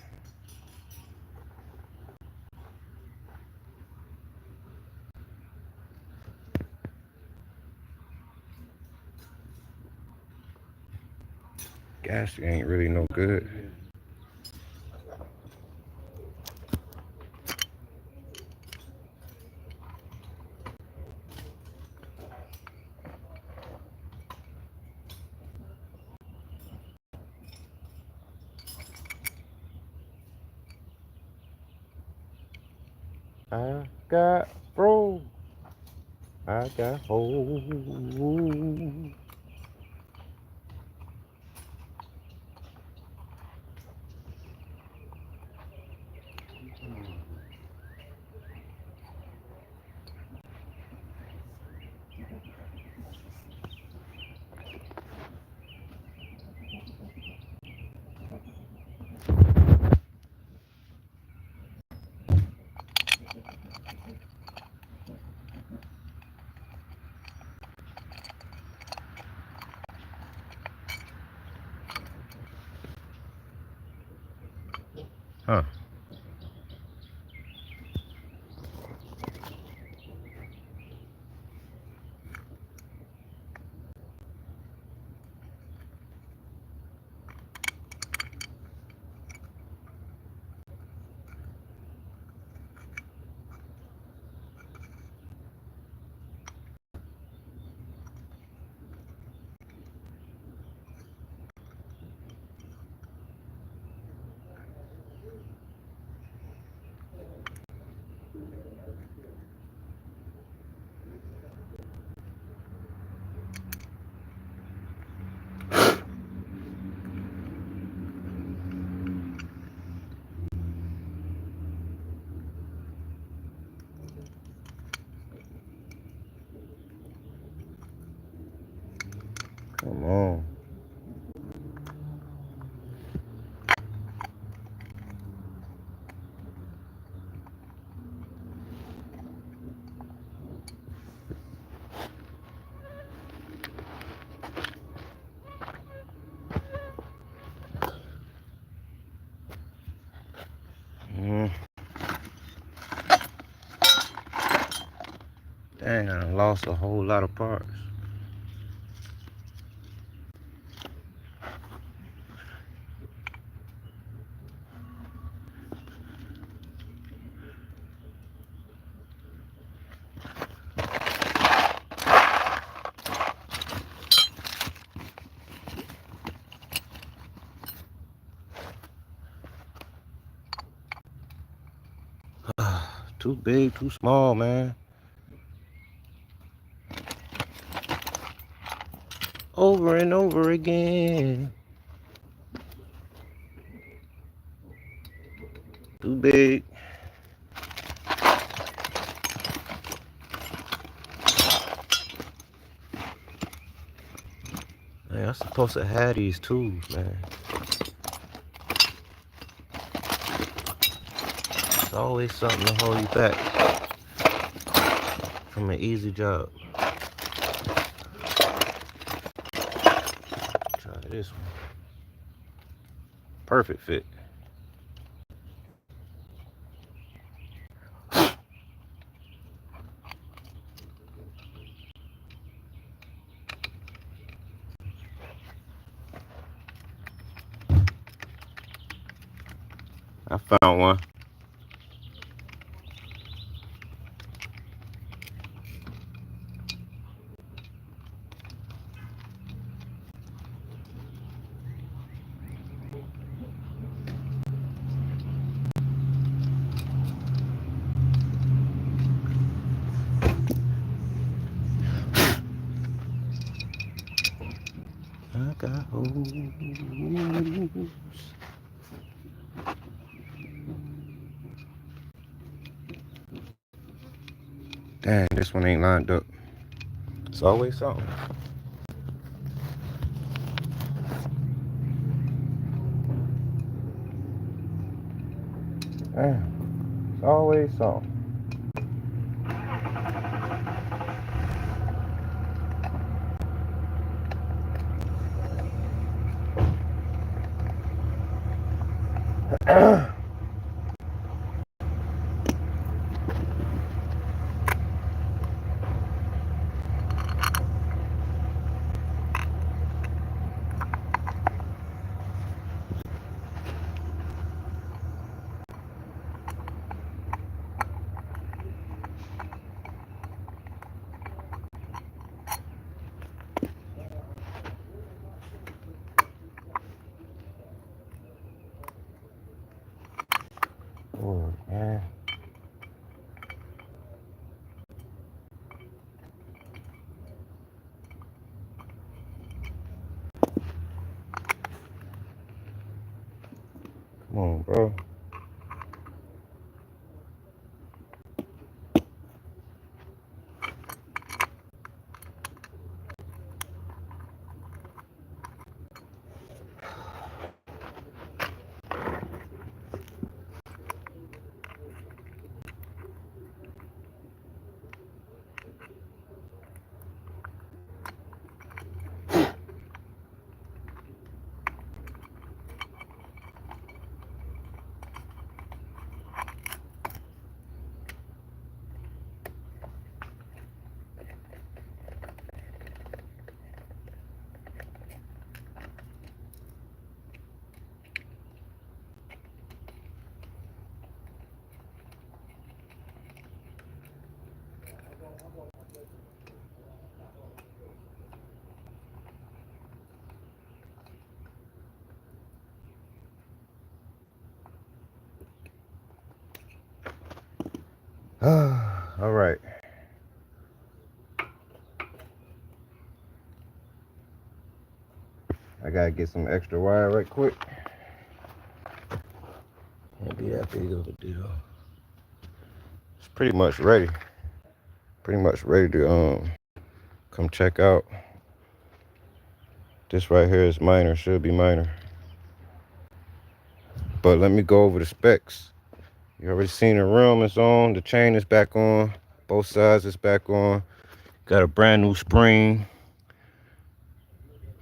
Gas ain't really no good. I got bro. I got hoes. Huh. Come on. Mm. Dang, I lost a whole lot of parts. Too big, too small, man. Over and over again. Too big. Man, I'm supposed to have these tools, man. It's always something to hold you back from an easy job. Try this one. Perfect fit. I found one. I got holes. Dang, this one ain't lined up. It's always something. Damn, it's always something. Oh, man. Come on, bro. All right. I gotta get some extra wire right quick. Can't be that big of a deal. It's pretty much ready. Pretty much ready to come check out. This right here is minor, should be minor. But let me go over the specs. You already seen the rim is on, the chain is back on, both sides is back on. Got a brand new spring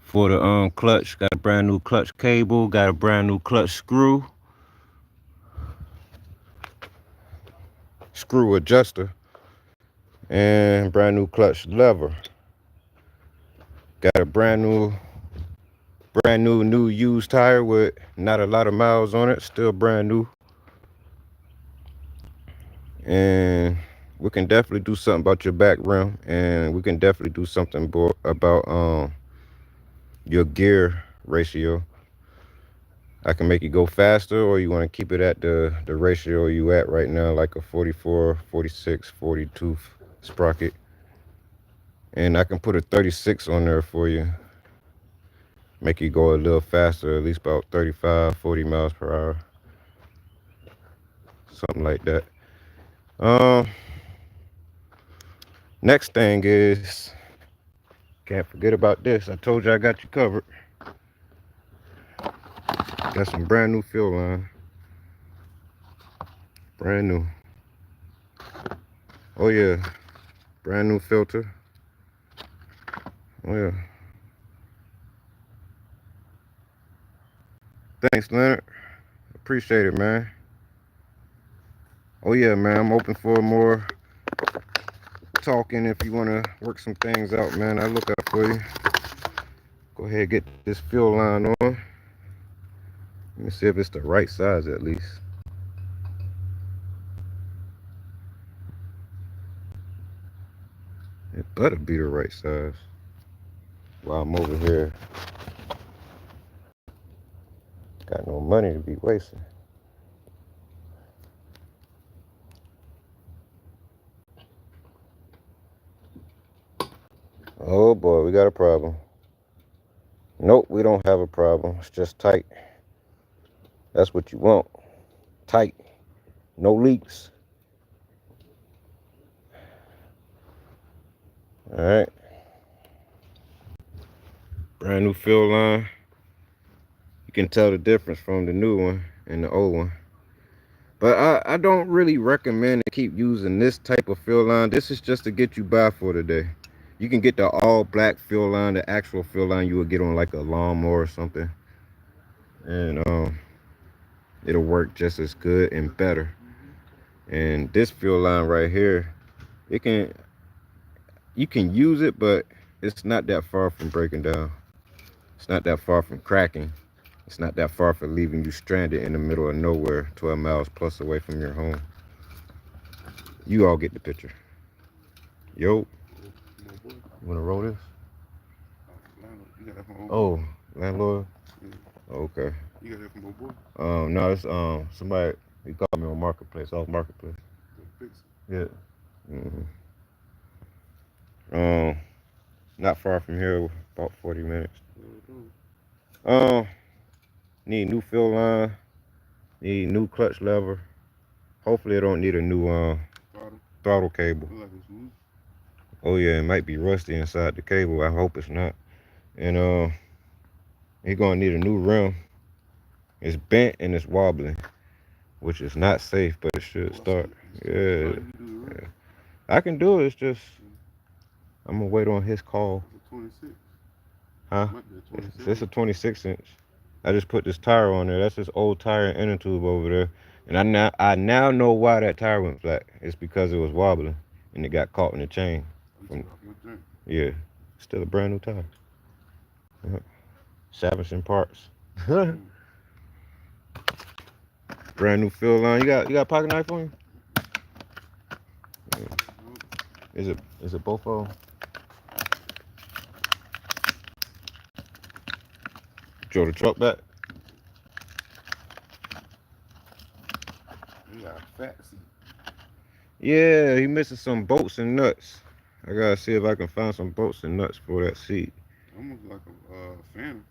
for the clutch. Got a brand new clutch cable. Got a brand new clutch screw adjuster. and brand new clutch lever. Got a brand new used tire with not a lot of miles on it, still brand new. And we can definitely do something about your back rim, and we can definitely do something about your gear ratio. I can make it go faster, or you want to keep it at the ratio you at right now, like a 44, 46, 42 sprocket. And I can put a 36 on there for you. Make it go a little faster, at least about 35, 40 miles per hour. Something like that. Um, Next thing is, can't forget about this. I told you I got you covered. Got some brand new fuel line. Brand new. Oh yeah. Brand new filter. Oh yeah. Thanks, Leonard. Appreciate it, man. Oh yeah, man. I'm open for more talking if you want to work some things out, man. I look out for you. Go ahead and get this fuel line on. Let me see if it's the right size at least. It better be the right size. While I'm over here, got no money to be wasting. Oh boy, we got a problem. Nope, we don't have a problem. It's just tight. That's what you want. Tight. No leaks. Alright. Brand new fuel line. You can tell the difference from the new one and the old one. But I don't really recommend to keep using this type of fuel line. This is just to get you by for today. You can get the all black fuel line, the actual fuel line you would get on like a lawnmower or something. And it'll work just as good and better. And this fuel line right here, you can use it, but it's not that far from breaking down. It's not that far from cracking. It's not that far from leaving you stranded in the middle of nowhere, 12 miles plus away from your home. You all get the picture. Yo, you wanna roll this? Oh, landlord. Oh, okay. You got that from old boy? No, it's somebody he called me on Marketplace, off Marketplace. Yeah. Not far from here, about 40 minutes. Need new fuel line, need new clutch lever. Hopefully, I don't need a new throttle cable. Oh yeah, it might be rusty inside the cable. I hope it's not. And you're gonna need a new rim. It's bent and it's wobbling, which is not safe, but it should start. Yeah. I can do it. It's just I'm gonna wait on his call. 26. Huh? It's a 26-inch. I just put this tire on there. That's this old tire and inner tube over there. And I now know why that tire went flat. It's because it was wobbling and it got caught in the chain. Yeah. Still a brand new tire. Savaging parts. Brand new fuel line. You got a pocket knife on you? Yeah. Is it both of them? Drove the truck back. You got a fat seat. Yeah, he missing some bolts and nuts. I gotta see if I can find some bolts and nuts for that seat. Almost like a fan.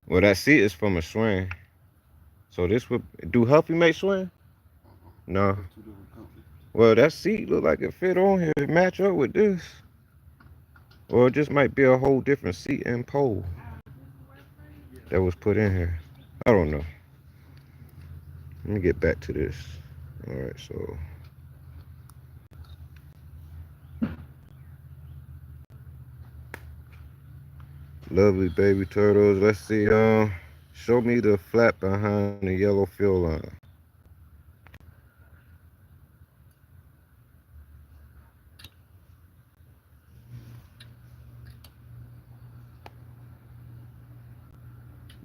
Well, that seat is from a swing. So this would do Huffy make swing? No. Well, that seat look like it fit on here. It match up with this. Or it just might be a whole different seat and pole that was put in here. I don't know. Let me get back to this. All right, so lovely baby turtles. Let's see. Show me the flap behind the yellow fuel line.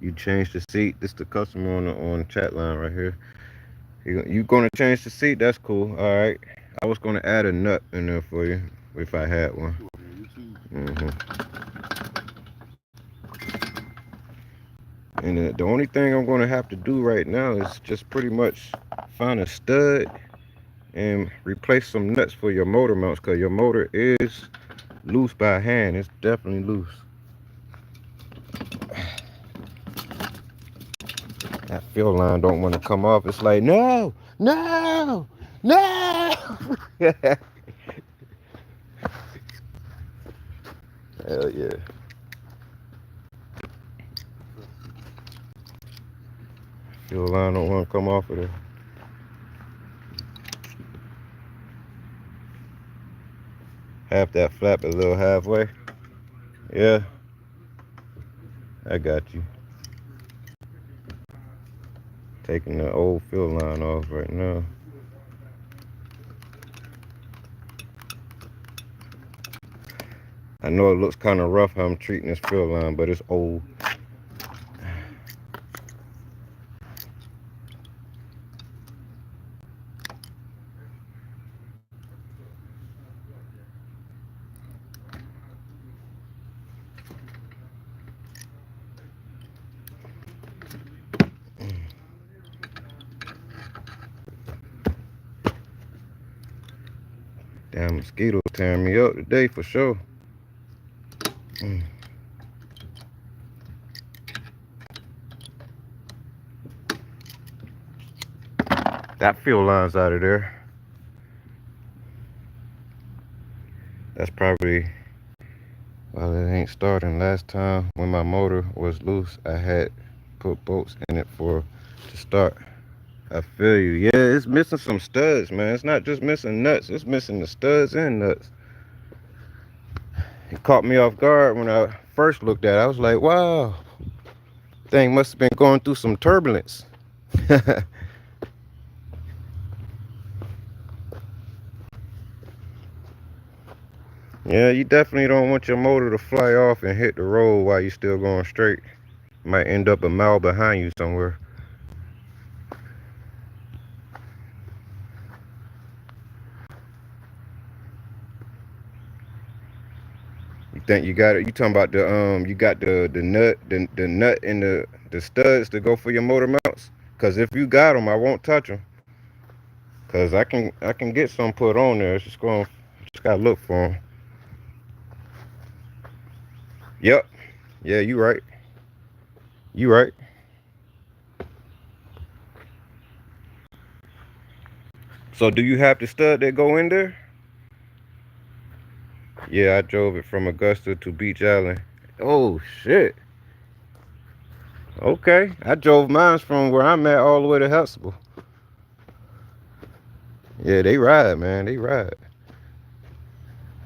You change the seat. This the customer on the chat line right here. You gonna change the seat? That's cool. All right. I was gonna add a nut in there for you if I had one. And the only thing I'm gonna have to do right now is just pretty much find a stud and replace some nuts for your motor mounts, because your motor is loose by hand. It's definitely loose. That fill line don't want to come off. It's like, no, no, no. Hell yeah. Fill line don't want to come off of there. Half that flap a little halfway. Yeah, I got you. Taking the old fill line off right now. I know it looks kind of rough how I'm treating this fill line, but it's old. Damn, mosquito tearing me up today for sure. That fuel line's out of there. That's probably, well, it ain't starting. Last time when my motor was loose, I had put bolts in it to start. I feel you. Yeah, it's missing some studs, man. It's not just missing nuts. It's missing the studs and nuts. It caught me off guard when I first looked at it. I was like, wow, thing must have been going through some turbulence. Yeah, you definitely don't want your motor to fly off and hit the road while you're still going straight. Might end up a mile behind you somewhere. You think you got it? You talking about you got the nut and the studs to go for your motor mounts? Cause if you got them, I won't touch them. Cause I can get some put on there. It's just gotta look for them. Yep. Yeah, you right. You right. So do you have the stud that go in there? Yeah, I drove it from Augusta to Beach Island. Oh shit. Okay. I drove mine from where I'm at all the way to Huxtable. Yeah, they ride, man. They ride.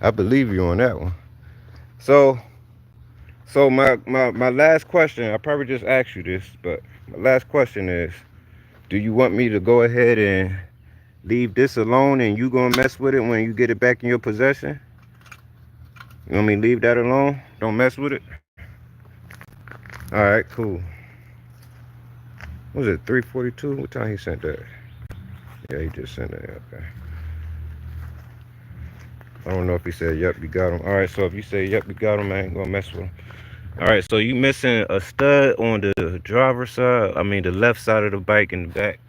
I believe you on that one. So my last question, I probably just asked you this, but my last question is, do you want me to go ahead and leave this alone and you gonna mess with it when you get it back in your possession? You want me to leave that alone? Don't mess with it? Alright, cool. What was it, 3:42? What time he sent that? Yeah, he just sent that, okay. I don't know if he said, yep, you got him. Alright, so if you say, yep, you got him, I ain't gonna mess with him. Alright, so you missing a stud on the driver's side, I mean the left side of the bike in the back.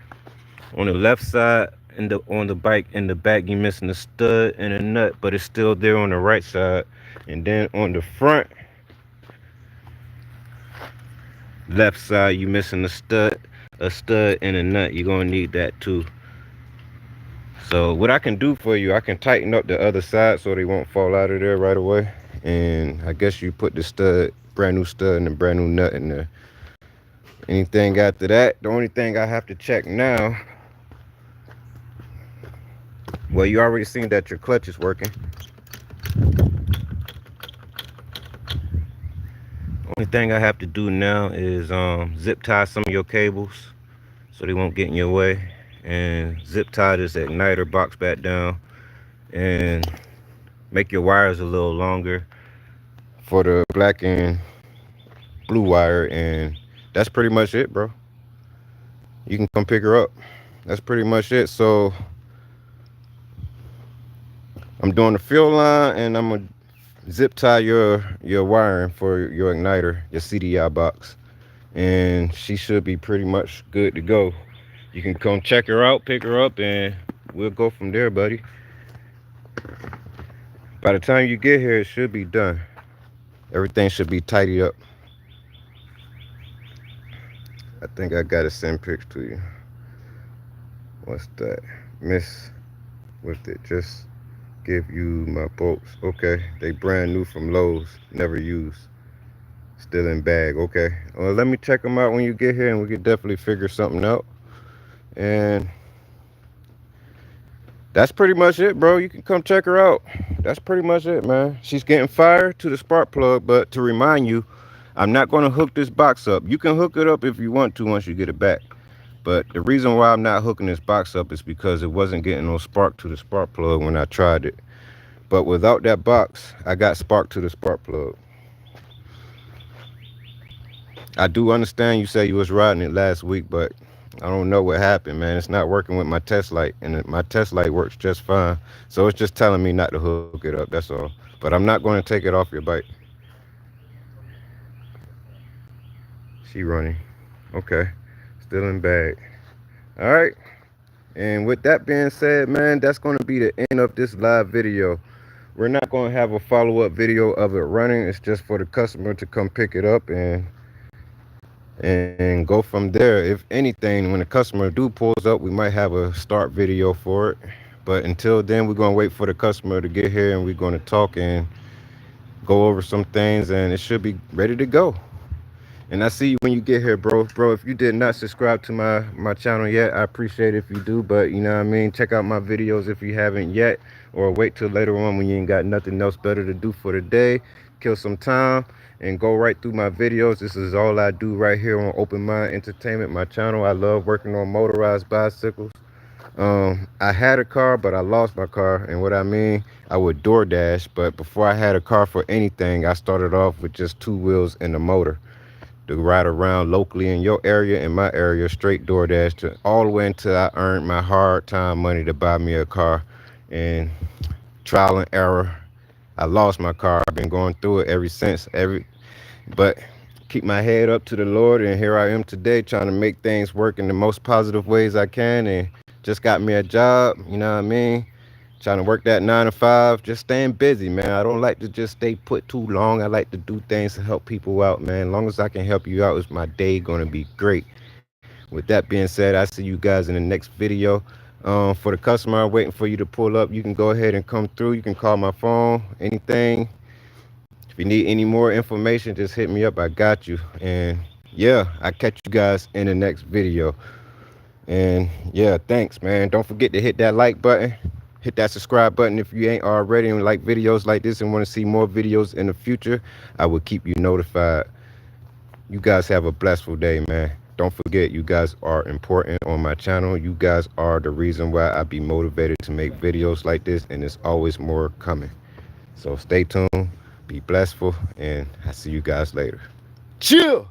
On the left side on the bike in the back, you missing a stud and a nut, but it's still there on the right side. And then on the front left side, you missing a stud and a nut. You're gonna need that too. So what I can do for you, I can tighten up the other side so they won't fall out of there right away. And I guess you put the brand new stud and the brand new nut in there. Anything after that, the only thing I have to check now, well, you already seen that your clutch is working. Only thing I have to do now is zip tie some of your cables so they won't get in your way, and zip tie this igniter box back down and make your wires a little longer for the black and blue wire and that's pretty much it, bro. You can come pick her up. That's pretty much it. So I'm doing the fill line, and I'm gonna zip tie your wiring for your igniter, your CDI box, and she should be pretty much good to go. You can come check her out, pick her up, and we'll go from there, buddy. By the time you get here, it should be done. Everything should be tidied up. I think I gotta send pics to you. What's that? Miss with it. Just give you my bolts. Okay. They brand new from Lowe's. Never used. Still in bag. Okay. Well, let me check them out when you get here, and we can definitely figure something out. And that's pretty much it, bro. You can come check her out. That's pretty much it, man. She's getting fire to the spark plug, but to remind you, I'm not going to hook this box up. You can hook it up if you want to once you get it back. But the reason why I'm not hooking this box up is because it wasn't getting no spark to the spark plug when I tried it. But without that box, I got spark to the spark plug. I do understand you say you was riding it last week, but I don't know what happened, man. It's not working with my test light, and my test light works just fine. So it's just telling me not to hook it up, that's all. But I'm not going to take it off your bike. She running. Okay. Still in bag. All right. And with that being said, man, that's going to be the end of this live video. We're not going to have a follow-up video of it running. It's just for the customer to come pick it up and go from there. If anything, when the customer pulls up, we might have a start video for it. But until then, we're going to wait for the customer to get here, and we're going to talk and go over some things, and it should be ready to go. And I see you when you get here, bro. If you did not subscribe to my channel yet, I appreciate it if you do. But you know what I mean, check out my videos if you haven't yet, or wait till later on when you ain't got nothing else better to do for the day. Kill some time and go right through my videos. This is all I do right here on Open Mind Entertainment, my channel. I love working on motorized bicycles. I had a car, but I lost my car. And what I mean, I would DoorDash, but before I had a car for anything, I started off with just 2 wheels and a motor to ride around locally in your area, in my area, straight DoorDash to all the way until I earned my hard time money to buy me a car. And trial and error, I lost my car. I've been going through it ever since. But keep my head up to the Lord, and here I am today trying to make things work in the most positive ways I can. And just got me a job, you know what I mean? Trying to work that 9 to 5, just staying busy, man. I don't like to just stay put too long. I like to do things to help people out, man. As long as I can help you out, is my day going to be great. With that being said, I see you guys in the next video. For the customer waiting for you to pull up, you can go ahead and come through. You can call my phone, anything. If you need any more information, just hit me up. I got you. And yeah, I catch you guys in the next video. And yeah, thanks, man. Don't forget to hit that like button. Hit that subscribe button if you ain't already, and like videos like this and want to see more videos in the future. I will keep you notified. You guys have a blessful day, man. Don't forget, you guys are important on my channel. You guys are the reason why I be motivated to make videos like this, and there's always more coming. So stay tuned, be blessful, and I see you guys later. Chill.